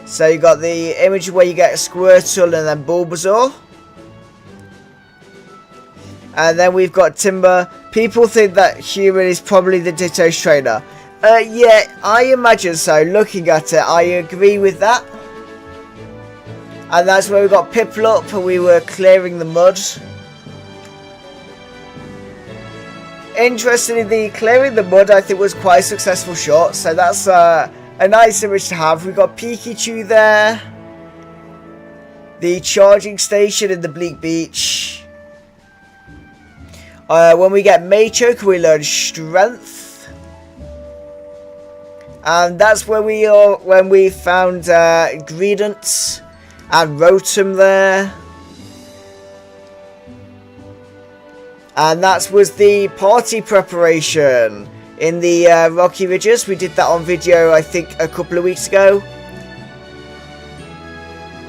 So you got the image where you get Squirtle and then Bulbasaur. And then we've got Timber. People think that Human is probably the Ditto's trainer. Yeah, I imagine so. Looking at it, I agree with that. And that's where we got Piplup, and we were clearing the mud. Interestingly, the clearing the mud I think was quite a successful shot, so that's a nice image to have. We got Pikachu there. The charging station in the Bleak Beach. When we get Machoke, we learn Strength. And that's where we are when we found Greedent and Rotom there. And that was the party preparation in the Rocky Ridges. We did that on video, I think, a couple of weeks ago.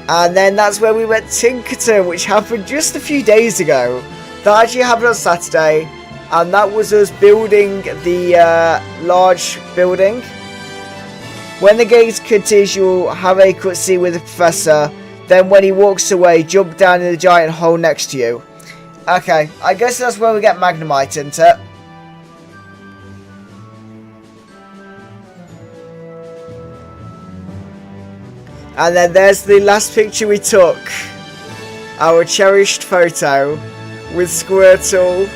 And then that's where we went Tinkerton, which happened just a few days ago. That actually happened on Saturday. And that was us building the large building. When the game continues, you'll have a cutscene with the professor. Then when he walks away, jump down in the giant hole next to you. Okay, I guess that's where we get Magnemite, isn't it? And then there's the last picture we took. Our cherished photo with Squirtle.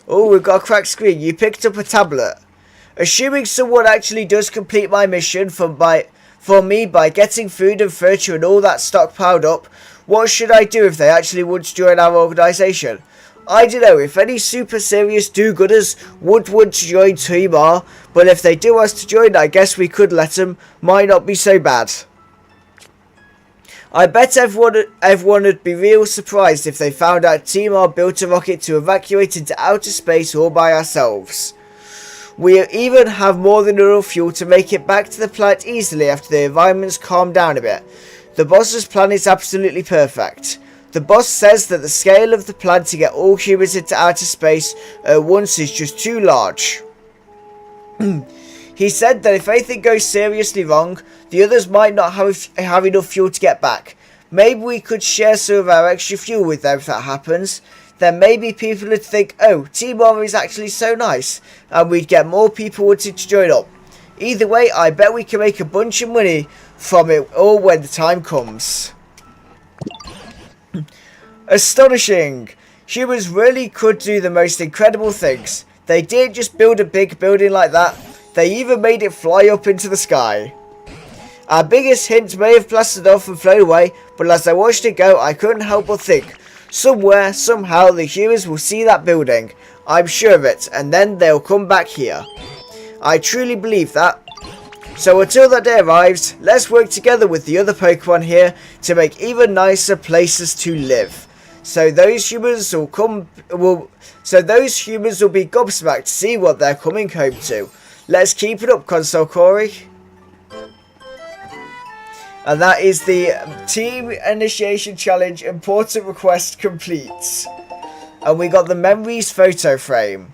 Oh, we've got a cracked screen. You picked up a tablet. Assuming someone actually does complete my mission for me by getting food and furniture and all that stockpiled up, what should I do if they actually want to join our organisation? I don't know, if any super serious do-gooders would want to join Team R, but if they do want us to join, I guess we could let them. Might not be so bad. I bet everyone would be real surprised if they found out Team R built a rocket to evacuate into outer space all by ourselves. We even have more than enough fuel to make it back to the planet easily after the environment's calmed down a bit. The boss's plan is absolutely perfect. The boss says that the scale of the plan to get all humans into outer space at once is just too large. He said that if anything goes seriously wrong, the others might not have enough fuel to get back. Maybe we could share some of our extra fuel with them if that happens. Then maybe people would think, oh, Team R is actually so nice, and we'd get more people wanting to join up. Either way, I bet we can make a bunch of money from it all when the time comes. Astonishing! Humans really could do the most incredible things. They didn't just build a big building like that, they even made it fly up into the sky. Our biggest hint may have blasted off and flown away, but as I watched it go, I couldn't help but think, somewhere, somehow, the humans will see that building. I'm sure of it, and then they'll come back here. I truly believe that. So until that day arrives, let's work together with the other Pokemon here to make even nicer places to live. So those humans will be gobsmacked to see what they're coming home to. Let's keep it up, Console Corey. And that is the Team Initiation Challenge important request complete. And we got the Memories photo frame.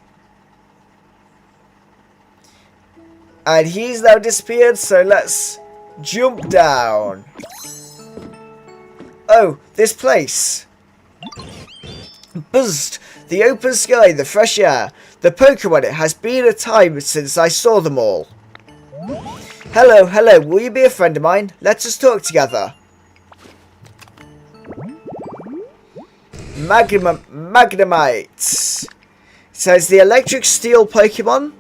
And he's now disappeared, so let's jump down. Oh, this place. Buzzed. The open sky, the fresh air, the Pokemon. It has been a time since I saw them all. Hello, hello. Will you be a friend of mine? Let us talk together. Magnemite. Says the electric steel Pokemon.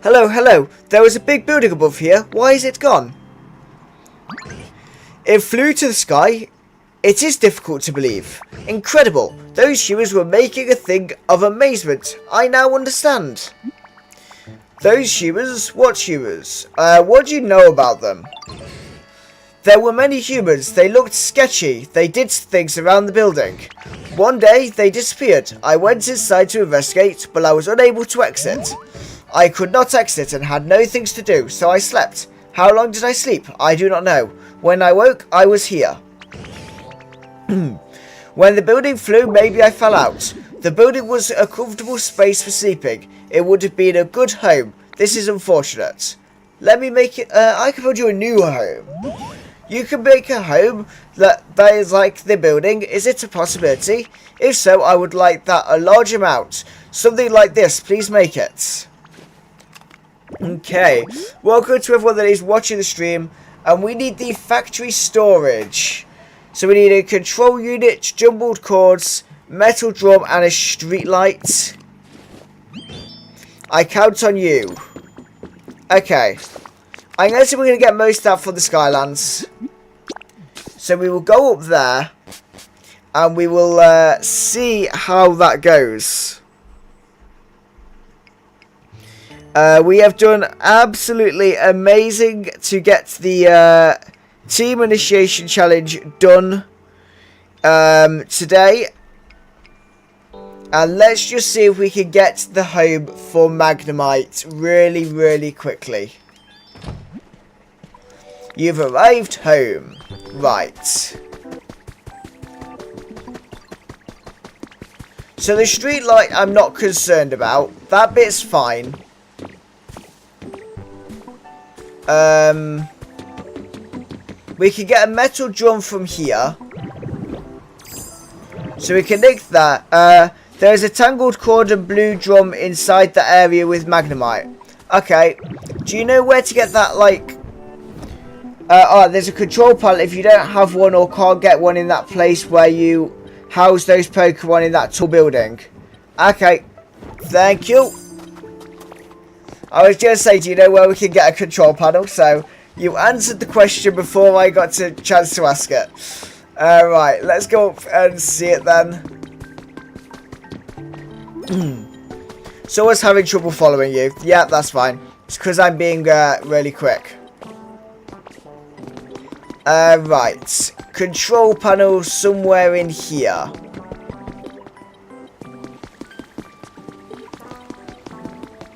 Hello, hello. There was a big building above here. Why is it gone? It flew to the sky. It is difficult to believe. Incredible. Those humans were making a thing of amazement. I now understand. Those humans? What humans? What do you know about them? There were many humans. They looked sketchy. They did things around the building. One day, they disappeared. I went inside to investigate, but I was unable to exit. I could not exit and had no things to do, so I slept. How long did I sleep? I do not know. When I woke, I was here. When the building flew, maybe I fell out. The building was a comfortable space for sleeping. It would have been a good home. This is unfortunate. Let me make it... I can build you a new home. You can make a home that is like the building. Is it a possibility? If so, I would like that a large amount. Something like this. Please make it. Okay. Welcome to everyone that is watching the stream. And we need the factory storage. So we need a control unit, jumbled cords, metal drum, and a street light. I count on you. Okay. I'm guessing we're going to get most of that for the Skylands. So we will go up there. And we will see how that goes. We have done absolutely amazing to get the Team Initiation Challenge done today. And let's just see if we can get the home for Magnemite really, really quickly. You've arrived home. Right. So the street light I'm not concerned about. That bit's fine. We can get a metal drum from here. So we can nick that. There is a tangled cord and blue drum inside the area with Magnemite. Okay. Do you know where to get that, like... there's a control panel if you don't have one or can't get one in that place where you house those Pokemon in that tall building. Okay. Thank you. I was going to say, do you know where we can get a control panel? So, you answered the question before I got a chance to ask it. Right, let's go up and see it then. Someone's having trouble following you. Yeah, that's fine. It's because I'm being really quick. Right. Control panel somewhere in here.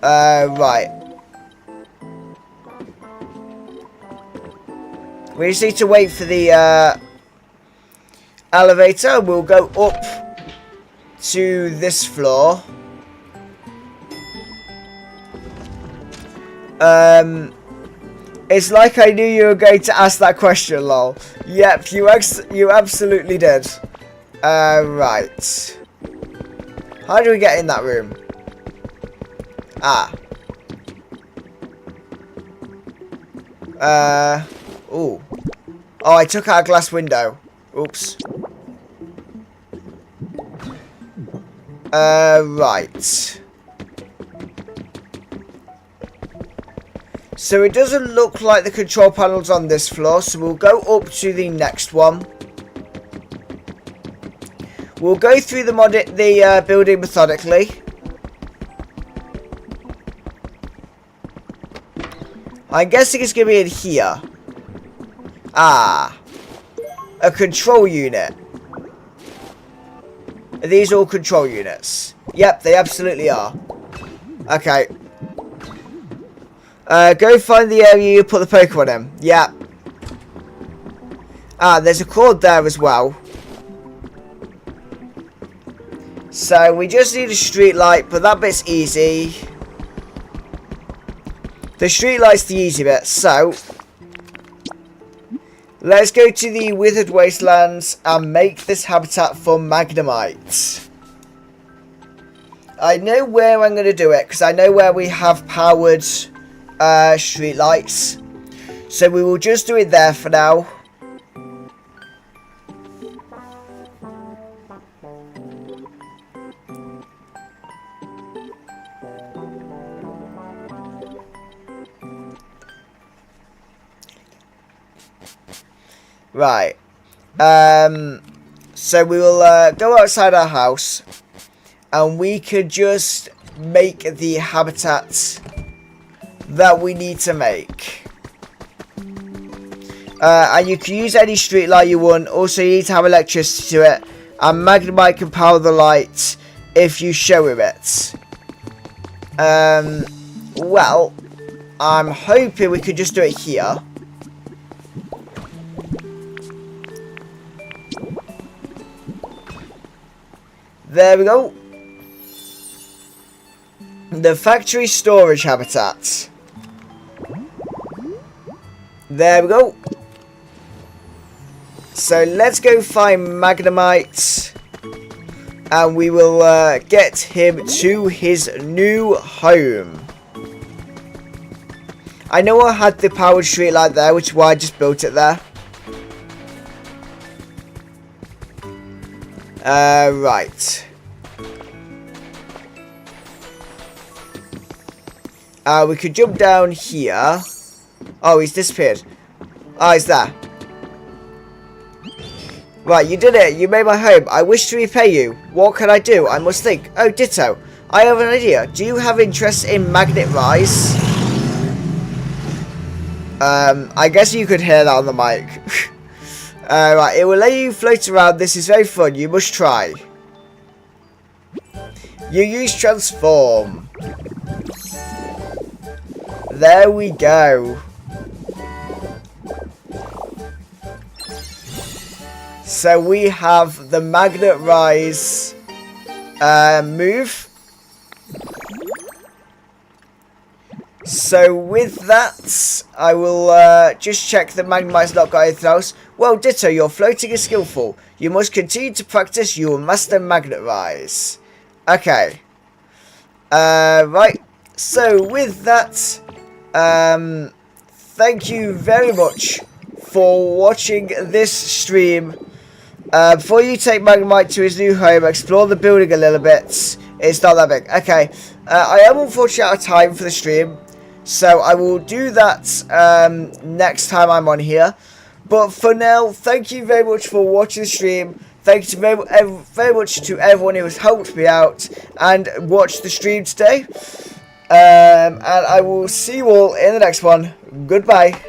Right. We just need to wait for the elevator. We'll go up to this floor. It's like I knew you were going to ask that question, lol. Yep, you absolutely did. Right. How do we get in that room? Ah. Ooh. Oh, I took out a glass window. Oops. Right. So it doesn't look like the control panel's on this floor, so we'll go up to the next one. We'll go through the building methodically. I'm guessing it's going to be in here. Ah. A control unit. Are these all control units? Yep, they absolutely are. Okay. Go find the area you put the Pokemon in. Yep. Ah, there's a cord there as well. So we just need a street light, but that bit's easy. The street light's the easy bit, so let's go to the Withered Wastelands and make this habitat for Magnemite. I know where I'm going to do it, because I know where we have powered street lights. So we will just do it there for now. Right. So we will go outside our house and we could just make the habitat that we need to make. And you can use any street light you want. Also, you need to have electricity to it. And Magnemite can power the light if you show him it. Well, I'm hoping we could just do it here. There we go. The factory storage habitat. There we go. So let's go find Magnemite. And we will get him to his new home. I know I had the powered street light there, which is why I just built it there. Right. We could jump down here. Oh, he's disappeared. Oh, he's there. Right, you did it. You made my home. I wish to repay you. What can I do? I must think. Oh, ditto. I have an idea. Do you have interest in Magnet Rise? I guess you could hear that on the mic. Right, it will let you float around. This is very fun. You must try. You use transform. There we go. So we have the Magnet Rise move. So with that, I will just check that Magnemite's not got anything else. Well, ditto, your floating is skillful. You must continue to practice. You will master Magnet Rise. Okay. Right. So with that, thank you very much for watching this stream. Before you take Magnemite to his new home, explore the building a little bit. It's not that big. Okay. I am unfortunately out of time for the stream. So I will do that next time I'm on here. But for now, thank you very much for watching the stream. Thank you very much to everyone who has helped me out and watched the stream today. And I will see you all in the next one. Goodbye.